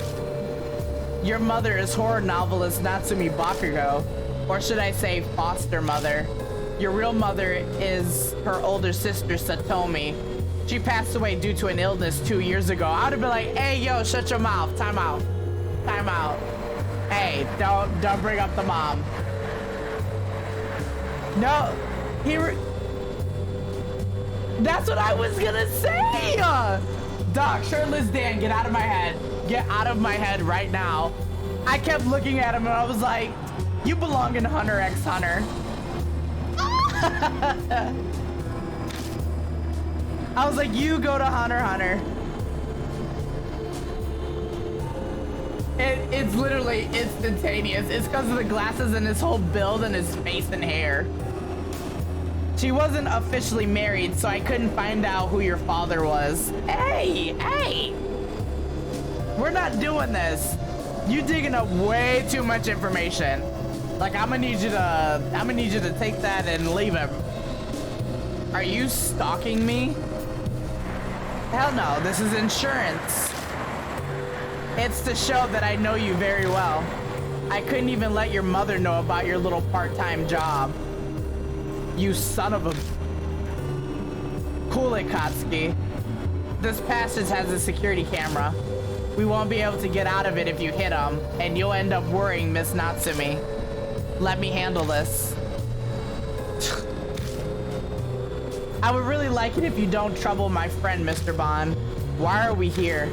Your mother is horror novelist Natsumi Bakugo. Or should I say foster mother. Your real mother is her older sister, Satomi. She passed away due to an illness 2 years ago. I would have been like, hey, yo, shut your mouth. Time out. Time out. Hey, don't bring up the mom. No, that's what I was gonna say. Doc, shirtless Dan, get out of my head. Get out of my head right now. I kept looking at him and I was like, you belong in Hunter x Hunter. I was like, you go to Hunter x Hunter. It's literally instantaneous. It's because of the glasses and his whole build and his face and hair. She wasn't officially married, so I couldn't find out who your father was. Hey, hey! We're not doing this. You digging up way too much information. Like, I'm gonna need you to take that and leave him. Are you stalking me? Hell no, this is insurance. It's to show that I know you very well. I couldn't even let your mother know about your little part-time job. You son of a... Cool it, Katsuki. This passage has a security camera. We won't be able to get out of it if you hit him, and you'll end up worrying Miss Natsumi. Let me handle this. I would really like it if you don't trouble my friend, Mr. Bond. Why are we here?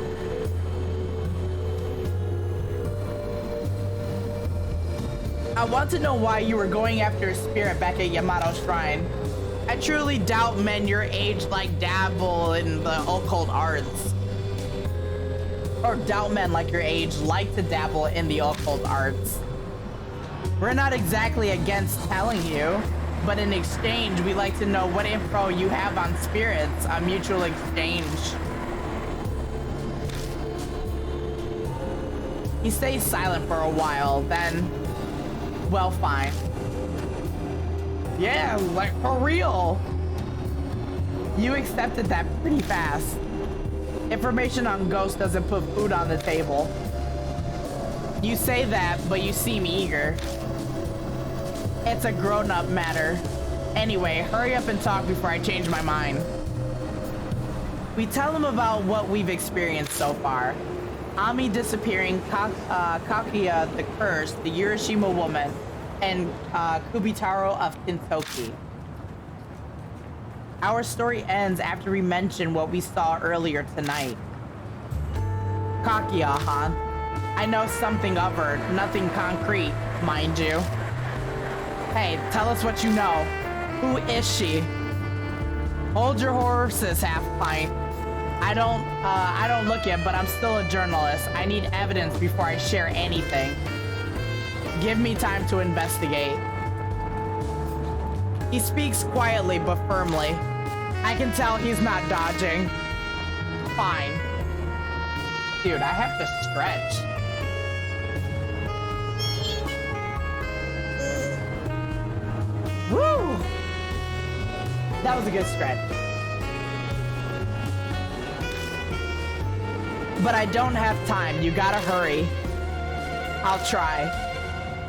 I want to know why you were going after a spirit back at Yamato Shrine. I truly doubt men your age like dabble in the occult arts. Or doubt men like your age like to dabble in the occult arts. We're not exactly against telling you, but in exchange, we like to know what info you have on spirits, a mutual exchange. He stays silent for a while, then... Well, fine. Yeah, like, for real. You accepted that pretty fast. Information on ghosts doesn't put food on the table. You say that, but you seem eager. It's a grown-up matter. Anyway, hurry up and talk before I change my mind. We tell him about what we've experienced so far. Ami disappearing, Kakuya the Cursed, the Urashima woman, and Kubitaro of Kintoki. Our story ends after we mention what we saw earlier tonight. Kakuya, huh? I know something of her, nothing concrete, mind you. Hey, tell us what you know. Who is she? Hold your horses, half-pint. I don't look it, but I'm still a journalist. I need evidence before I share anything. Give me time to investigate. He speaks quietly but firmly. I can tell he's not dodging. Fine. Dude, I have to stretch. Woo! That was a good stretch. But I don't have time. You gotta hurry. I'll try.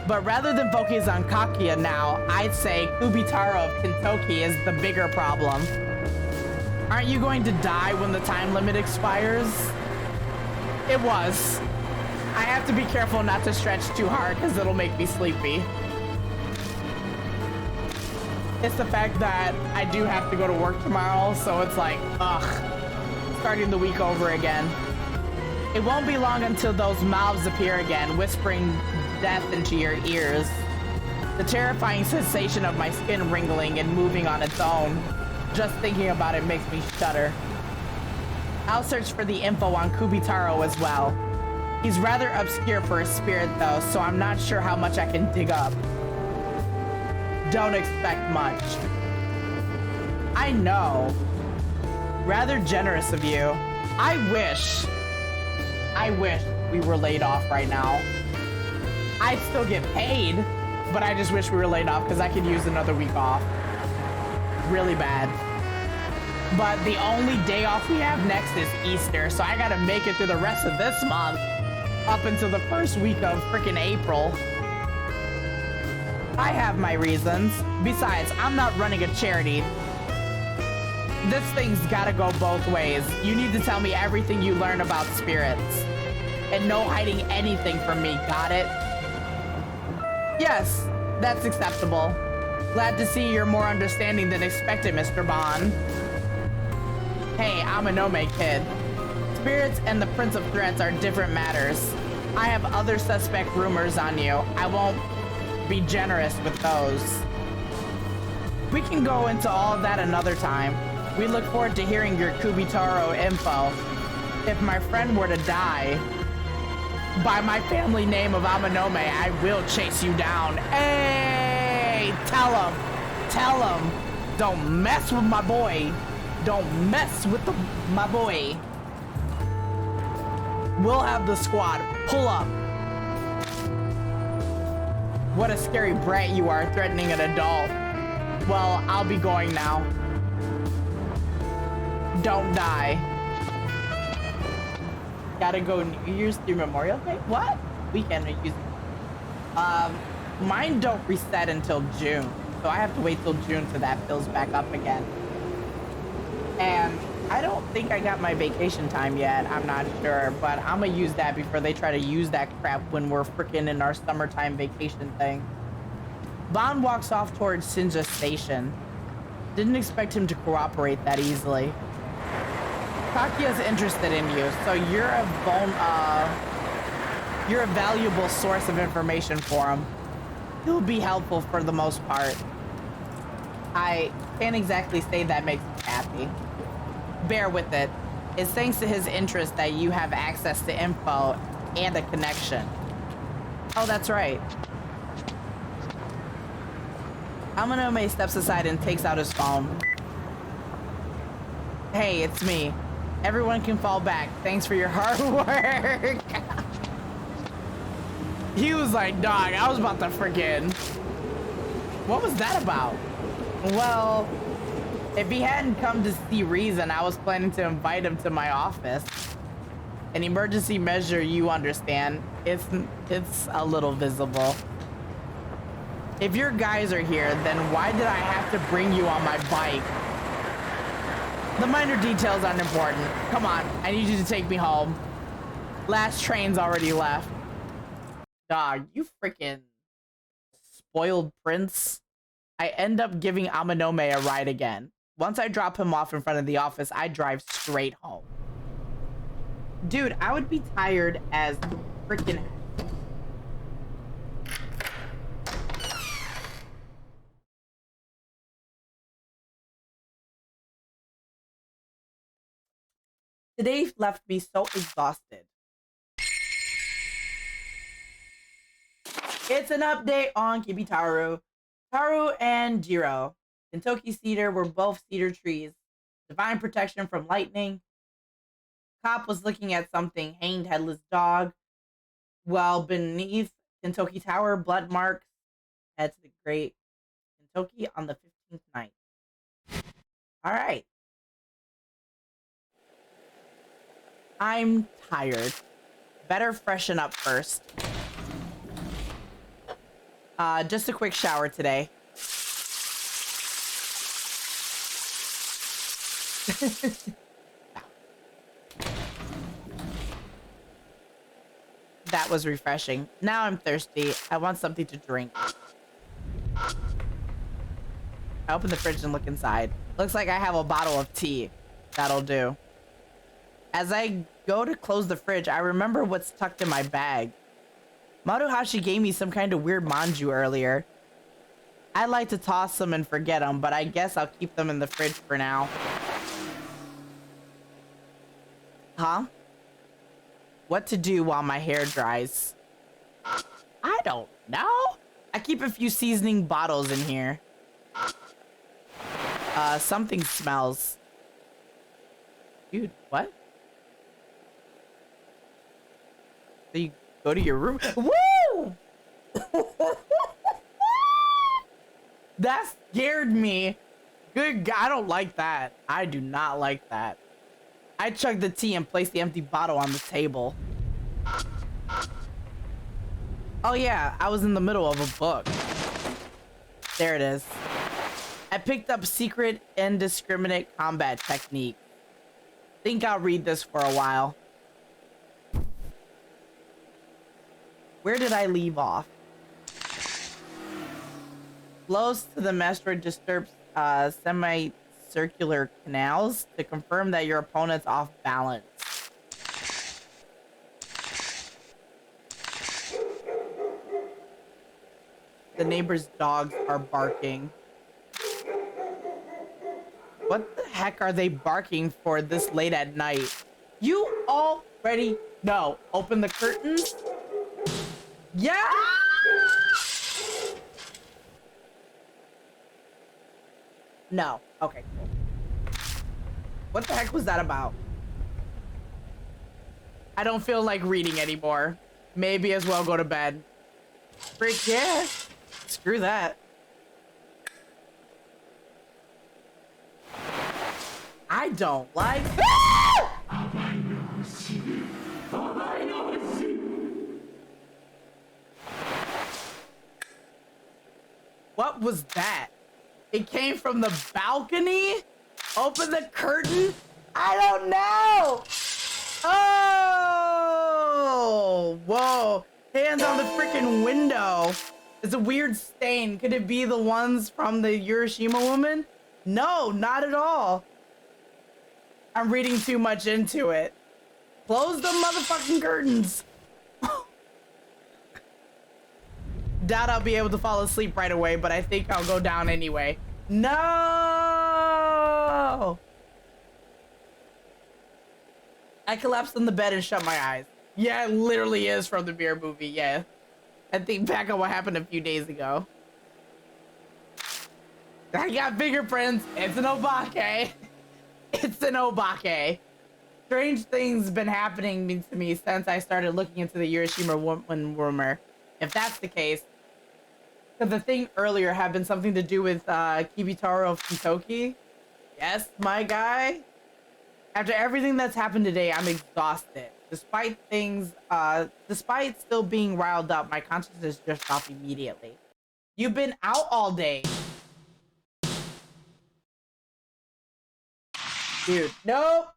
But rather than focus on Kakuya now, I'd say Kubitaro of Kintoki is the bigger problem. Aren't you going to die when the time limit expires? It was. I have to be careful not to stretch too hard because it'll make me sleepy. It's the fact that I do have to go to work tomorrow, so it's like, ugh, starting the week over again. It won't be long until those mouths appear again, whispering death into your ears. The terrifying sensation of my skin wriggling and moving on its own. Just thinking about it makes me shudder. I'll search for the info on Kubitaro as well. He's rather obscure for a spirit though, so I'm not sure how much I can dig up. Don't expect much. I know. Rather generous of you. I I wish we were laid off right now. I'd still get paid, but I just wish we were laid off because I could use another week off. Really bad. But the only day off we have next is Easter, so I gotta make it through the rest of this month up until the first week of freaking April. I have my reasons. Besides, I'm not running a charity. This thing's gotta go both ways. You need to tell me everything you learn about spirits. And no hiding anything from me, got it? Yes, that's acceptable. Glad to see you're more understanding than expected, Mr. Bond. Hey, I'm a Nome kid. Spirits and the Prince of Threats are different matters. I have other suspect rumors on you. I won't be generous with those. We can go into all of that another time. We look forward to hearing your Kubitaro info. If my friend were to die, by my family name of Amanome, I will chase you down. Hey, tell him, don't mess with my boy. Don't mess with my boy. We'll have the squad pull up. What a scary brat you are, threatening an adult. Well, I'll be going now. Don't die. Gotta go New Year's through Memorial Day? What? Weekend are you using? Mine don't reset until June. So I have to wait till June till that fills back up again. And I don't think I got my vacation time yet. I'm not sure, but I'm gonna use that before they try to use that crap when we're freaking in our summertime vacation thing. Bond walks off towards Shinja Station. Didn't expect him to cooperate that easily. Takiya's interested in you, so you're a valuable source of information for him. He'll be helpful for the most part. I can't exactly say that makes me happy. Bear with it. It's thanks to his interest that you have access to info and a connection. Oh, that's right. Amanome steps aside and takes out his phone. Hey, it's me. Everyone can fall back. Thanks for your hard work. He was like, dog, I was about to freaking... What was that about? Well, if he hadn't come to see reason, I was planning to invite him to my office. An emergency measure, you understand. It's a little visible. If your guys are here, then why did I have to bring you on my bike? The minor details aren't important. Come on, I need you to take me home. Last train's already left. Dog, you freaking spoiled prince. I end up giving Amanome a ride again. Once I drop him off in front of the office, I drive straight home. Dude, I would be tired as freaking... Today left me so exhausted. It's an update on Kibitaru. Taru and Jiro. Kentoki cedar were both cedar trees. Divine protection from lightning. Cop was looking at something. Hanged headless dog. Well, beneath Kentoki Tower, blood marks. Head to the great Kentoki on the 15th night. All right. I'm tired. Better freshen up first. Just a quick shower today. That was refreshing. Now I'm thirsty. I want something to drink. I open the fridge and look inside. Looks like I have a bottle of tea. That'll do. As I go to close the fridge, I remember what's tucked in my bag. Maruhashi gave me some kind of weird manju earlier. I'd like to toss them and forget them, but I guess I'll keep them in the fridge for now. Huh? What to do while my hair dries? I don't know. I keep a few seasoning bottles in here. Something smells. Dude, what? So you go to your room. Woo! That scared me. Good God, I don't like that. I do not like that. I chugged the tea and placed the empty bottle on the table. Oh yeah, I was in the middle of a book. There it is. I picked up Secret Indiscriminate Combat Technique. Think I'll read this for a while. Where did I leave off? Flows to the mastoid disturbs semicircular canals to confirm that your opponent's off balance. The neighbor's dogs are barking. What the heck are they barking for this late at night? You already know. Open the curtains. Yeah! No. Okay, cool. What the heck was that about? I don't feel like reading anymore. Maybe as well go to bed. Frick yeah. Screw that. I don't like. What was that? It came from the balcony? Open the curtain? I don't know. Oh, whoa. Hands on the freaking window. It's a weird stain. Could it be the ones from the Hiroshima woman? No, not at all. I'm reading too much into it. Close the motherfucking curtains. Doubt I'll be able to fall asleep right away, but I think I'll go down anyway. No! I collapsed on the bed and shut my eyes. Yeah, it literally is from the Beer movie, yeah. I think back on what happened a few days ago. I got fingerprints. It's an obake. It's an obake. Strange things been happening to me since I started looking into the Hiroshima woman rumor. If that's the case, because the thing earlier had been something to do with Kibitaro of Kentucky. Yes, my guy. After everything that's happened today, I'm exhausted. Despite still being riled up, my consciousness just off immediately. You've been out all day. Dude, nope.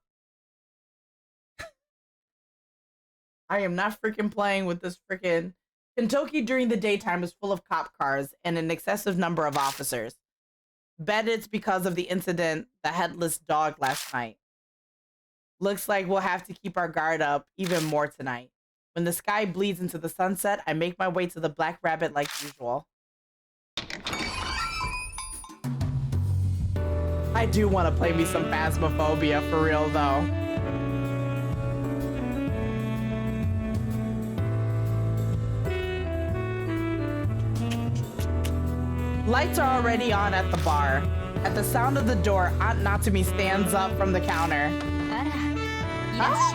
I am not freaking playing with this freaking... Kentucky during the daytime is full of cop cars and an excessive number of officers. Bet it's because of the incident, the headless dog last night. Looks like we'll have to keep our guard up even more tonight. When the sky bleeds into the sunset, I make my way to the Black Rabbit like usual. I do want to play me some Phasmophobia for real though. Lights are already on at the bar. At the sound of the door, Aunt Natsumi stands up from the counter. Ah,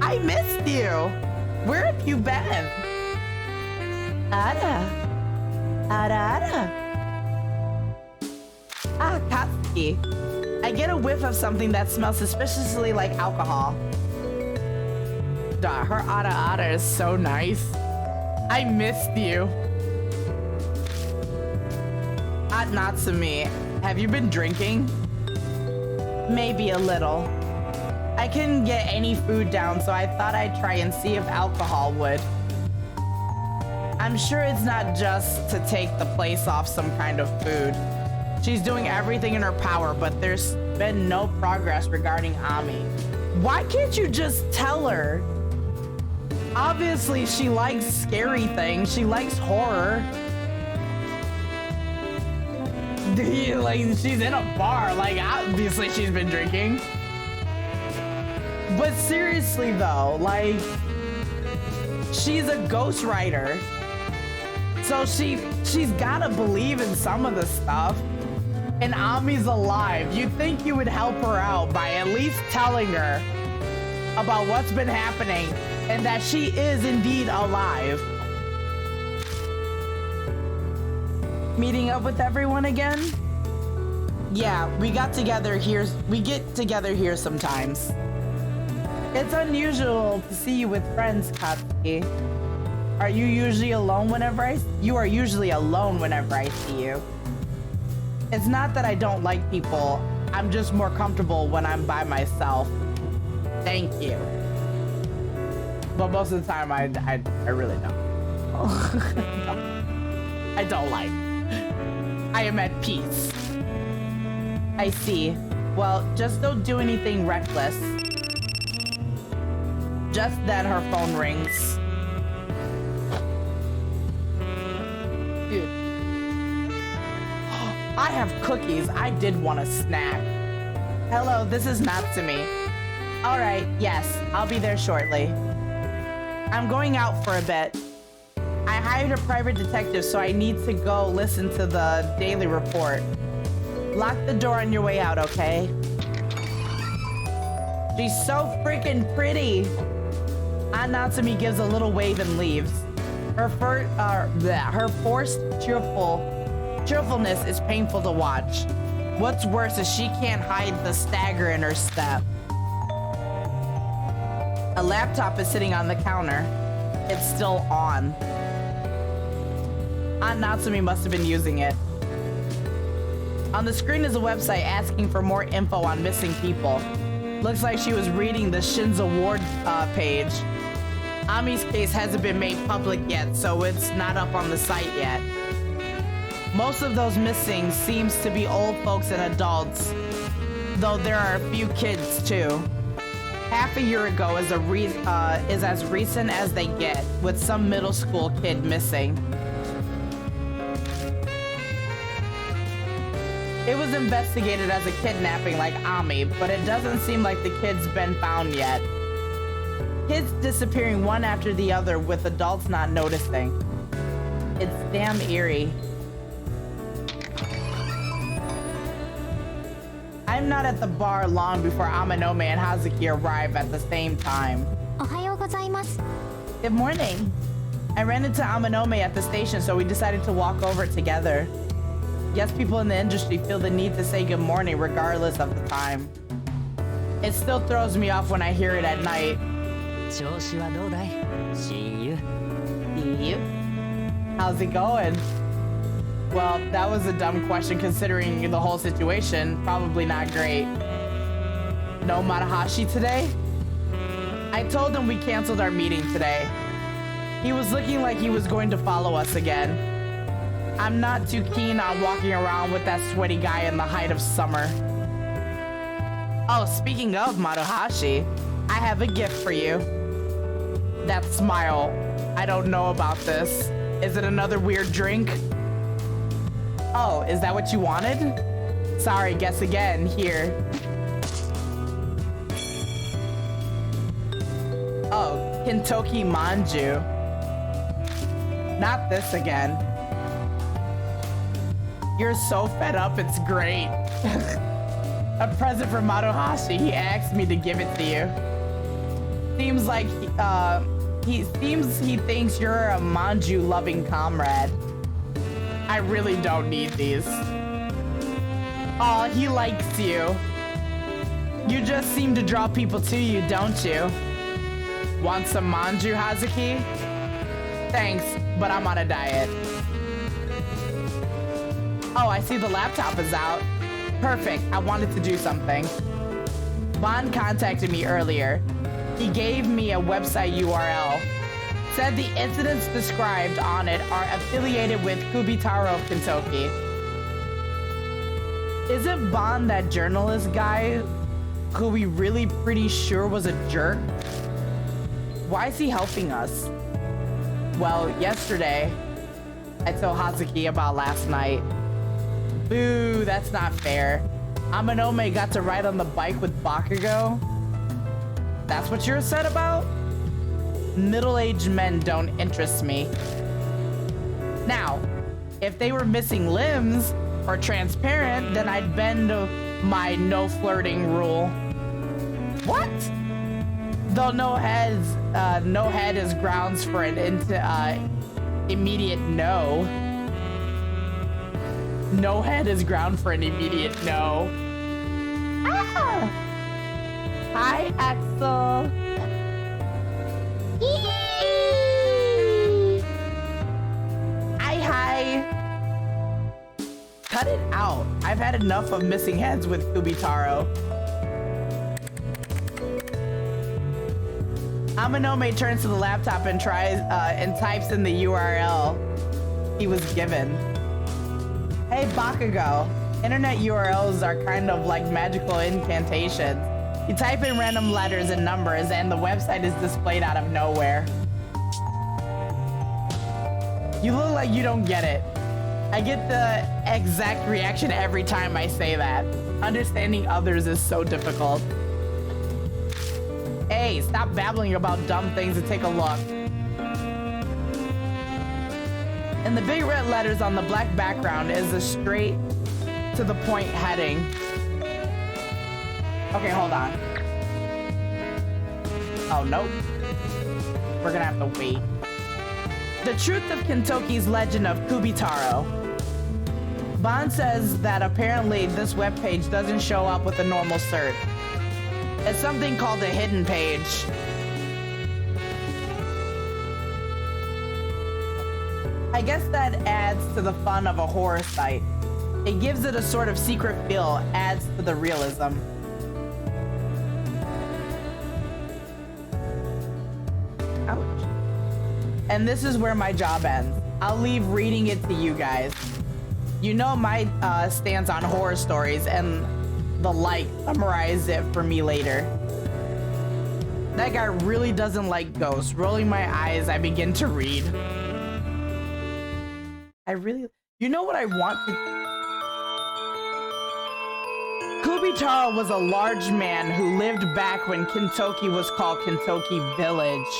I missed you. Where have you been? Ada. Ah, Katsuki. I get a whiff of something that smells suspiciously like alcohol. Duh, her Ada is so nice. I missed you. Aunt Natsumi, have you been drinking? Maybe a little. I couldn't get any food down, so I thought I'd try and see if alcohol would. I'm sure it's not just to take the place off some kind of food. She's doing everything in her power, but there's been no progress regarding Ami. Why can't you just tell her? Obviously, she likes scary things. She likes horror. Like, she's in a bar. Like, obviously she's been drinking. But seriously, though, like, she's a ghostwriter. So she's gotta believe in some of the stuff. And Ami's alive. You'd think you would help her out by at least telling her. about what's been happening and that she is indeed alive. Meeting up with everyone again? Yeah, we get together here sometimes. It's unusual to see you with friends, Katsuki. Are you usually alone whenever you are usually alone whenever I see you? It's not that I don't like people. I'm just more comfortable when I'm by myself. Thank you. But most of the time, I really don't. I don't like. I am at peace. I see. Well, just don't do anything reckless. Just then, her phone rings. Dude. I have cookies. I did want a snack. Hello, this is Natsumi. Alright, yes, I'll be there shortly. I'm going out for a bit. I hired a private detective, so I need to go listen to the daily report. Lock the door on your way out, okay? She's so freaking pretty. Natsumi gives a little wave and leaves. Her forced cheerfulness is painful to watch. What's worse is she can't hide the stagger in her step. A laptop is sitting on the counter. It's still on. Aunt Natsumi must have been using it. On the screen is a website asking for more info on missing people. Looks like she was reading the Shinza Ward page. Ami's case hasn't been made public yet, so it's not up on the site yet. Most of those missing seems to be old folks and adults, though there are a few kids too. Half a year ago is as recent as they get, with some middle school kid missing. It was investigated as a kidnapping like Ami, but it doesn't seem like the kid's been found yet. Kids disappearing one after the other with adults not noticing. It's damn eerie. I'm not at the bar long before Amanome and Hazuki arrive at the same time. おはようございます。 Good morning. I ran into Amanome at the station, so we decided to walk over together. Yes, people in the industry feel the need to say good morning regardless of the time. It still throws me off when I hear it at night. 調子はどうだい? See you. See you? How's it going? Well, that was a dumb question considering the whole situation. Probably not great. No Marahashi today? I told him we canceled our meeting today. He was looking like he was going to follow us again. I'm not too keen on walking around with that sweaty guy in the height of summer. Oh, speaking of Maruhashi, I have a gift for you. That smile. I don't know about this. Is it another weird drink? Oh, is that what you wanted? Sorry, guess again. Here. Oh, Kintoki Manju. Not this again. You're so fed up, it's great. A present from Maruhashi. He asked me to give it to you. Seems like he thinks you're a Manju loving comrade. I really don't need these. Aw, he likes you. You just seem to draw people to you, don't you? Want some Manju, Hazuki? Thanks, but I'm on a diet. Oh, I see the laptop is out. Perfect, I wanted to do something. Bond contacted me earlier. He gave me a website URL. Said the incidents described on it are affiliated with Kubitaro Kintoki. Isn't Bond that journalist guy who we really pretty sure was a jerk? Why is he helping us? Well, yesterday, I told Hazuki about last night. Boo, that's not fair. Amanome got to ride on the bike with Bakugo? That's what you're upset about? Middle-aged men don't interest me. Now, if they were missing limbs or transparent, then I'd bend my no flirting rule. What? Though no head is grounds for an immediate no. No head is ground for an immediate no. Ah! Hi, Axel. Eee! Hi. Cut it out. I've had enough of missing heads with Kubitaro. Amanome turns to the laptop and tries and types in the URL he was given. Hey, Bakugo. Internet URLs are kind of like magical incantations. You type in random letters and numbers and the website is displayed out of nowhere. You look like you don't get it. I get the exact reaction every time I say that. Understanding others is so difficult. Hey, stop babbling about dumb things and take a look. And the big red letters on the black background is a straight to the point heading. Okay, hold on. Oh, nope. We're gonna have to wait. The truth of Kintoki's legend of Kubitaro. Bond says that apparently this webpage doesn't show up with a normal search. It's something called a hidden page. I guess that adds to the fun of a horror site. It gives it a sort of secret feel, adds to the realism. Ouch. And this is where my job ends. I'll leave reading it to you guys. You know my stance on horror stories and the like, summarize it for me later. That guy really doesn't like ghosts. Rolling my eyes, I begin to read. You know what I want to... Kubitaro was a large man who lived back when Kintoki was called Kintoki Village.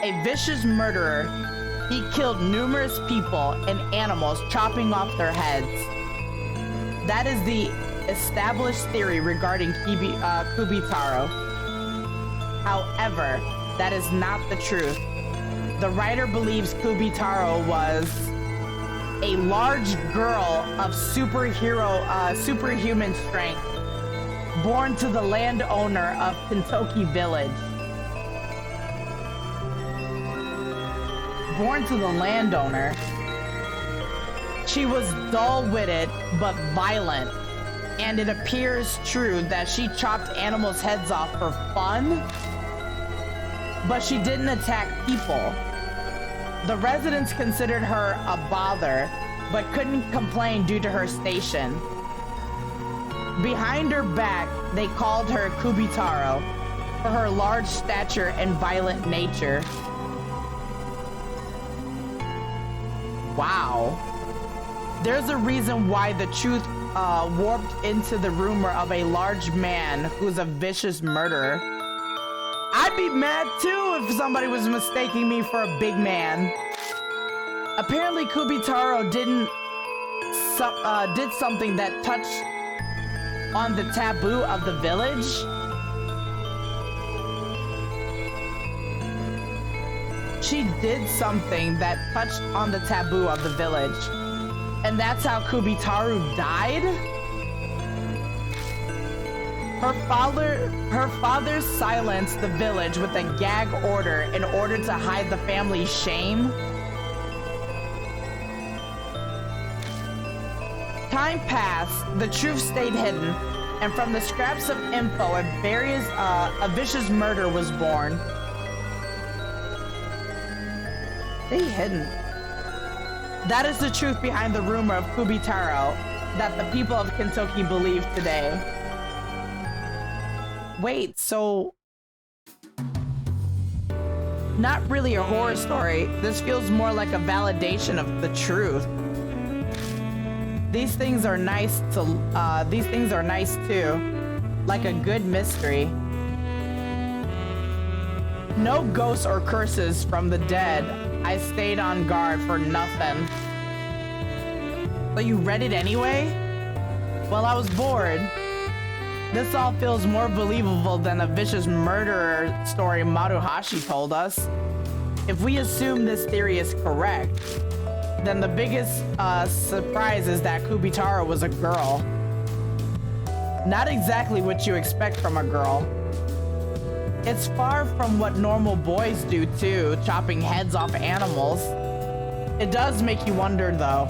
A vicious murderer, he killed numerous people and animals, chopping off their heads. That is the established theory regarding Kubitaro. However, that is not the truth. The writer believes Kubitaro was a large girl of superhuman strength, born to the landowner of Kintoki Village. Born to the landowner. She was dull-witted but violent, and it appears true that she chopped animals' heads off for fun, but she didn't attack people. The residents considered her a bother, but couldn't complain due to her station. Behind her back, they called her Kubitaro for her large stature and violent nature. Wow. There's a reason why the truth warped into the rumor of a large man who's a vicious murderer. I'd be mad too if somebody was mistaking me for a big man. Apparently Kubitaro did something that touched on the taboo of the village. She did something that touched on the taboo of the village. And that's how Kubitaro died? Her father silenced the village with a gag order in order to hide the family's shame. Time passed, the truth stayed hidden, and from the scraps of info, a vicious murder was born. Stay hidden. That is the truth behind the rumor of Kubitaro that the people of Kintoki believe today. Wait, so... Not really a horror story. This feels more like a validation of the truth. These things are nice too. Like a good mystery. No ghosts or curses from the dead. I stayed on guard for nothing. But you read it anyway? Well, I was bored. This all feels more believable than the vicious murderer story Maruhashi told us. If we assume this theory is correct, then the biggest surprise is that Kubitaro was a girl. Not exactly what you expect from a girl. It's far from what normal boys do too, chopping heads off animals. It does make you wonder though.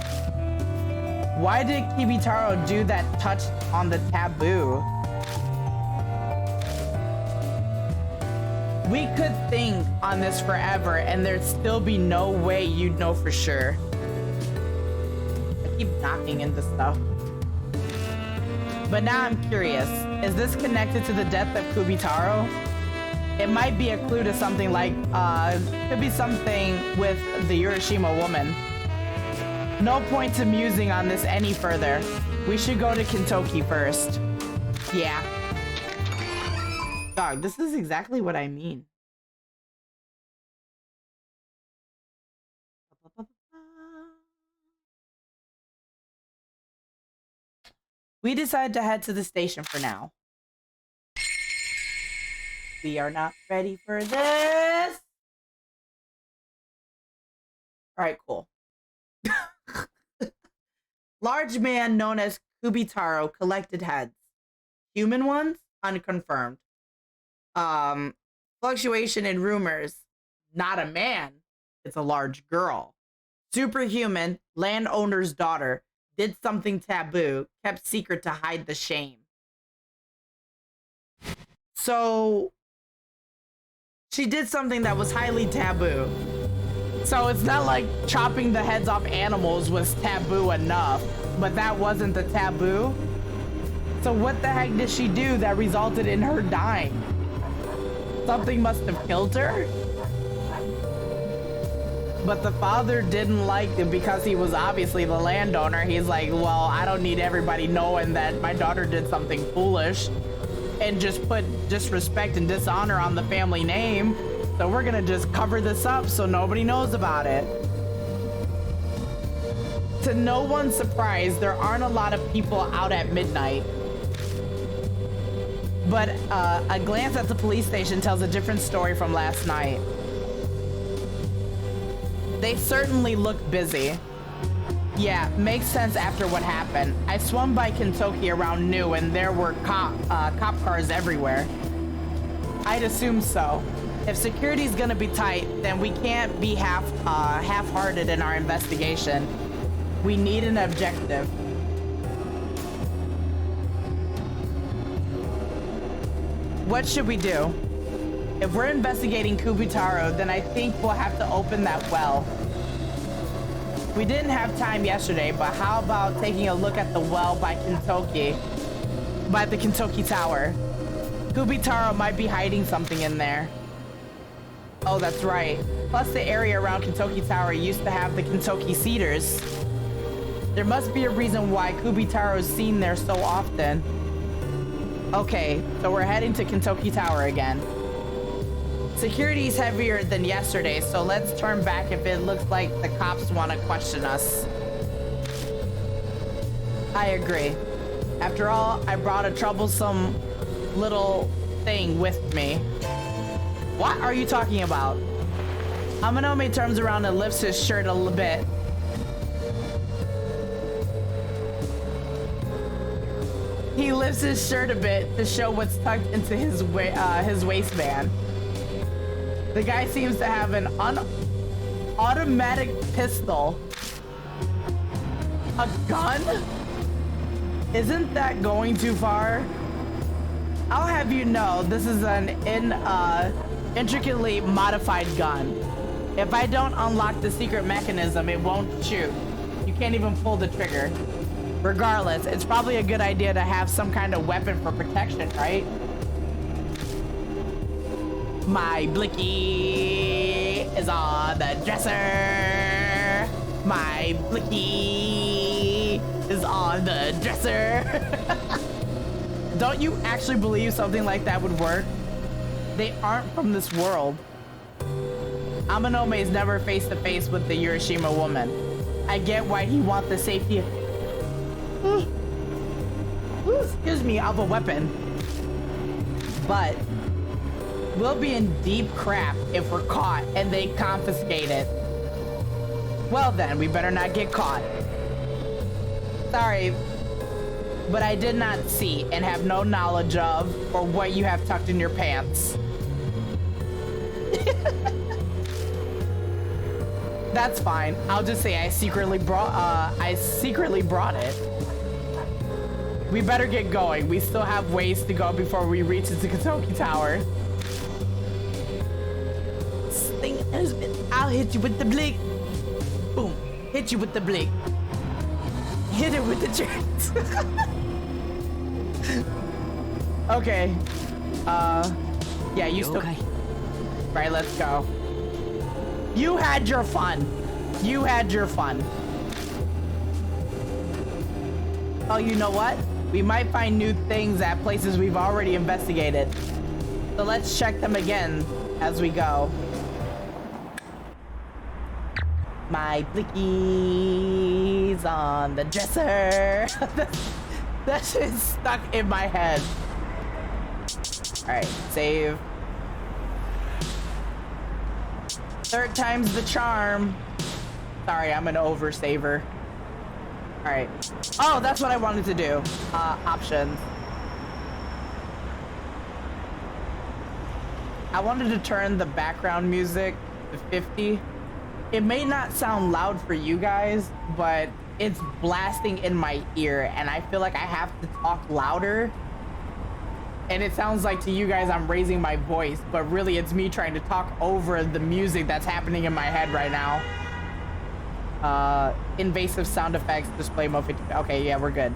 Why did Kibitaro do that touch on the taboo? We could think on this forever and there'd still be no way you'd know for sure. I keep knocking into stuff. But now I'm curious, is this connected to the death of Kubitaro? It might be a clue to something like, could be something with the Urashima woman. No point to musing on this any further. We should go to Kintoki first. Yeah. Dog, this is exactly what I mean. We decided to head to the station for now. We are not ready for this. All right, cool. Large man known as Kubitaro collected heads. Human ones? Unconfirmed. Fluctuation in rumors. Not a man. It's a large girl. Superhuman, landowner's daughter. Did something taboo. Kept secret to hide the shame. So, she did something that was highly taboo. So it's not like chopping the heads off animals was taboo enough, but that wasn't the taboo. So what the heck did she do that resulted in her dying? Something must have killed her? But the father didn't like it because he was obviously the landowner. He's like, well, I don't need everybody knowing that my daughter did something foolish and just put disrespect and dishonor on the family name. So we're gonna just cover this up so nobody knows about it. To no one's surprise, there aren't a lot of people out at midnight. But a glance at the police station tells a different story from last night. They certainly look busy. Yeah, makes sense after what happened. I swung by Kintoki around noon and there were cop cars everywhere. I'd assume so. If security's gonna be tight, then we can't be half-hearted in our investigation. We need an objective. What should we do? If we're investigating Kubitaro, then I think we'll have to open that well. We didn't have time yesterday, but how about taking a look at the well by the Kintoki Tower? Kubitaro might be hiding something in there. Oh, that's right. Plus the area around Kintoki Tower used to have the Kintoki Cedars. There must be a reason why Kubitaro is seen there so often. Okay, so we're heading to Kintoki Tower again. Security's heavier than yesterday, so let's turn back if it looks like the cops want to question us. I agree. After all, I brought a troublesome little thing with me. What are you talking about? Amanome turns around and lifts his shirt a little bit. He lifts his shirt a bit to show what's tucked into his waistband. The guy seems to have an automatic pistol. A gun? Isn't that going too far? I'll have you know, this is an intricately modified gun. If I don't unlock the secret mechanism, it won't shoot. You can't even pull the trigger. Regardless, it's probably a good idea to have some kind of weapon for protection, right? My blicky is on the dresser. My blicky is on the dresser. Don't you actually believe something like that would work? They aren't from this world. Amanome is never face to face with the Urashima woman. I get why he wants the safety excuse me, of a weapon. but we'll be in deep crap if we're caught and they confiscate it. Well then, we better not get caught. Sorry, but I did not see and have no knowledge of or what you have tucked in your pants. That's fine. I'll just say I secretly brought it. We better get going. We still have ways to go before we reach the Katoki Tower. Sting husband, I'll hit you with the blink. Boom. Hit you with the blink. Hit it with the jerks. Okay. Yeah, you still... Right, let's go. You had your fun. You had your fun. Oh, you know what? We might find new things at places we've already investigated. So let's check them again as we go. My blickies on the dresser. That shit's stuck in my head. Alright, save. Third time's the charm. Sorry, I'm an oversaver. Alright. Oh, that's what I wanted to do. Options. I wanted to turn the background music to 50. It may not sound loud for you guys, but it's blasting in my ear, and I feel like I have to talk louder. And it sounds like to you guys I'm raising my voice, but really it's me trying to talk over the music that's happening in my head right now. Invasive sound effects, display mode 50. Okay, yeah, we're good.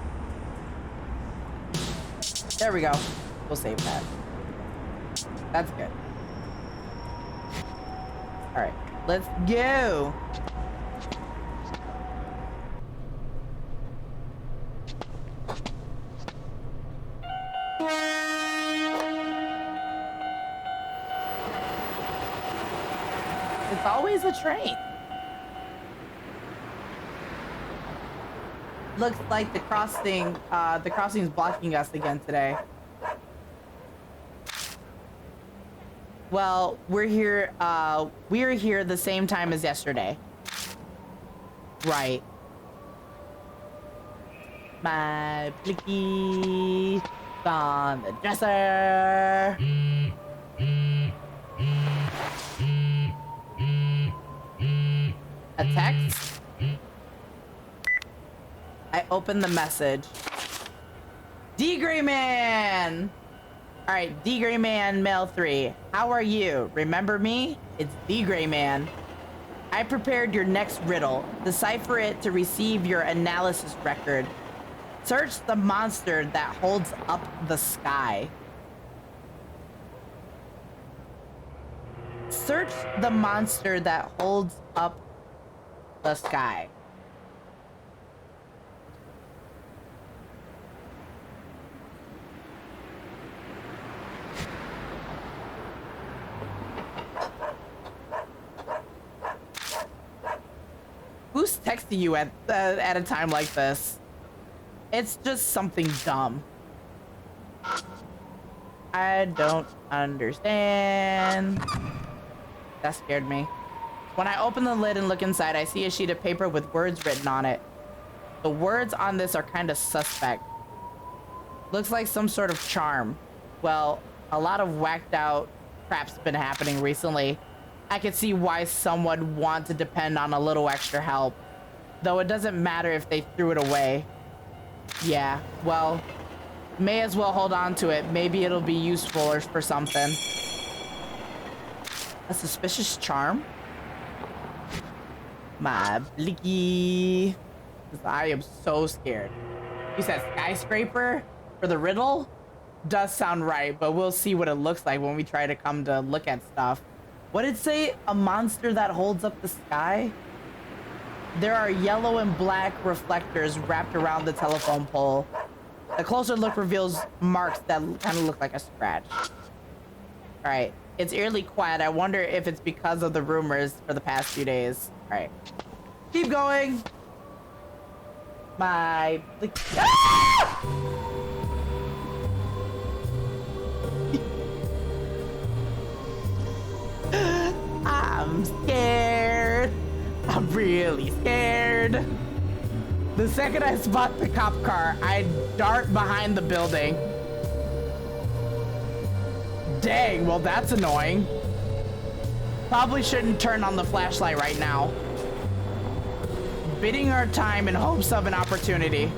There we go. We'll save that. That's good. All right, let's go. It's always a train. Looks like the crossing's blocking us again today. Well, we're here the same time as yesterday. Right. My blicky on the dresser. A text? I opened the message. D Gray Man! Alright, D Gray Man, Mail 3. How are you? Remember me? It's D Gray Man. I prepared your next riddle. Decipher it to receive your analysis record. Search the monster that holds up the sky. Search the monster that holds up the sky. Who's texting you at a time like this? It's just something dumb. I don't understand. That scared me. When I open the lid and look inside, I see a sheet of paper with words written on it. The words on this are kind of suspect. Looks like some sort of charm. Well, a lot of whacked out crap's been happening recently. I could see why someone would want to depend on a little extra help. Though it doesn't matter if they threw it away. Yeah, well, may as well hold on to it. Maybe it'll be useful or for something. A suspicious charm? My blicky. I am so scared. You said skyscraper for the riddle? Does sound right, but we'll see what it looks like when we try to come to look at stuff. What did it say? A monster that holds up the sky? There are yellow and black reflectors wrapped around the telephone pole. A closer look reveals marks that kind of look like a scratch. Alright, it's eerily quiet. I wonder if it's because of the rumors for the past few days. Alright, keep going. My... Ah! I'm scared. I'm really scared. The second I spot the cop car, I dart behind the building. Dang, well that's annoying. Probably shouldn't turn on the flashlight right now. Bidding our time in hopes of an opportunity.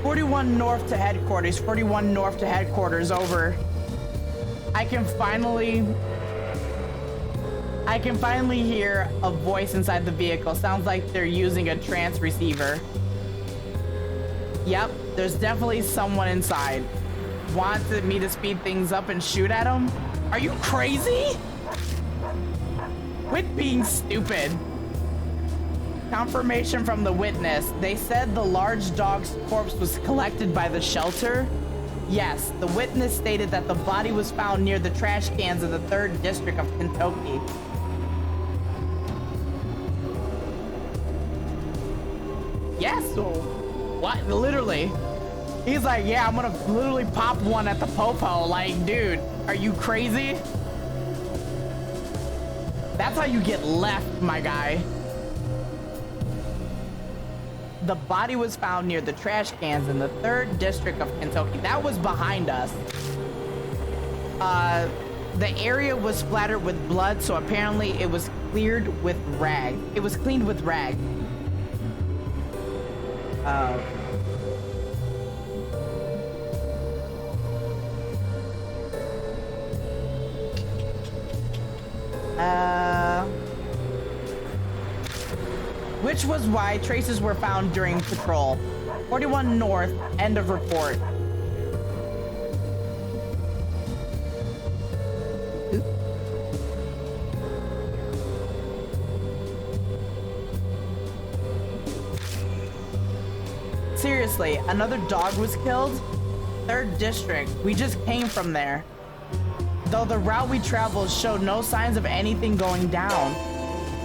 41 north to headquarters, 41 north to headquarters, over. I can finally hear a voice inside the vehicle. Sounds like they're using a trance receiver. Yep, there's definitely someone inside. Wanted me to speed things up and shoot at him? Are you crazy? Quit being stupid. Confirmation from the witness. They said the large dog's corpse was collected by the shelter. Yes, the witness stated that the body was found near the trash cans in the 3rd district of Kentucky. Yes, so what? Literally. He's like, yeah, I'm gonna literally pop one at the popo. Like, dude, are you crazy? That's how you get left, my guy. The body was found near the trash cans in the 3rd district of Kentucky. That was behind us. The area was splattered with blood, so apparently it was cleared with rag. It was cleaned with rag. Which was why traces were found during patrol. 41 north, end of report. Seriously, another dog was killed? 3rd district, we just came from there. Though the route we traveled showed no signs of anything going down.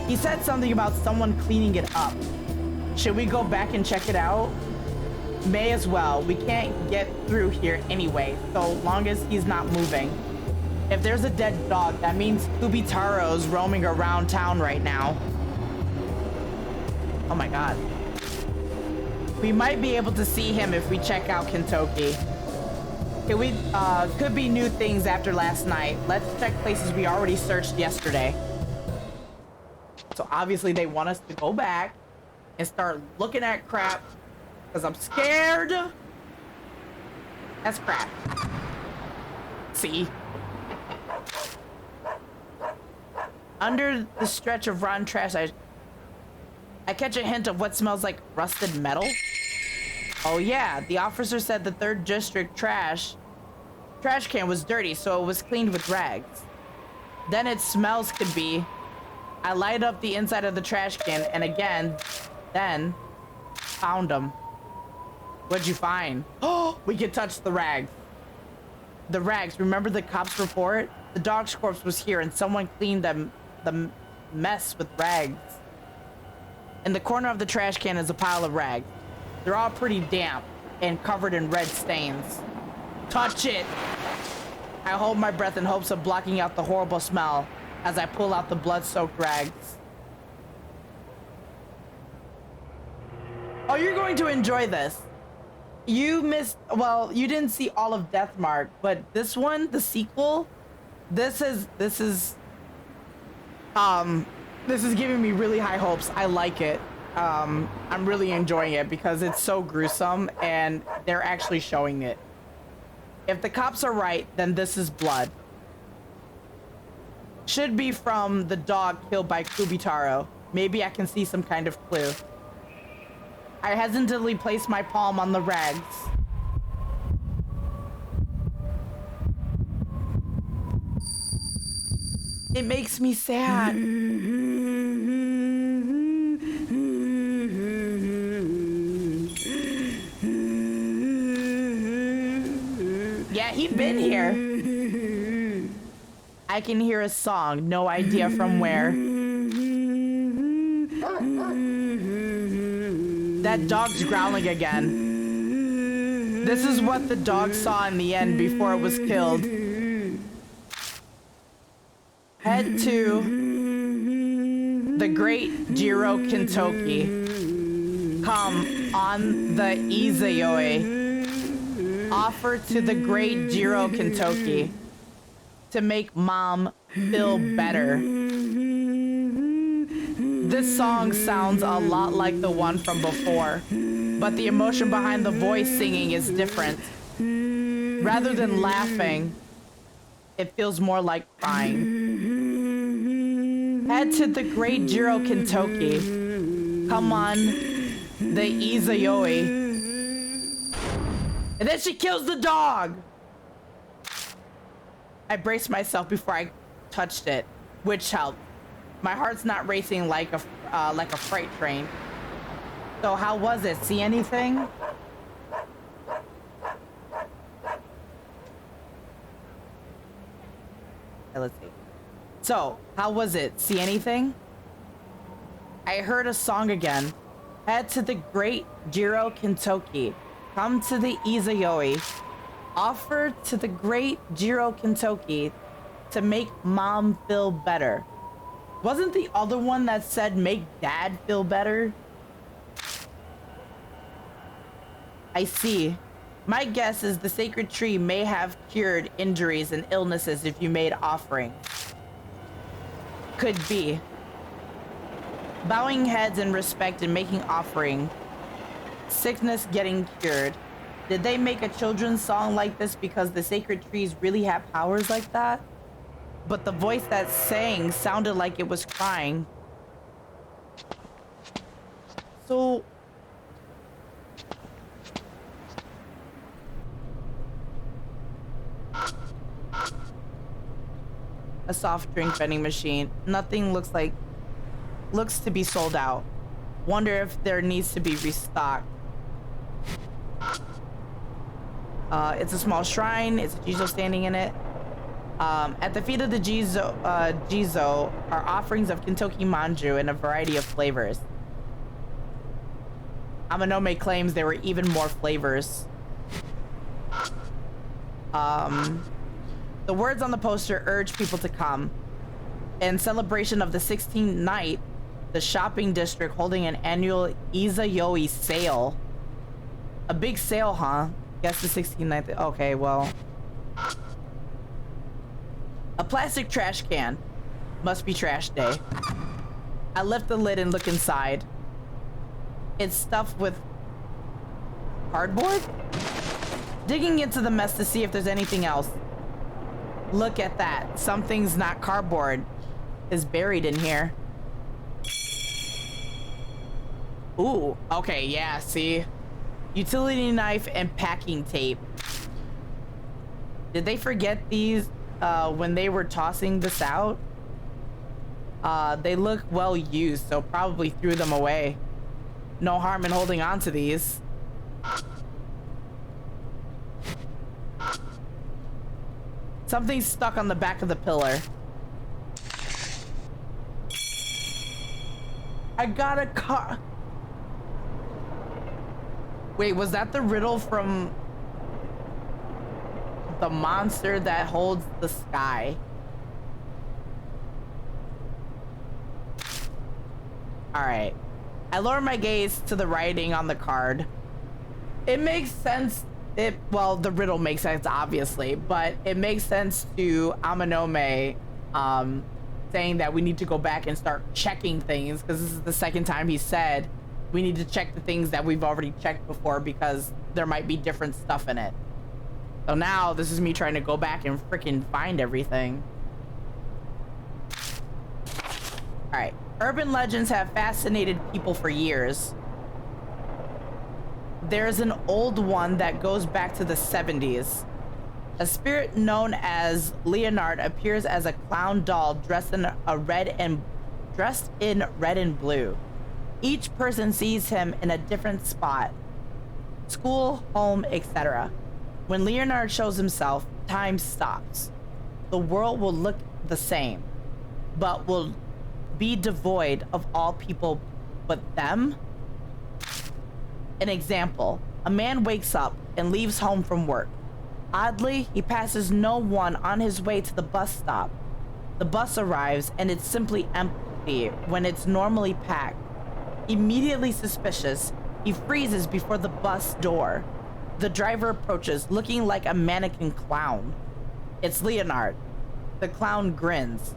He said something about someone cleaning it up. Should we go back and check it out? May as well. We can't get through here anyway, so long as he's not moving. If there's a dead dog, that means Kubitaro's roaming around town right now. Oh my god. We might be able to see him if we check out Kentucky. Could be new things after last night. Let's check places we already searched yesterday. So obviously they want us to go back and start looking at crap because I'm scared. That's crap. See? Under the stretch of rotten trash, I catch a hint of what smells like rusted metal. Oh yeah, the officer said the 3rd district trash can was dirty, so it was cleaned with rags. Then its smells could be. I light up the inside of the trash can and again, then found them. What'd you find? Oh, we could touch the rags. The rags, remember the cops report? The dog's corpse was here and someone cleaned the mess with rags. In the corner of the trash can is a pile of rags. They're all pretty damp and covered in red stains. Touch it! I hold my breath in hopes of blocking out the horrible smell as I pull out the blood-soaked rags. Oh, you're going to enjoy this. You missed, well, you didn't see all of Deathmark, but this one, the sequel, this is giving me really high hopes. I like it. I'm really enjoying it because it's so gruesome and they're actually showing it. If the cops are right, then this is blood. Should be from the dog killed by Kubitaro. Maybe I can see some kind of clue. I hesitantly place my palm on the rags. It makes me sad. Yeah, he'd been here. I can hear a song, no idea from where. That dog's growling again. This is what the dog saw in the end before it was killed. Hey, Head to the great Jiro Kintoki. Come on the Izayoi. Offer to the great Jiro Kintoki to make mom feel better. This song sounds a lot like the one from before, but the emotion behind the voice singing is different. Rather than laughing, it feels more like crying. Head to the great Jiro Kintoki. Come on, the Izayoi. And then she kills the dog! I braced myself before I touched it, which helped. My heart's not racing like a freight train. So how was it? See anything? Okay, let's see. So, how was it? See anything? I heard a song again. Head to the great Jiro Kintoki. Come to the Izayoi. Offer to the great Jiro Kintoki to make mom feel better. Wasn't the other one that said make dad feel better? I see. My guess is the sacred tree may have cured injuries and illnesses if you made offering. Could be. Bowing heads in respect and making offering. Sickness getting cured. Did they make a children's song like this because the sacred trees really have powers like that? But the voice that sang sounded like it was crying. So... a soft drink vending machine. Nothing looks to be sold out. Wonder if there needs to be restocked. It's a small shrine. It's a Jizo standing in it. At the feet of the Jizo are offerings of Kintoki manju in a variety of flavors. Amanome claims there were even more flavors. The words on the poster urge people to come. In celebration of the 16th night, the shopping district holding an annual Izayoi sale. A big sale, huh? Guess the 16th night. Okay, well. A plastic trash can. Must be trash day. I lift the lid and look inside. It's stuffed with cardboard? Digging into the mess to see if there's anything else. Look at that. Something's not cardboard. Is buried in here. Ooh, okay, yeah, see? Utility knife and packing tape. Did they forget these when they were tossing this out? They look well used, so probably threw them away. No harm in holding on to these. Something's stuck on the back of the pillar. I got a car. Wait, was that the riddle from the monster that holds the sky? Alright. I lower my gaze to the writing on the card. It makes sense. Well, the riddle makes sense, obviously, but it makes sense to Amanome saying that we need to go back and start checking things, because this is the second time he said we need to check the things that we've already checked before because there might be different stuff in it. So now this is me trying to go back and freaking find everything. Alright. Urban legends have fascinated people for years. There's an old one that goes back to the 70s. A spirit known as Leonard appears as a clown doll dressed in red and blue. Each person sees him in a different spot. School, home, etc. When Leonard shows himself, time stops. The world will look the same, but will be devoid of all people but them. An example, a man wakes up and leaves home from work. Oddly, he passes no one on his way to the bus stop. The bus arrives and it's simply empty when it's normally packed. Immediately suspicious, he freezes before the bus door. The driver approaches, looking like a mannequin clown. It's Leonard. The clown grins.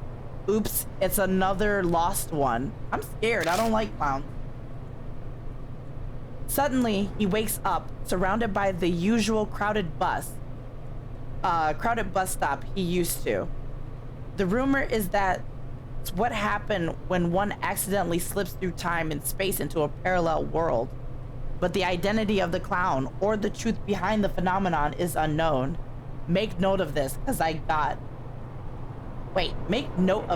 Oops, it's another lost one. I'm scared. I don't like clowns. Suddenly, he wakes up, surrounded by the usual crowded bus stop he used to. The rumor is that it's what happened when one accidentally slips through time and space into a parallel world. But the identity of the clown or the truth behind the phenomenon is unknown. Make note of this, because make note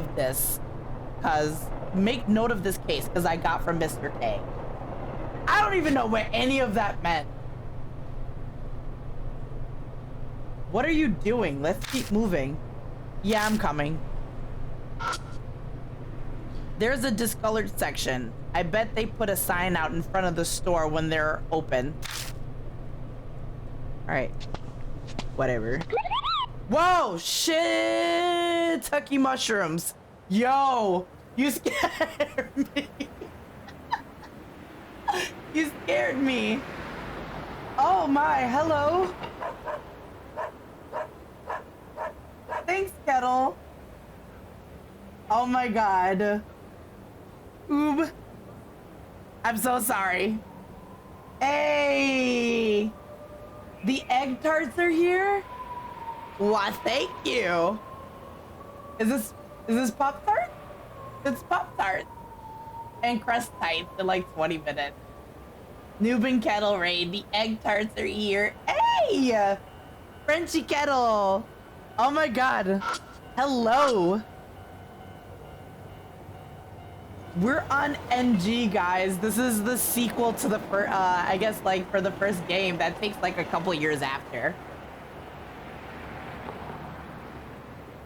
of this case, because I got from Mr. K. I don't even know what any of that meant. What are you doing? Let's keep moving. Yeah, I'm coming. There's a discolored section. I bet they put a sign out in front of the store when they're open. Alright. Whatever. Whoa! Shit! Tucky mushrooms. Yo! You scared me. You scared me. Oh my, hello. Thanks, Kettle. Oh my god. Oob. I'm so sorry. Hey! The egg tarts are here? Why, thank you. Is this Pop-Tart? It's Pop-Tart. And crust tights in like 20 minutes. Noob and Kettle raid. The egg tarts are here. Hey! Frenchy Kettle. Oh my god. Hello. We're on NG, guys. This is the sequel to the first, I guess, like, for the first game. That takes, like, a couple years after.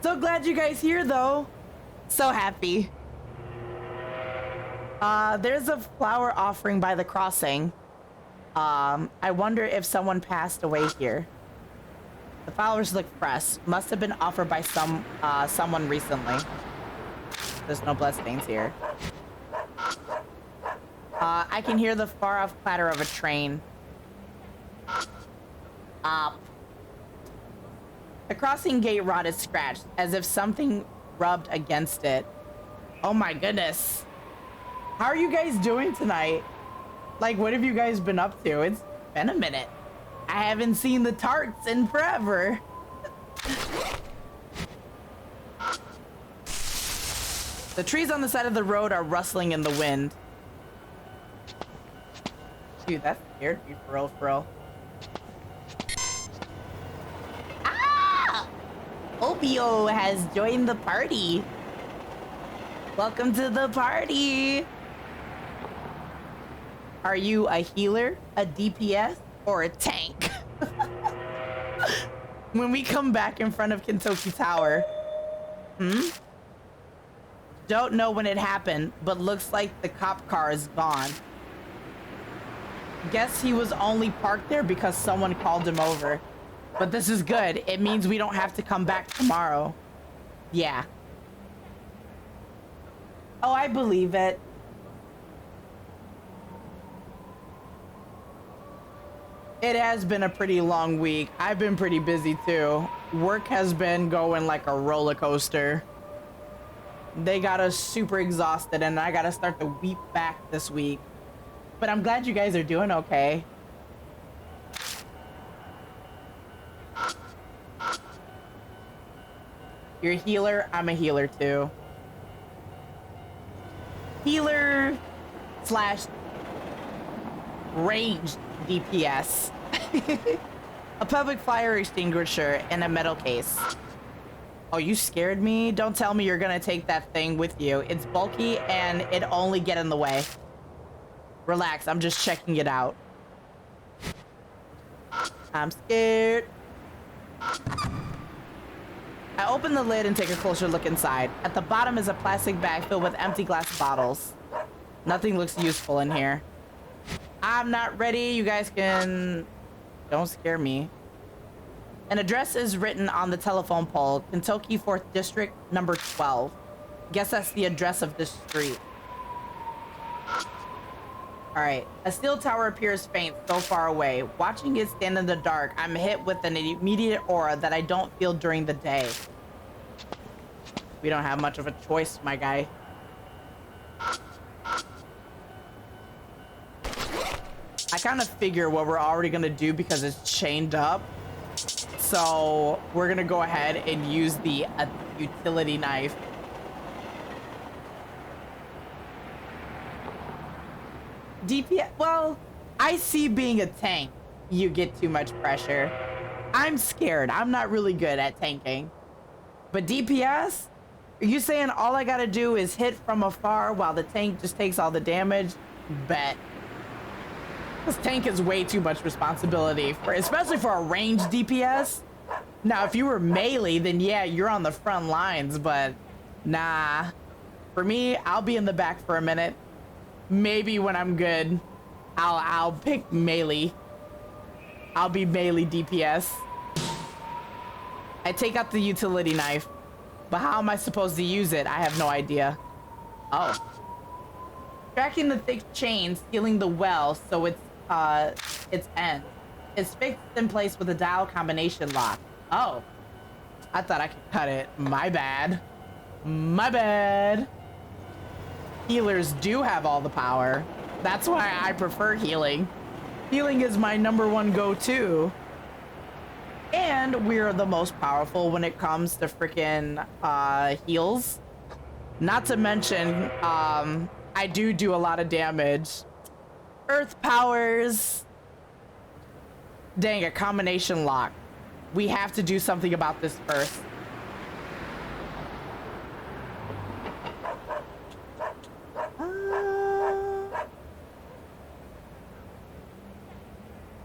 So glad you guys here, though. So happy. There's a flower offering by the crossing. I wonder if someone passed away here. The flowers look fresh. Must have been offered by someone recently. There's no bloodstains here. I can hear the far-off clatter of a train. The crossing gate rod is scratched, as if something rubbed against it. Oh my goodness. How are you guys doing tonight? Like, what have you guys been up to? It's been a minute. I haven't seen the tarts in forever. The trees on the side of the road are rustling in the wind. Dude, that scared me for real, for real. Ah! Opio has joined the party. Welcome to the party. Are you a healer, a DPS, or a tank? When we come back in front of Kentucky Tower. Don't know when it happened, but looks like the cop car is gone. Guess he was only parked there because someone called him over. But this is good. It means we don't have to come back tomorrow. Yeah. Oh, I believe it. It has been a pretty long week. I've been pretty busy too. Work has been going like a roller coaster. They got us super exhausted and I gotta start the week back this week. But I'm glad you guys are doing okay. You're a healer, I'm a healer too. Healer slash ranged DPS. A public fire extinguisher in a metal case. Oh, you scared me? Don't tell me you're gonna take that thing with you. It's bulky and it only get in the way. Relax, I'm just checking it out. I'm scared. I open the lid and take a closer look inside. At the bottom is a plastic bag filled with empty glass bottles. Nothing looks useful in here. I'm not ready. You guys can... Don't scare me. An address is written on the telephone pole, Kentucky 4th District, number 12. Guess that's the address of this street. Alright. A steel tower appears faint so far away. Watching it stand in the dark, I'm hit with an immediate aura that I don't feel during the day. We don't have much of a choice, my guy. I kind of figure what we're already gonna do because it's chained up. So we're gonna go ahead and use the utility knife. DPS, well, I see being a tank, you get too much pressure. I'm scared. I'm not really good at tanking. But DPS, are you saying all I gotta do is hit from afar while the tank just takes all the damage? Bet. This tank is way too much responsibility, especially for a ranged DPS. Now, if you were melee, then yeah, you're on the front lines, but nah. For me, I'll be in the back for a minute. Maybe when I'm good, I'll pick melee. I'll be melee DPS. I take out the utility knife, but how am I supposed to use it? I have no idea. Oh. Tracking the thick chain, sealing the well so its end is fixed in place with a dial combination lock. Oh. I thought I could cut it. My bad. My bad. Healers do have all the power. That's why I prefer healing. Healing is my #1 go-to. And we're the most powerful when it comes to freaking heals. Not to mention, I do a lot of damage. Earth powers. Dang, a combination lock. We have to do something about this first.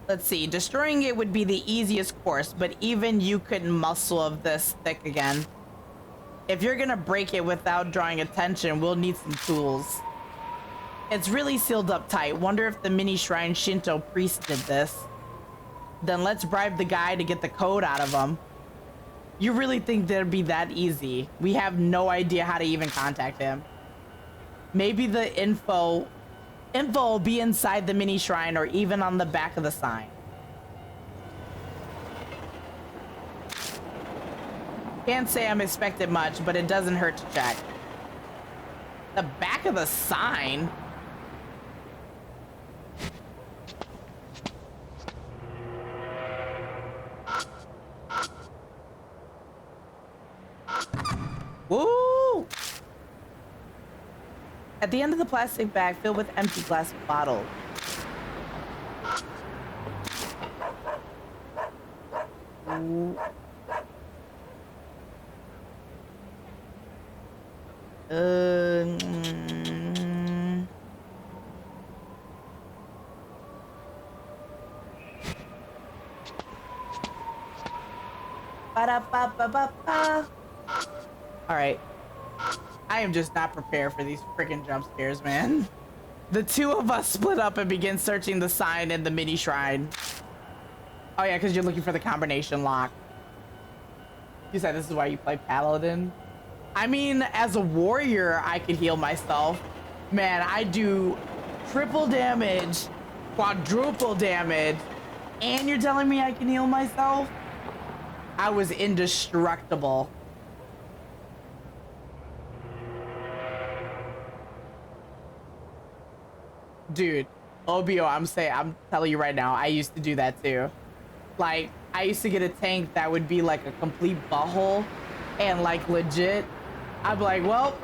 Let's see, destroying it would be the easiest course, but even you couldn't muscle of this thick again. If you're gonna break it without drawing attention, we'll need some tools. It's really sealed up tight. Wonder if the mini shrine Shinto priest did this. Then let's bribe the guy to get the code out of him. You really think that'd be that easy? We have no idea how to even contact him. Maybe the info will be inside the mini shrine or even on the back of the sign. Can't say I'm expecting much, but it doesn't hurt to check. The back of the sign? Woo! At the end of the plastic bag filled with empty glass bottle. Ooh. Ba-da-ba-ba-ba-ba. All right. I am just not prepared for these freaking jump scares, man. The two of us split up and begin searching the sign in the mini shrine. Oh yeah, because you're looking for the combination lock. You said this is why you play Paladin? I mean, as a warrior, I could heal myself. Man, I do triple damage, quadruple damage, and you're telling me I can heal myself? I was indestructible. Dude, OBO, I'm telling you right now, I used to do that too. Like, I used to get a tank that would be like a complete butthole and like legit. I'd be like, well,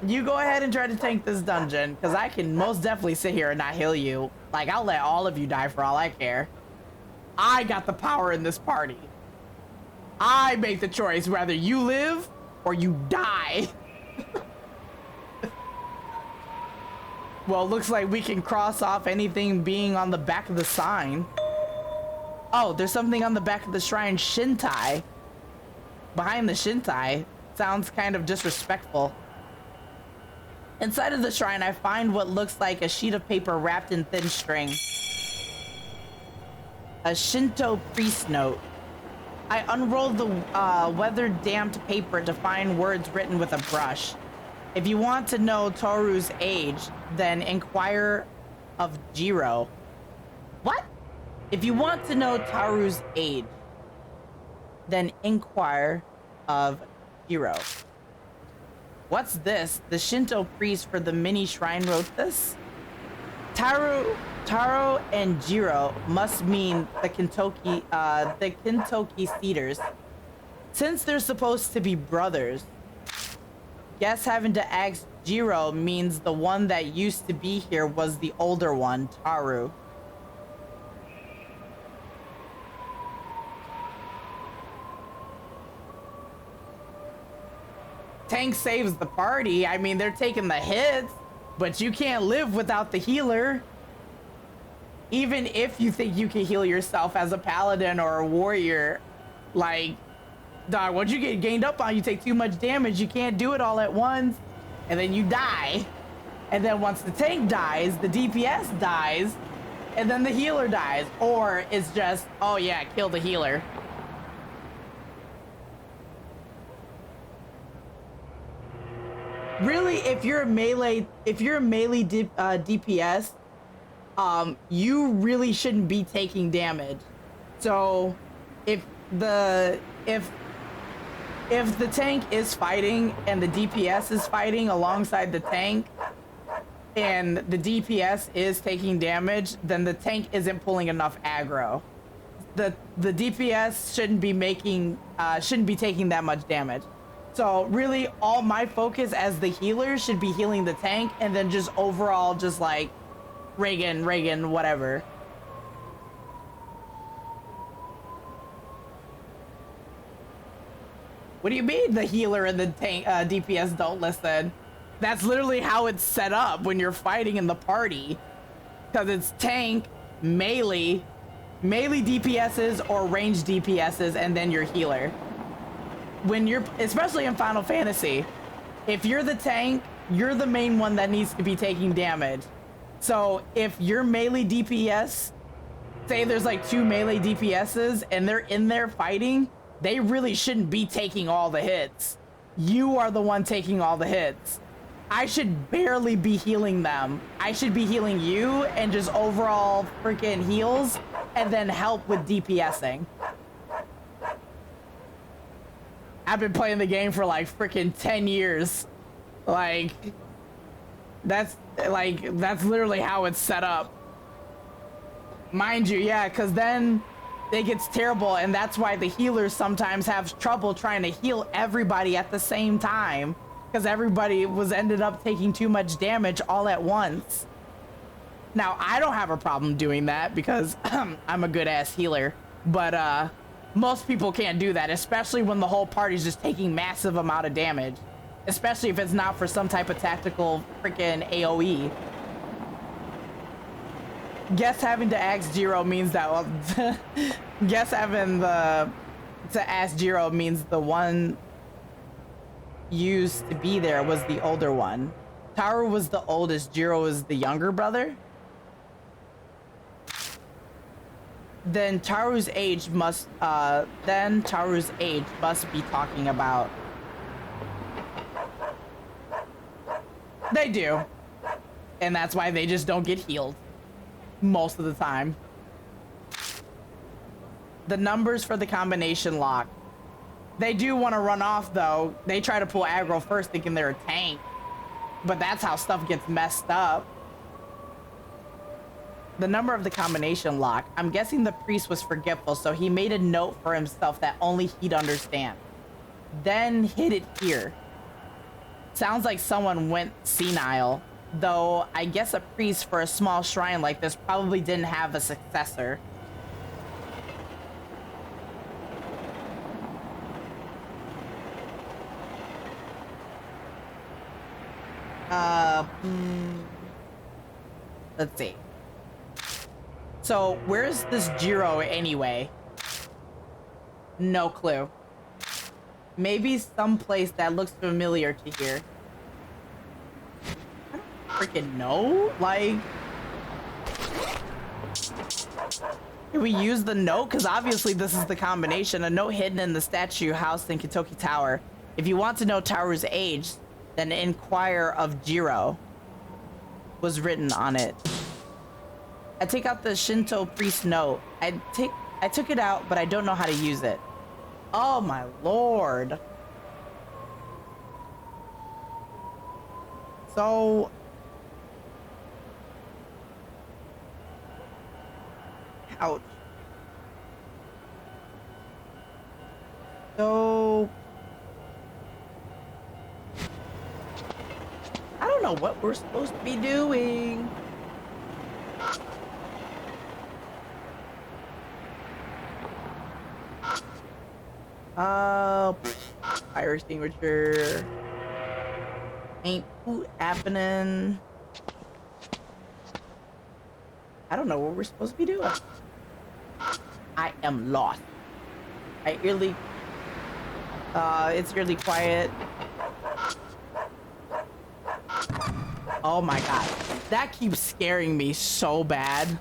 you go ahead and try to tank this dungeon because I can most definitely sit here and not heal you. Like, I'll let all of you die for all I care. I got the power in this party. I make the choice whether you live or you die. Well, it looks like we can cross off anything being on the back of the sign. Oh, there's something on the back of the shrine Shintai. Behind the Shintai. Sounds kind of disrespectful. Inside of the shrine, I find what looks like a sheet of paper wrapped in thin string. A Shinto priest note. I unrolled the weathered damped paper to find words written with a brush. If you want to know Toru's age, then inquire of Jiro. What? If you want to know Toru's age, then inquire of Jiro. What's this? The Shinto priest for the mini shrine wrote this? Taro and Jiro must mean the Kintoki Cedars. Since they're supposed to be brothers, guess having to ask Jiro means the one that used to be here was the older one, Taru. Tank saves the party. I mean, they're taking the hits, but you can't live without the healer. Even if you think you can heal yourself as a paladin or a warrior, like, dog, once you get gained up on, you take too much damage. You can't do it all at once, and then you die. And then once the tank dies, the DPS dies, and then the healer dies. Or it's just, oh yeah, kill the healer. Really, if you're a melee DPS, you really shouldn't be taking damage. So if the tank is fighting and the DPS is fighting alongside the tank and the DPS is taking damage, then the tank isn't pulling enough aggro. The DPS shouldn't be taking that much damage. So really, all my focus as the healer should be healing the tank, and then just overall, just like Reagan, whatever. What do you mean the healer and the tank DPS don't listen? That's literally how it's set up when you're fighting in the party, because it's tank, melee DPSs or ranged DPSs, and then your healer. When you're, especially in Final Fantasy, if you're the tank, you're the main one that needs to be taking damage. So if your melee DPS, say there's like 2 melee DPSs and they're in there fighting, they really shouldn't be taking all the hits. You are the one taking all the hits. I should barely be healing them. I should be healing you and just overall freaking heals, and then help with DPSing. I've been playing the game for like freaking 10 years. Like, that's literally how it's set up. Mind you, yeah, because then it gets terrible, and that's why the healers sometimes have trouble trying to heal everybody at the same time, because everybody ended up taking too much damage all at once. Now, I don't have a problem doing that because I'm a good ass healer, but most people can't do that, especially when the whole party's just taking massive amount of damage, especially if it's not for some type of tactical freaking AoE. Guess having to ask Jiro means that, well, guess having to ask Jiro means the one used to be there was the older one. Taru was the oldest, Jiro was the younger brother. Then Taru's age must be talking about. They do. And that's why they just don't get healed most of the time. The numbers for the combination lock. They do want to run off though. They try to pull aggro first thinking they're a tank. But that's how stuff gets messed up. The number of the combination lock. I'm guessing the priest was forgetful, so he made a note for himself that only he'd understand. Then hid it here. Sounds like someone went senile, though I guess a priest for a small shrine like this probably didn't have a successor. Let's see. So, where's this Jiro anyway? No clue. Maybe someplace that looks familiar to here. I don't freaking know. Like, Can we use the note? Because obviously this is the combination. A note hidden in the statue housed in Kentucky Tower. If you want to know Tower's age, then inquire of Jiro. Was written on it. I take out the Shinto priest note. I took it out, but I don't know how to use it. Oh my lord. So ouch. So I don't know what we're supposed to be doing. Fire extinguisher. Ain't food happening. I don't know what we're supposed to be doing. I am lost. It's really quiet. Oh my god. That keeps scaring me so bad.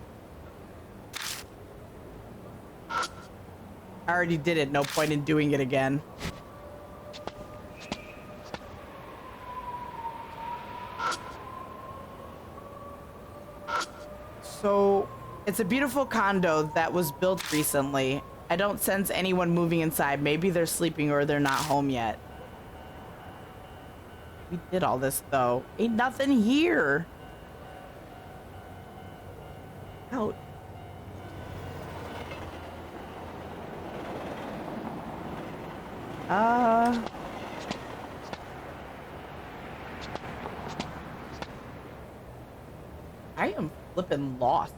I already did it. No point in doing it again. So, it's a beautiful condo that was built recently. I don't sense anyone moving inside. Maybe they're sleeping or they're not home yet. We did all this though. Ain't nothing here. Ouch. I am flipping lost.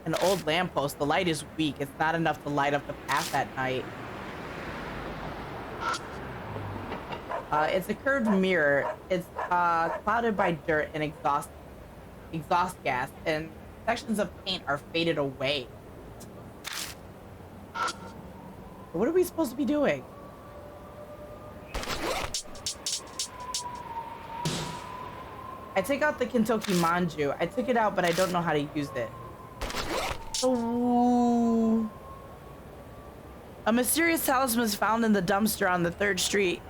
An old lamppost. The light is weak. It's not enough to light up the path at night. It's a curved mirror. It's clouded by dirt and exhaust gas, and sections of paint are faded away. What are we supposed to be doing? I take out the Kentucky Manju. I took it out, but I don't know how to use it. Oh. A mysterious talisman was found in the dumpster on the 3rd Street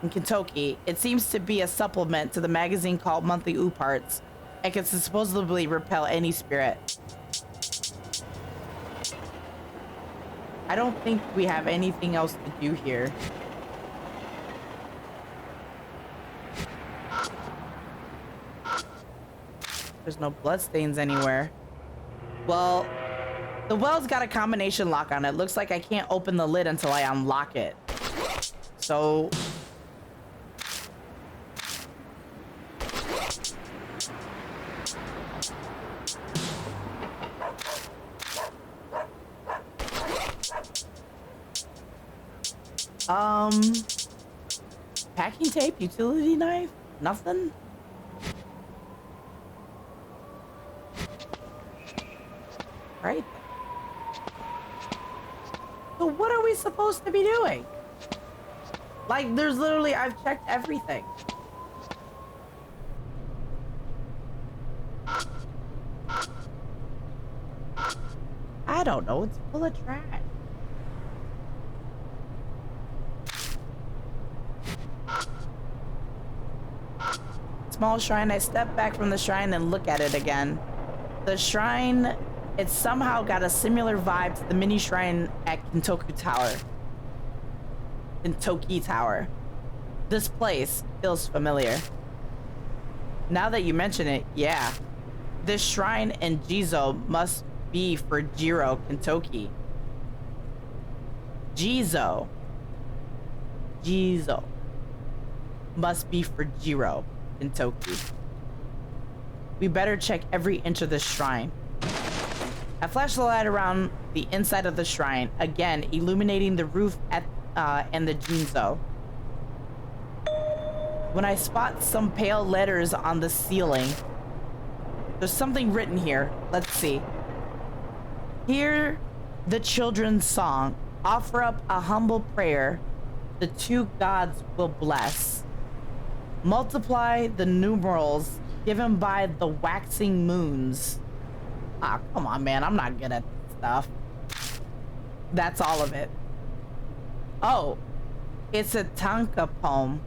in Kentucky. It seems to be a supplement to the magazine called Monthly Ooparts. It can supposedly repel any spirit. I don't think we have anything else to do here. There's no bloodstains anywhere. Well, the well's got a combination lock on it. Looks like I can't open the lid until I unlock it. So... packing tape, utility knife, nothing. Right. So what are we supposed to be doing? Like, there's literally, I've checked everything. I don't know, it's full of trash. Small shrine. I step back from the shrine and look at it again. The shrine, it's somehow got a similar vibe to the mini shrine at Kentucky Tower. Kentucky Tower. This place feels familiar. Now that you mention it, yeah. This shrine in Jizo must be for Jiro, Kentucky. Jizo. Jizo. Must be for Jiro, Kentucky. We better check every inch of this shrine. I flash the light around the inside of the shrine, again illuminating the roof at and the Jinzo. When I spot some pale letters on the ceiling, there's something written here. Let's see. Hear the children's song. Offer up a humble prayer. The two gods will bless. Multiply the numerals given by the waxing moons. Ah, come on, man. I'm not good at stuff. That's all of it. Oh, it's a tanka poem.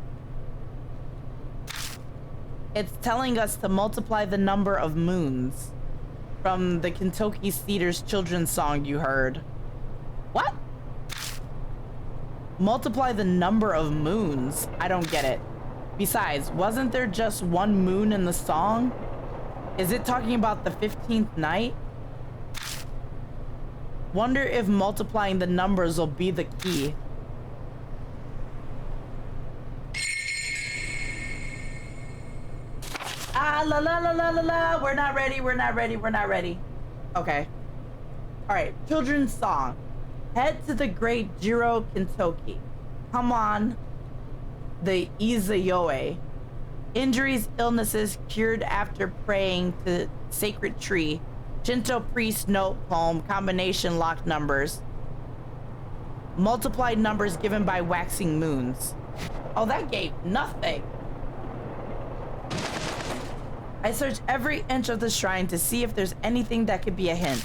It's telling us to multiply the number of moons from the Kentucky Cedars children's song you heard. What? Multiply the number of moons? I don't get it. Besides, wasn't there just one moon in the song? Is it talking about the 15th night? Wonder if multiplying the numbers will be the key. Ah, la la la la la la. We're not ready. We're not ready. We're not ready. Okay. All right. Children's song. Head to the great Jiro Kentucky. Come on. The Izayoe. Injuries, illnesses cured after praying to sacred tree. Shinto priest note poem. Combination locked numbers. Multiplied numbers given by waxing moons. Oh, that gave nothing. I search every inch of the shrine to see if there's anything that could be a hint.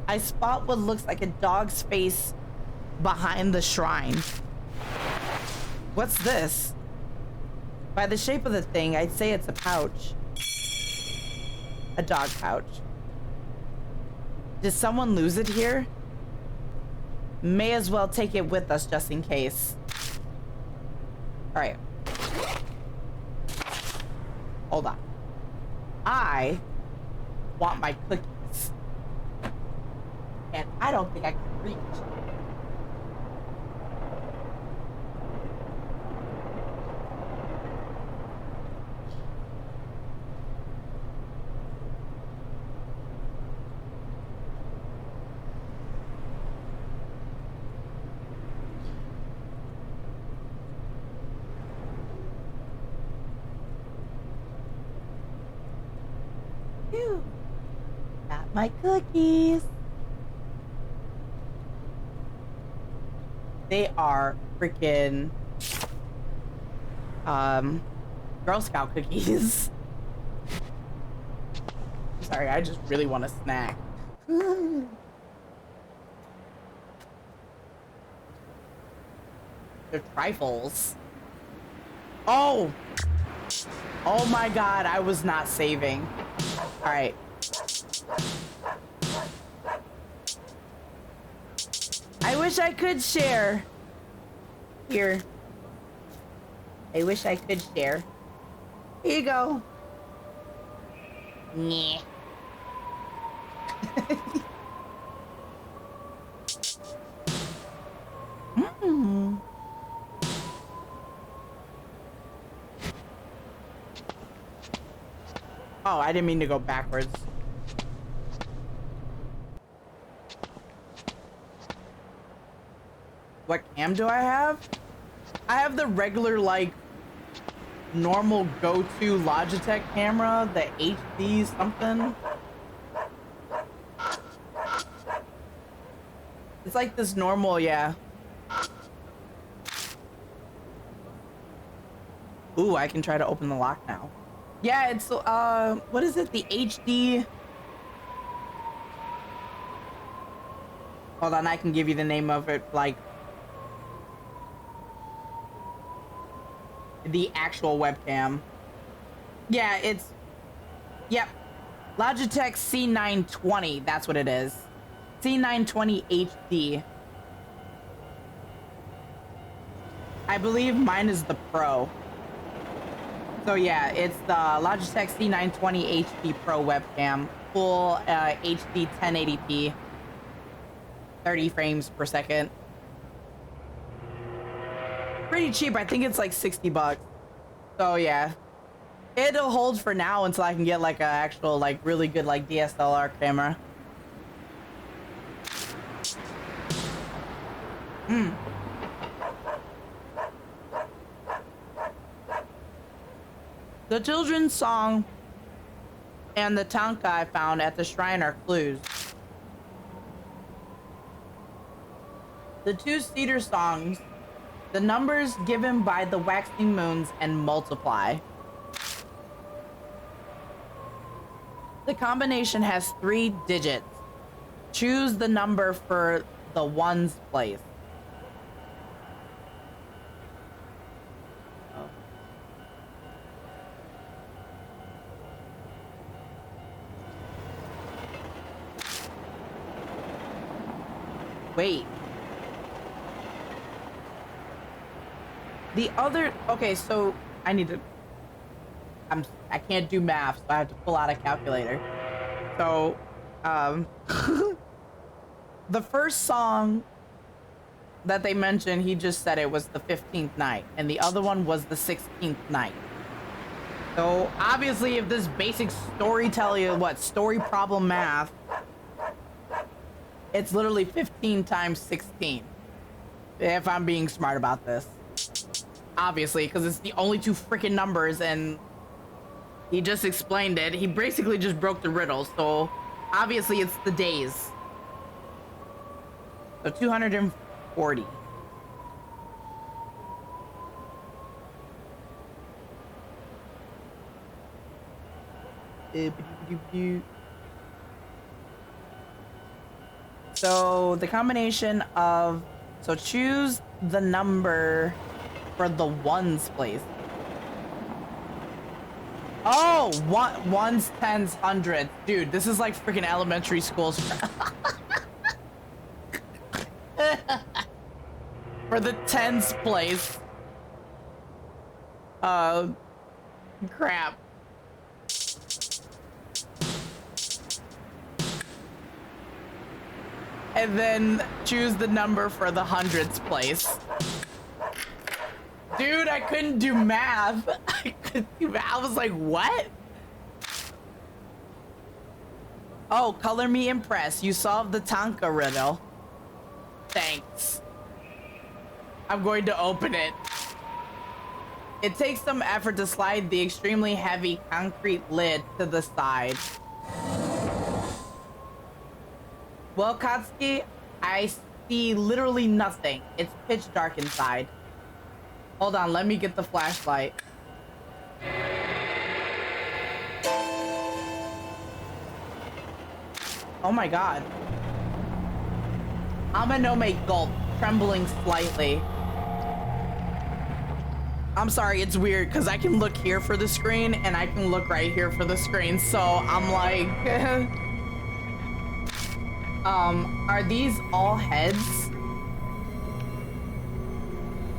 I spot what looks like a dog's face behind the shrine. What's this? By the shape of the thing, I'd say it's a pouch. A dog pouch. Did someone lose it here? May as well take it with us just in case. All right. Hold on. I want my cookies. And I don't think I can reach. Phew. Got my cookies. They are freaking Girl Scout cookies. Sorry, I just really want a snack. They're trifles. Oh! Oh my god, I was not saving. Alright. I wish I could share. Here. I wish I could share. Here you go. Nyeh. Mm. Oh, I didn't mean to go backwards. What cam do I have? I have the regular, like, normal go-to Logitech camera, the HD something. It's like this normal, yeah. Ooh, I can try to open the lock now. Yeah, it's, what is it? The HD... Hold on, I can give you the name of it, like... the actual webcam. Yeah, it's... Yep. Logitech C920, that's what it is. C920 HD. I believe mine is the Pro. So yeah, it's the Logitech C920 HD Pro webcam. Full HD 1080p. 30 frames per second. Pretty cheap. I think it's like 60 bucks. So yeah. It'll hold for now until I can get like an actual like really good like DSLR camera. The children's song and the tanka I found at the shrine are clues. The two cedar songs The numbers given by the waxing moons and multiply. The combination has 3 digits. Choose the number for the ones place. Oh. Wait. The other, okay, so I need to, I can't do math, so I have to pull out a calculator. So, the first song that they mentioned, he just said it was the 15th night, and the other one was the 16th night. So obviously, if this basic storytelling, story problem math, it's literally 15 times 16. If I'm being smart about this. Obviously, because it's the only 2 freaking numbers, and he just explained it. He basically just broke the riddle, so obviously it's the days. So 240. So the combination of, so choose the number for the ones place. Oh, ones, tens, hundreds. Dude, this is like freaking elementary school. For the tens place. Crap. And then choose the number for the hundreds place. Dude, I couldn't do math. I was like, what? Oh, color me impressed. You solved the Tonka riddle. Thanks. I'm going to open it. It takes some effort to slide the extremely heavy concrete lid to the side. Well, Katsuki, I see literally nothing. It's pitch dark inside. Hold on, let me get the flashlight. Oh my god. Amanome gulp, trembling slightly. I'm sorry, it's weird because I can look here for the screen and I can look right here for the screen, so I'm like... are these all heads?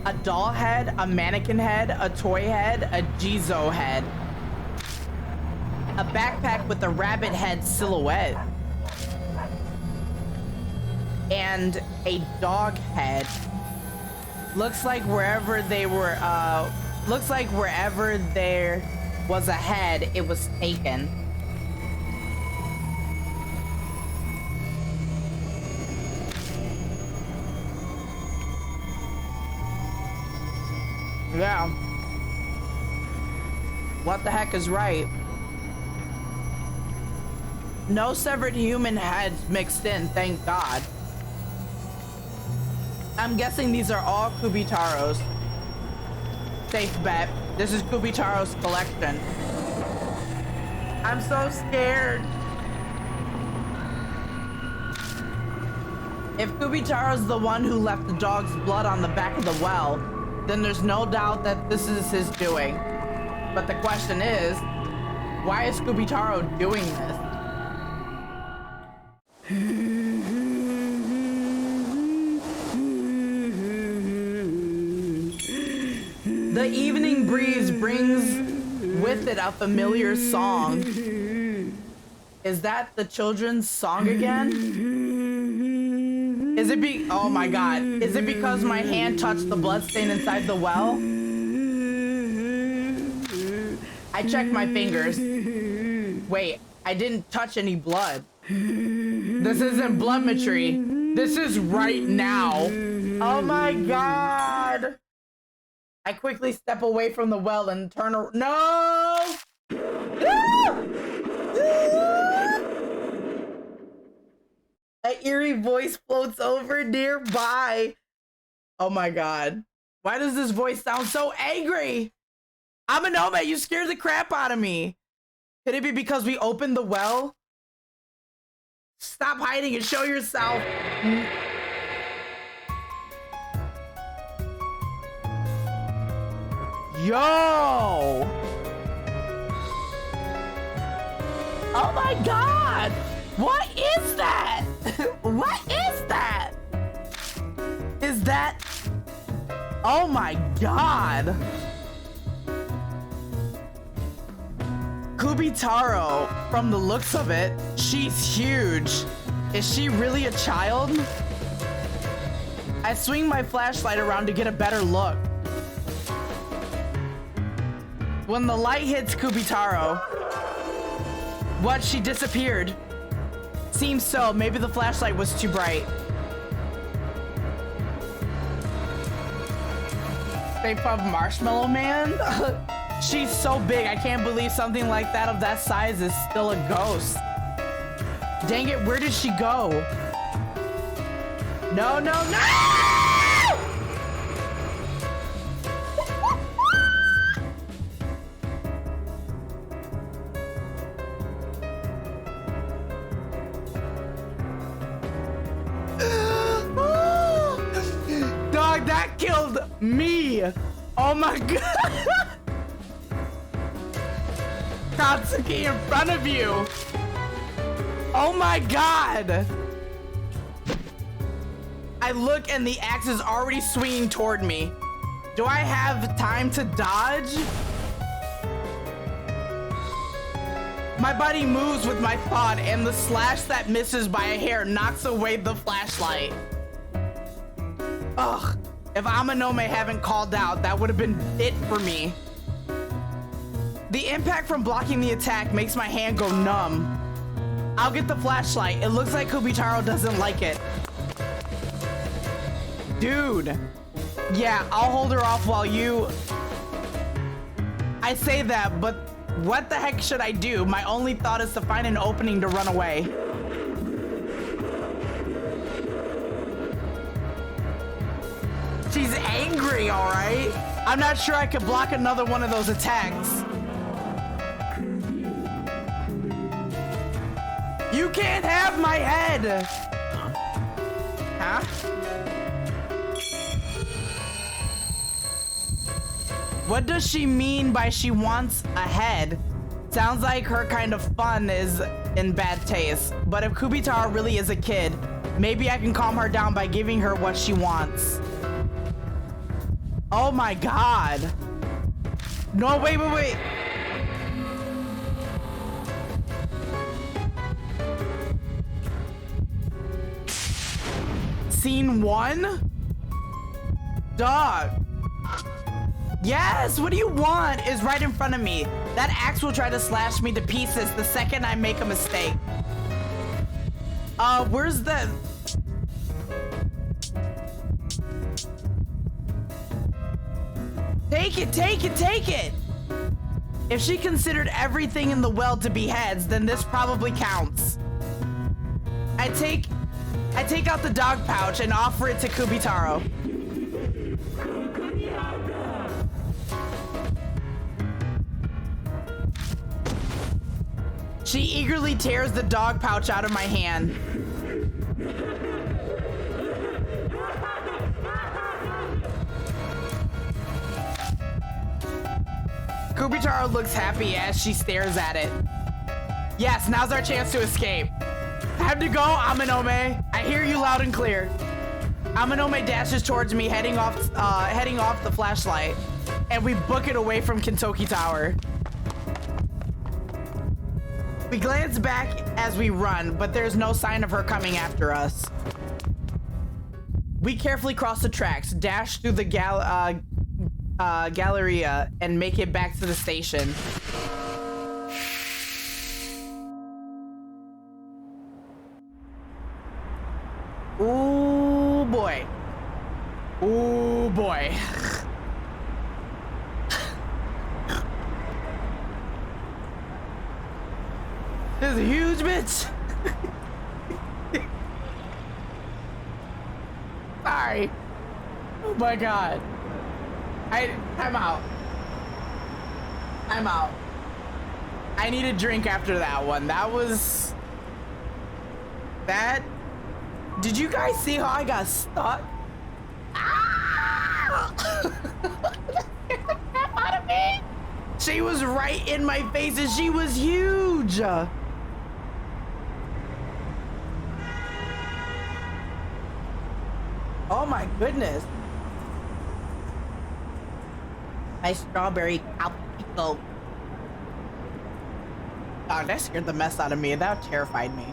A doll head, a mannequin head, a toy head, a Jizo head. A backpack with a rabbit head silhouette. And a dog head. Looks like wherever they were, looks like wherever there was a head, it was taken. Yeah. What the heck is right? No severed human heads mixed in, thank God. I'm guessing these are all Kubitaro's. Safe bet. This is Kubitaro's collection. I'm so scared. If Kubitaro's the one who left the dog's blood on the back of the well, then there's no doubt that this is his doing. But the question is, why is Kubitaro doing this? The evening breeze brings with it a familiar song. Is that the children's song again? Is it oh my god. Is it because my hand touched the bloodstain inside the well? I checked my fingers. Wait, I didn't touch any blood. This isn't bloodmetry. This is right now. Oh my god. I quickly step away from the well and turn around. No! An eerie voice floats over nearby. Oh my god. Why does this voice sound so angry? I'm a nomad. You scared the crap out of me. Could it be because we opened the well? Stop hiding and show yourself. Yo! Oh my god! What is that? What is that? Is that... Oh my god! Kubitaro, from the looks of it, she's huge. Is she really a child? I swing my flashlight around to get a better look. When the light hits Kubitaro, what? She disappeared. Seems so. Maybe the flashlight was too bright. Shape of Marshmallow Man? She's so big. I can't believe something like that of that size is still a ghost. Dang it, where did she go? No, no, no! Dog, that killed me. Oh my god. Katsuki in front of you. Oh my god. I look and the axe is already swinging toward me. Do I have time to dodge? My body moves with my thought, and the slash that misses by a hair knocks away the flashlight. Ugh, if Amanome hadn't called out, that would have been it for me. The impact from blocking the attack makes my hand go numb. I'll get the flashlight. It looks like Kubitaro doesn't like it. Dude. Yeah, I'll hold her off while you... I say that, but what the heck should I do? My only thought is to find an opening to run away. She's angry, all right? I'm not sure I could block another one of those attacks. You can't have my head! Huh? What does she mean by she wants a head? Sounds like her kind of fun is in bad taste. But if Kubitaro really is a kid, maybe I can calm her down by giving her what she wants. Oh my god. No, wait, wait, wait. Scene 1? Dog. Yes, what do you want? Is right in front of me. That axe will try to slash me to pieces the second I make a mistake. Where's the... Take it, take it, take it! If she considered everything in the well to be heads, then this probably counts. I take out the dog pouch and offer it to Kubitaro. She eagerly tears the dog pouch out of my hand. Kubitaro looks happy as she stares at it. Yes, now's our chance to escape. Time to go, Amanome. I hear you loud and clear. Amanome dashes towards me, heading off the flashlight, and we book it away from Kintoki Tower. We glance back as we run, but there's no sign of her coming after us. We carefully cross the tracks, dash through the Galleria, and make it back to the station. Ooh boy. Ooh boy. This is a huge bitch. Sorry. Oh my god. I'm out. I'm out. I need a drink after that one. That was... That... Did you guys see how I got stuck? Ah! Out of me! She was right in my face and she was huge! Oh my goodness. My strawberry cappuccino. Oh, that scared the mess out of me. That terrified me.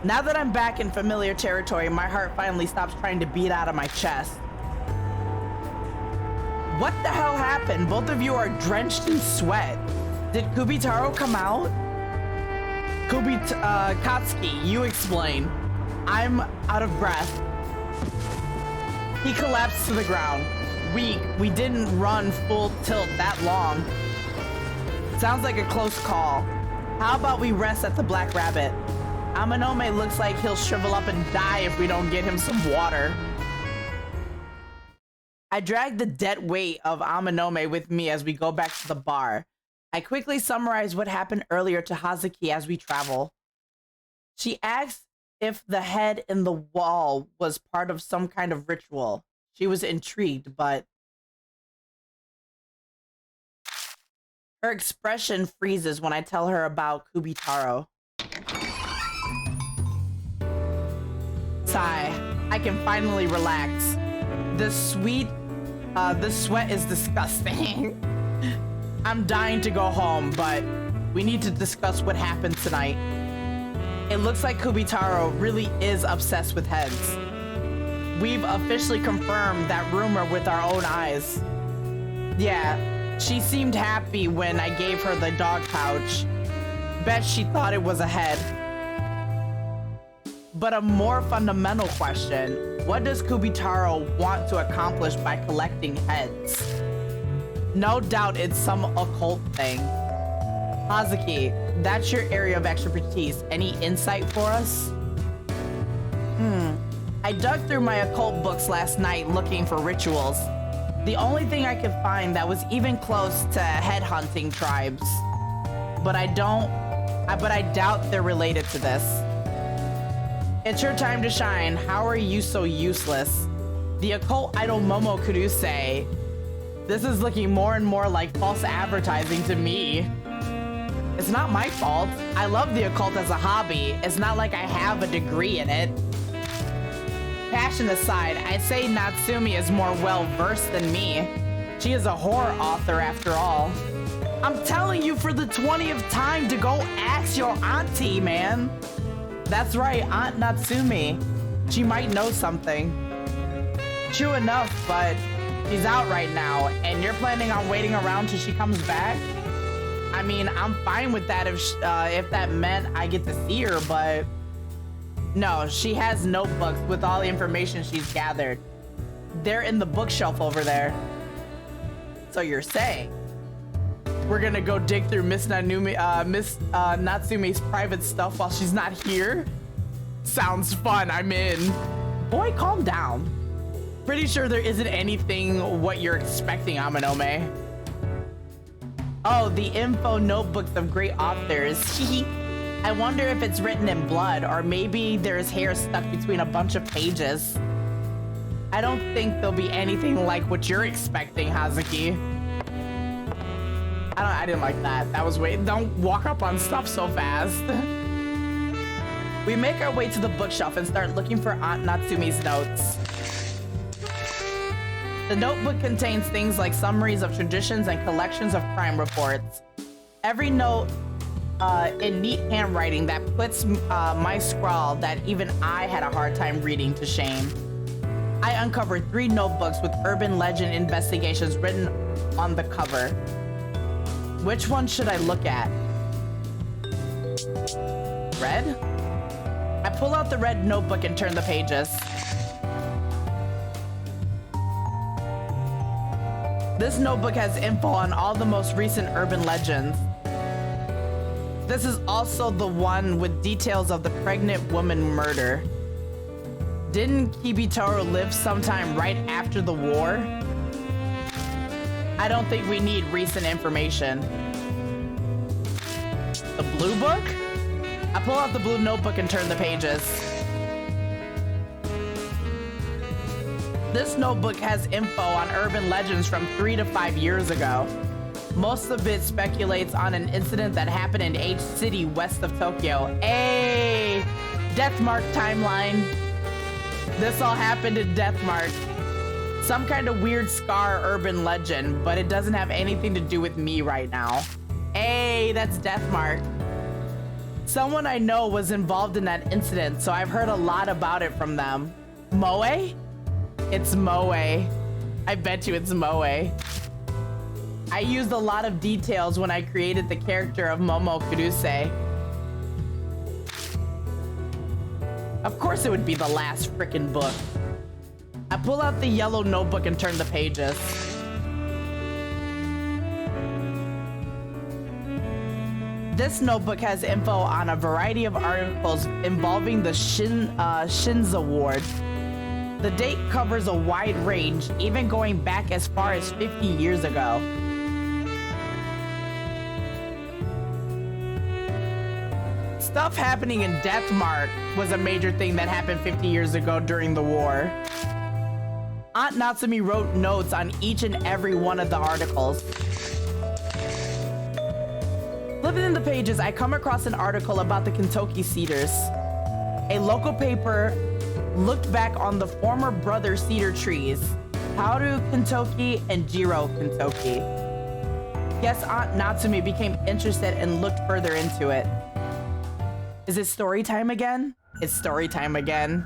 Now that I'm back in familiar territory, my heart finally stops trying to beat out of my chest. What the hell happened? Both of you are drenched in sweat. Did Kubitaro come out? Katsuki, you explain. I'm out of breath. He collapsed to the ground. We didn't run full tilt that long. Sounds like a close call. How about we rest at the Black Rabbit? Amanome looks like he'll shrivel up and die if we don't get him some water. I drag the dead weight of Amanome with me as we go back to the bar. I quickly summarize what happened earlier to Hazuki as we travel. She asks if the head in the wall was part of some kind of ritual. She was intrigued, but her expression freezes when I tell her about Kubitaro. Sigh. I can finally relax. The sweat is disgusting. I'm dying to go home, but we need to discuss what happened tonight. It looks like Kubitaro really is obsessed with heads. We've officially confirmed that rumor with our own eyes. Yeah, she seemed happy when I gave her the dog pouch. Bet she thought it was a head. But a more fundamental question, what does Kubitaro want to accomplish by collecting heads? No doubt it's some occult thing. Hazuki, that's your area of expertise. Any insight for us? I dug through my occult books last night looking for rituals. The only thing I could find that was even close to headhunting tribes. But I doubt they're related to this. It's your time to shine. How are you so useless? The occult idol Momo Kuruse. This is looking more and more like false advertising to me. It's not my fault. I love the occult as a hobby. It's not like I have a degree in it. Passion aside, I'd say Natsumi is more well-versed than me. She is a horror author after all. I'm telling you for the 20th time to go ask your auntie, man. That's right, Aunt Natsumi. She might know something. True enough, but she's out right now, and you're planning on waiting around till she comes back? I mean, I'm fine with that if that meant I get to see her, but no, she has notebooks with all the information she's gathered. They're in the bookshelf over there. So you're saying we're gonna go dig through Miss Natsumi's private stuff while she's not here? Sounds fun, I'm in. Boy, calm down. Pretty sure there isn't anything what you're expecting, Amanome. Oh, the info notebooks of great authors. I wonder if it's written in blood, or maybe there's hair stuck between a bunch of pages. I don't think there'll be anything like what you're expecting, Hazuki. I didn't like that. That was way. Don't walk up on stuff so fast. We make our way to the bookshelf and start looking for Aunt Natsumi's notes. The notebook contains things like summaries of traditions and collections of crime reports. Every note in neat handwriting that puts my scrawl that even I had a hard time reading to shame. I uncovered 3 notebooks with urban legend investigations written on the cover. Which one should I look at? Red? I pull out the red notebook and turn the pages. This notebook has info on all the most recent urban legends. This is also the one with details of the pregnant woman murder. Didn't Kibitaro live sometime right after the war? I don't think we need recent information. The blue book? I pull out the blue notebook and turn the pages. This notebook has info on urban legends from 3 to 5 years ago. Most of it speculates on an incident that happened in H City west of Tokyo. Hey! Deathmark timeline. This all happened in Deathmark. Some kind of weird scar urban legend, but it doesn't have anything to do with me right now. Hey, that's Deathmark. Someone I know was involved in that incident, so I've heard a lot about it from them. Moe? It's Moe. I bet you it's Moe. I used a lot of details when I created the character of Momo Kuruse. Of course it would be the last frickin' book. I pull out the yellow notebook and turn the pages. This notebook has info on a variety of articles involving the Shinza Ward. The date covers a wide range, even going back as far as 50 years ago. Stuff happening in Deathmark was a major thing that happened 50 years ago during the war. Aunt Natsumi wrote notes on each and every one of the articles. Flipping in the pages, I come across an article about the Kentucky Cedars. A local paper looked back on the former brother cedar trees, Haru Kentucky and Jiro Kentucky. Guess Aunt Natsumi became interested and looked further into it. Is it story time again? It's story time again.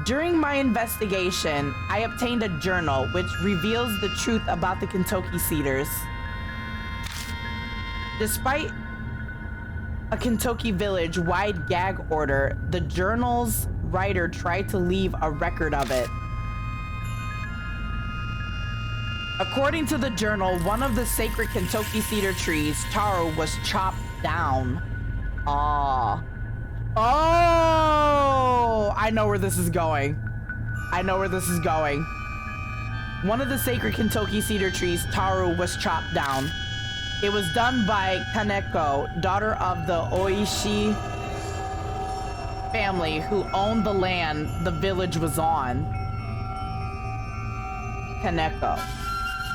During my investigation, I obtained a journal which reveals the truth about the Kentucky Cedars. Despite a Kentucky village-wide gag order, the journal's writer tried to leave a record of it. According to the journal, one of the sacred Kentucky cedar trees, Taro, was chopped down. Oh, I know where this is going. I know where this is going. One of the sacred Kentucky cedar trees, Taro, was chopped down. It was done by Kaneko, daughter of the Oishi family who owned the land the village was on. Kaneko.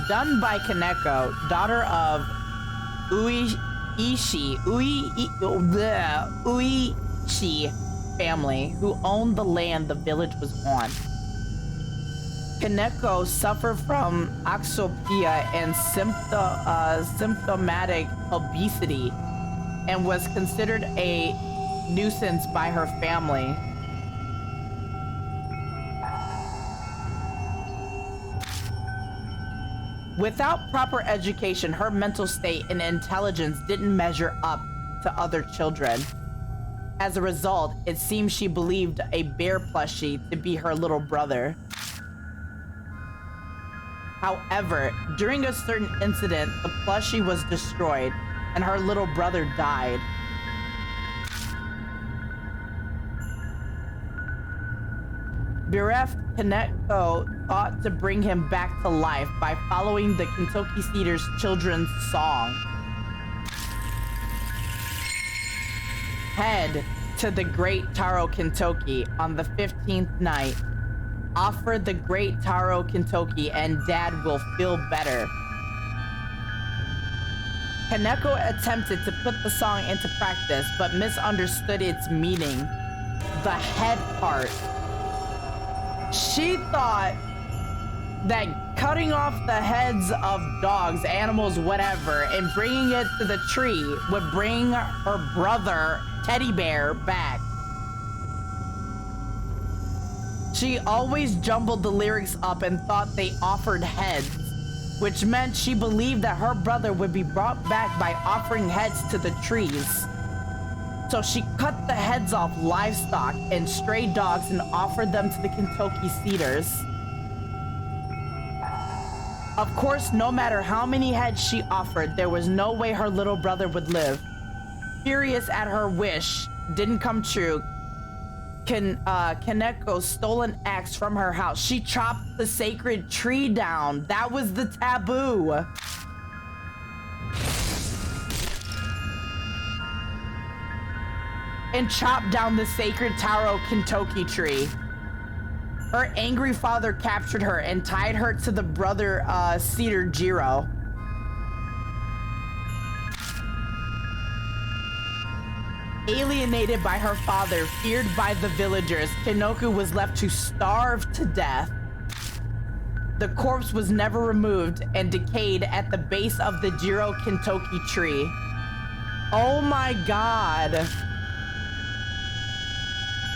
Done by Kaneko, daughter of Uishi family who owned the land the village was on. Kaneko suffered from axopia and symptomatic obesity and was considered a nuisance by her family. Without proper education, her mental state and intelligence didn't measure up to other children. As a result, it seems she believed a bear plushie to be her little brother. However, during a certain incident, the plushie was destroyed and her little brother died. Bereft, Kaneko thought to bring him back to life by following the Kentucky Cedars children's song. Head to the Great Taro Kentucky on the 15th night. Offer the Great Taro Kentucky and Dad will feel better. Kaneko attempted to put the song into practice, but misunderstood its meaning. The head part. She thought that cutting off the heads of dogs, animals, whatever, and bringing it to the tree would bring her brother, Teddy Bear, back. She always jumbled the lyrics up and thought they offered heads, which meant she believed that her brother would be brought back by offering heads to the trees. So she cut the heads off livestock and stray dogs and offered them to the Kentucky Cedars. Of course, no matter how many heads she offered, there was no way her little brother would live. Furious at her wish didn't come true, Kaneko stole an axe from her house. She chopped the sacred tree down. That was the taboo. And chopped down the sacred taro Kintoki tree. Her angry father captured her and tied her to the brother cedar Jiro. Alienated by her father, feared by the villagers, Kinoku was left to starve to death. The corpse was never removed and decayed at the base of the Jiro Kintoki tree. Oh my god.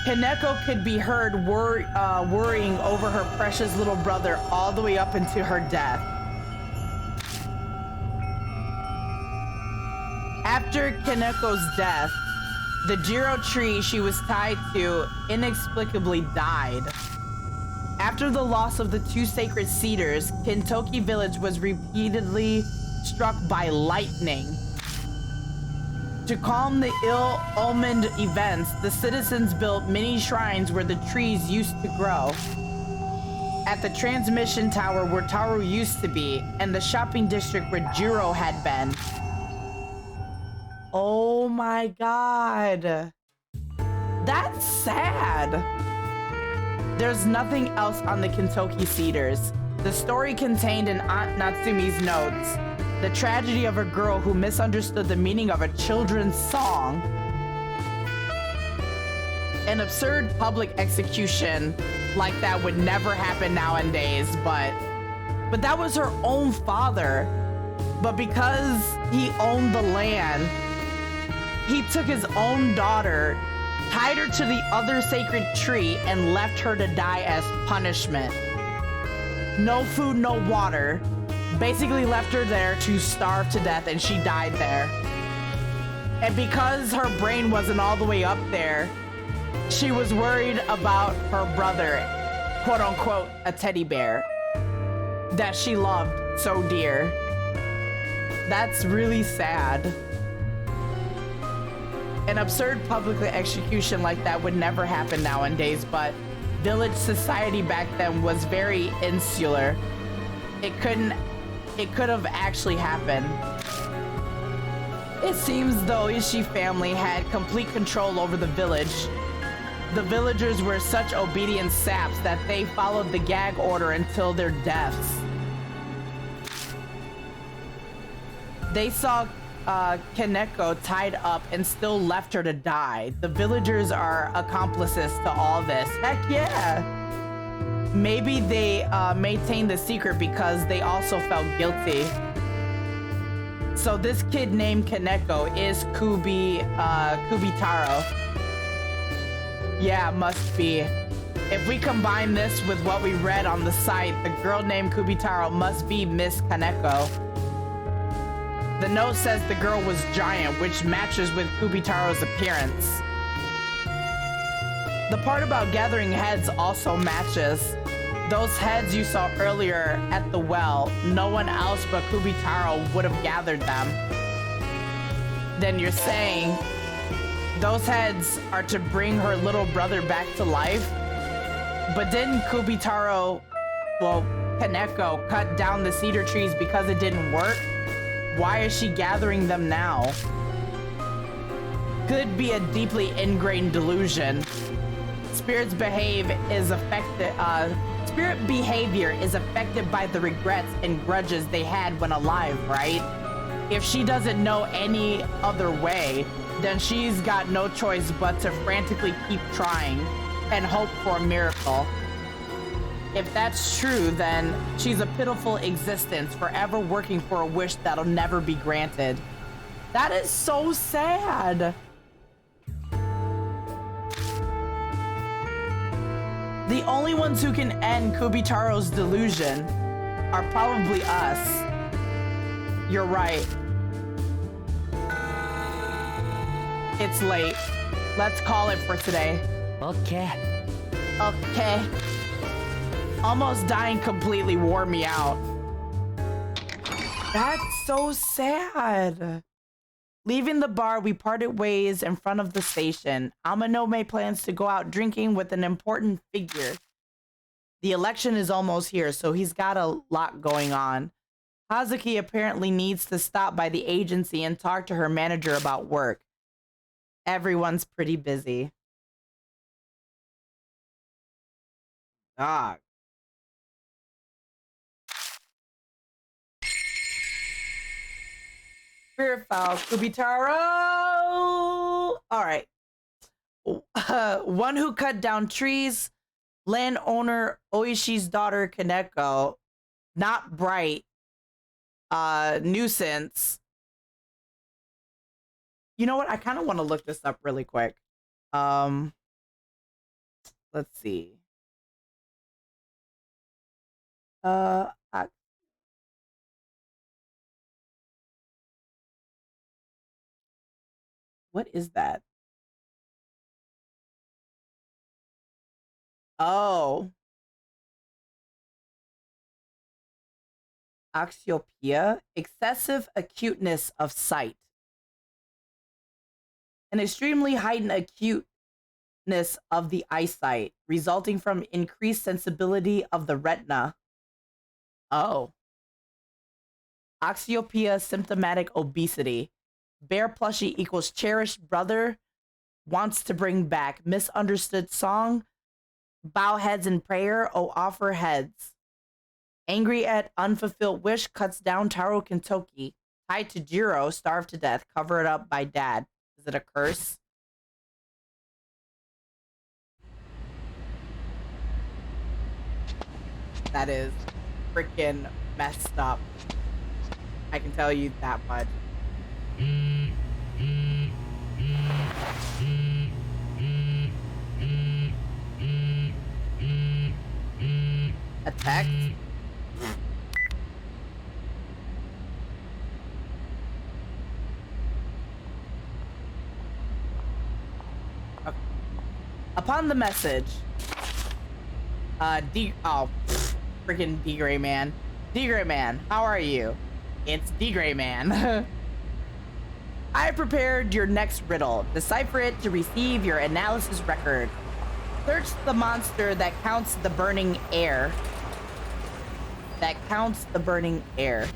Kaneko could be heard worrying over her precious little brother all the way up into her death. After Kaneko's death, the Jiro tree she was tied to inexplicably died. After the loss of the two sacred cedars, Kintoki village was repeatedly struck by lightning. To calm the ill-omened events, the citizens built mini shrines where the trees used to grow. At the transmission tower where Taro used to be, and the shopping district where Jiro had been. Oh my god. That's sad. There's nothing else on the Kintoki Cedars. The story contained in Aunt Natsumi's notes. The tragedy of a girl who misunderstood the meaning of a children's song. An absurd public execution like that would never happen nowadays, but that was her own father. But because he owned the land, he took his own daughter, tied her to the other sacred tree, and left her to die as punishment. No food, no water. Basically left her there to starve to death, and she died there. And because her brain wasn't all the way up there, she was worried about her brother, quote unquote, a teddy bear, that she loved so dear. That's really sad. An absurd public execution like that would never happen nowadays, but village society back then was very insular. It could have actually happened. It seems though Ishii family had complete control over the village. The villagers were such obedient saps that they followed the gag order until their deaths. They saw Kaneko tied up and still left her to die. The villagers are accomplices to all this. Heck yeah! Maybe they maintained the secret because they also felt guilty. So this kid named Kaneko is Kubitaro. Yeah, must be. If we combine this with what we read on the site, the girl named Kubitaro must be Miss Kaneko. The note says the girl was giant, which matches with Kubitaro's appearance. The part about gathering heads also matches. Those heads you saw earlier at the well, no one else but Kubitaro would have gathered them. Then you're saying those heads are to bring her little brother back to life? But didn't Kubitaro, well, Kaneko, cut down the cedar trees because it didn't work? Why is she gathering them now? Could be a deeply ingrained delusion. Spirit behavior is affected by the regrets and grudges they had when alive, right? If she doesn't know any other way, then she's got no choice but to frantically keep trying and hope for a miracle. If that's true, then she's a pitiful existence, forever working for a wish that'll never be granted. That is so sad. The only ones who can end Kubitaro's delusion are probably us. You're right. It's late. Let's call it for today. Okay. Okay. Almost dying completely wore me out. That's so sad. Leaving the bar, we parted ways in front of the station. Amanome plans to go out drinking with an important figure. The election is almost here, so he's got a lot going on. Hazuki apparently needs to stop by the agency and talk to her manager about work. Everyone's pretty busy. Dog. Spirit Fowl, Kubitaro! Alright. One who cut down trees, landowner Oishi's daughter Kaneko, not bright, nuisance. You know what? I kind of want to look this up really quick. Let's see. What is that? Oh. Axiopia, excessive acuteness of sight. An extremely heightened acuteness of the eyesight, resulting from increased sensibility of the retina. Oh. Axiopia, symptomatic obesity. Bear plushie equals cherished brother, wants to bring back, misunderstood song, bow heads in prayer, oh offer heads. Angry at unfulfilled wish, cuts down Taro Kentucky. Tied to Jiro, starved to death, covered up by dad. Is it a curse? That is freaking messed up. I can tell you that much. A text? Okay. Upon the message, freaking D-Gray Man. D-Gray Man, how are you? It's D-Gray Man. I prepared your next riddle. Decipher it to receive your analysis record. Search the monster that counts the burning air. That counts the burning air.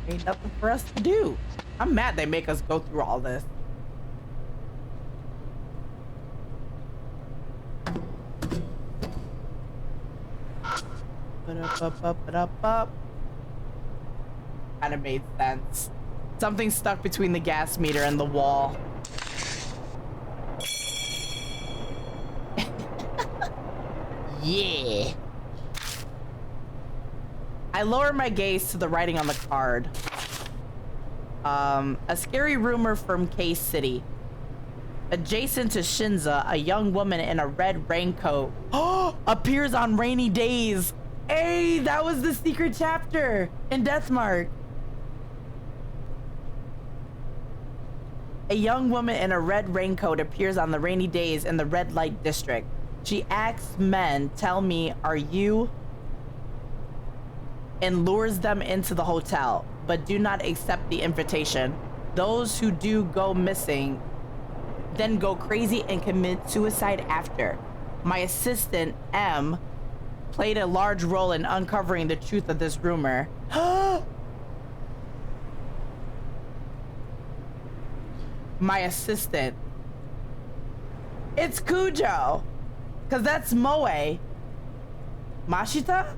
Ain't nothing for us to do. I'm mad they make us go through all this. Kind of made sense. Something stuck between the gas meter and the wall. Yeah. I lower my gaze to the writing on the card. A scary rumor from K-City. Adjacent to Shinza, a young woman in a red raincoat appears on rainy days. Hey, that was the secret chapter in Deathmark. A young woman in a red raincoat appears on the rainy days in the red light district. She asks men, tell me, are you? And lures them into the hotel, but do not accept the invitation. Those who do go missing, then go crazy and commit suicide after. My assistant, M, played a large role in uncovering the truth of this rumor. My assistant. It's Kujo. Because that's Moe. Mashita?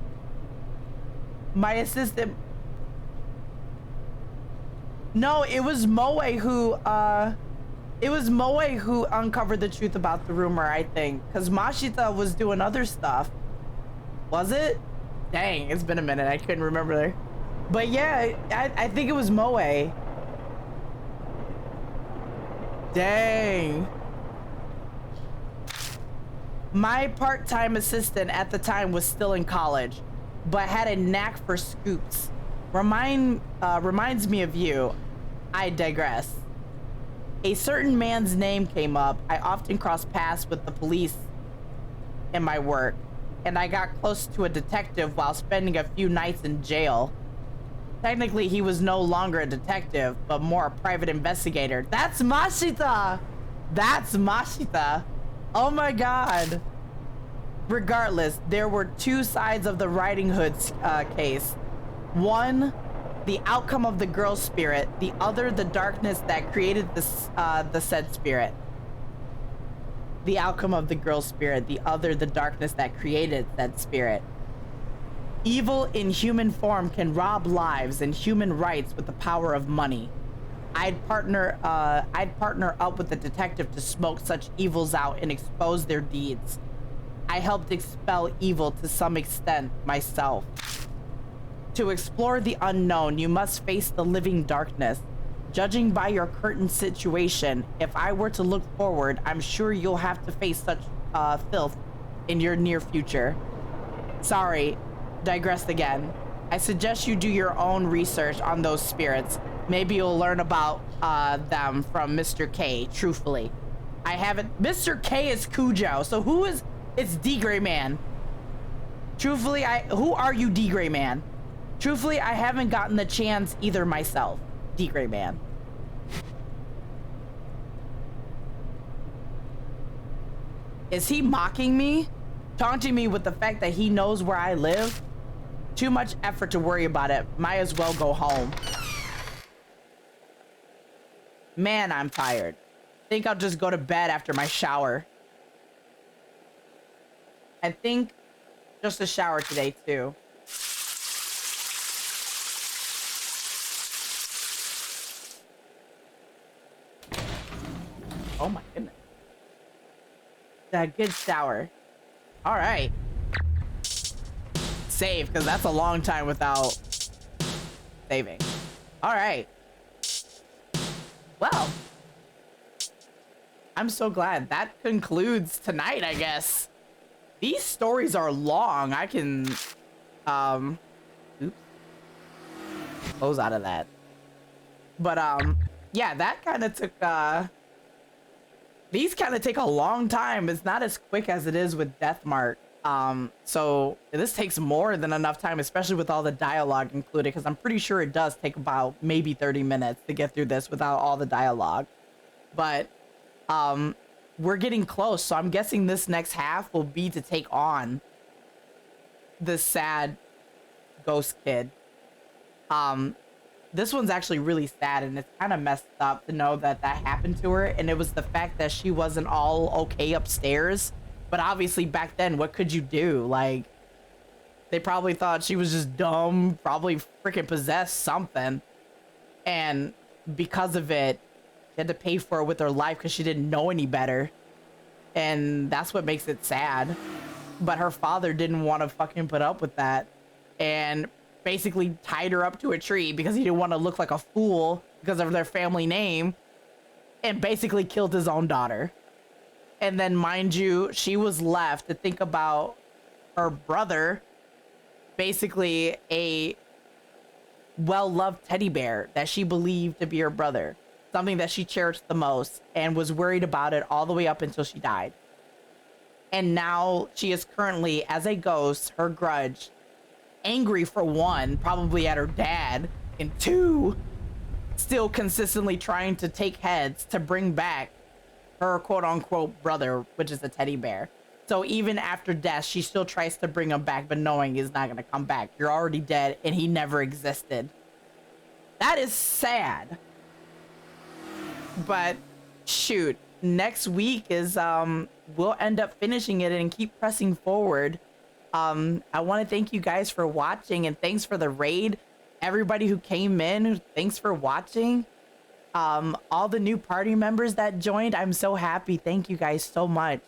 My assistant. No, it was Moe who, uncovered the truth about the rumor, I think. Because Mashita was doing other stuff. Was it? Dang, it's been a minute. I couldn't remember. But yeah, I think it was Moe. Dang. My part-time assistant at the time was still in college, but had a knack for scoops. Reminds me of you. I digress. A certain man's name came up. I often cross paths with the police in my work, and I got close to a detective while spending a few nights in jail. Technically, he was no longer a detective, but more a private investigator. That's Mashita! That's Mashita. Oh my god. Regardless, there were two sides of the Riding Hood's case. One, the outcome of the girl's spirit. The other, the darkness that created the said spirit. The outcome of the girl's spirit. The other, the darkness that created said spirit. Evil in human form can rob lives and human rights with the power of money. I'd partner up with the detective to smoke such evils out and expose their deeds. I helped expel evil to some extent myself. To explore the unknown, you must face the living darkness. Judging by your current situation, if I were to look forward, I'm sure you'll have to face such filth in your near future. Sorry, digressed again. I suggest you do your own research on those spirits. Maybe you'll learn about them from Mr. K, truthfully. I haven't... Mr. K is Cujo, so who is... It's D. Gray Man. Truthfully, who are you, D. Gray Man? Truthfully, I haven't gotten the chance either myself. D. Gray Man. Is he mocking me? Taunting me with the fact that he knows where I live? Too much effort to worry about it. Might as well go home. Man, I'm tired. Think I'll just go to bed after my shower. I think just a shower today, too. Oh my goodness. A good shower. All right. Save, because that's a long time without saving. All right. Well, I'm so glad that concludes tonight, I guess. These stories are long. I can, oops, close out of that. But, yeah, that kind of took, these kind of take a long time. It's not as quick as it is with Deathmark. So this takes more than enough time, especially with all the dialogue included, because I'm pretty sure it does take about maybe 30 minutes to get through this without all the dialogue. But, we're getting close, so I'm guessing this next half will be to take on the sad ghost kid. This one's actually really sad, and it's kind of messed up to know that that happened to her, and it was the fact that she wasn't all okay upstairs. But obviously back then, what could you do? Like, they probably thought she was just dumb, probably freaking possessed something, and because of it, she had to pay for it with her life because she didn't know any better. And that's what makes it sad. But her father didn't want to fucking put up with that, and basically tied her up to a tree because he didn't want to look like a fool because of their family name, and basically killed his own daughter. And then, mind you, she was left to think about her brother, basically a well-loved teddy bear that she believed to be her brother, something that she cherished the most and was worried about it all the way up until she died. And now she is currently, as a ghost, her grudge, angry for one, probably at her dad, and two, still consistently trying to take heads to bring back her quote-unquote brother, which is a teddy bear. So even after death, she still tries to bring him back, but knowing he's not gonna come back. You're already dead, and he never existed. That is sad. But shoot, next week is we'll end up finishing it and keep pressing forward. I want to thank you guys for watching, and thanks for the raid. Everybody who came in, thanks for watching. All the new party members that joined, I'm so happy. Thank you guys so much.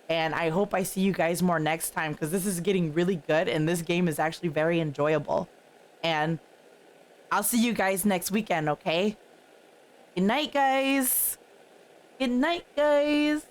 And I hope I see you guys more next time, because this is getting really good and this game is actually very enjoyable. And I'll see you guys next weekend, okay? Good night, guys. Good night, guys.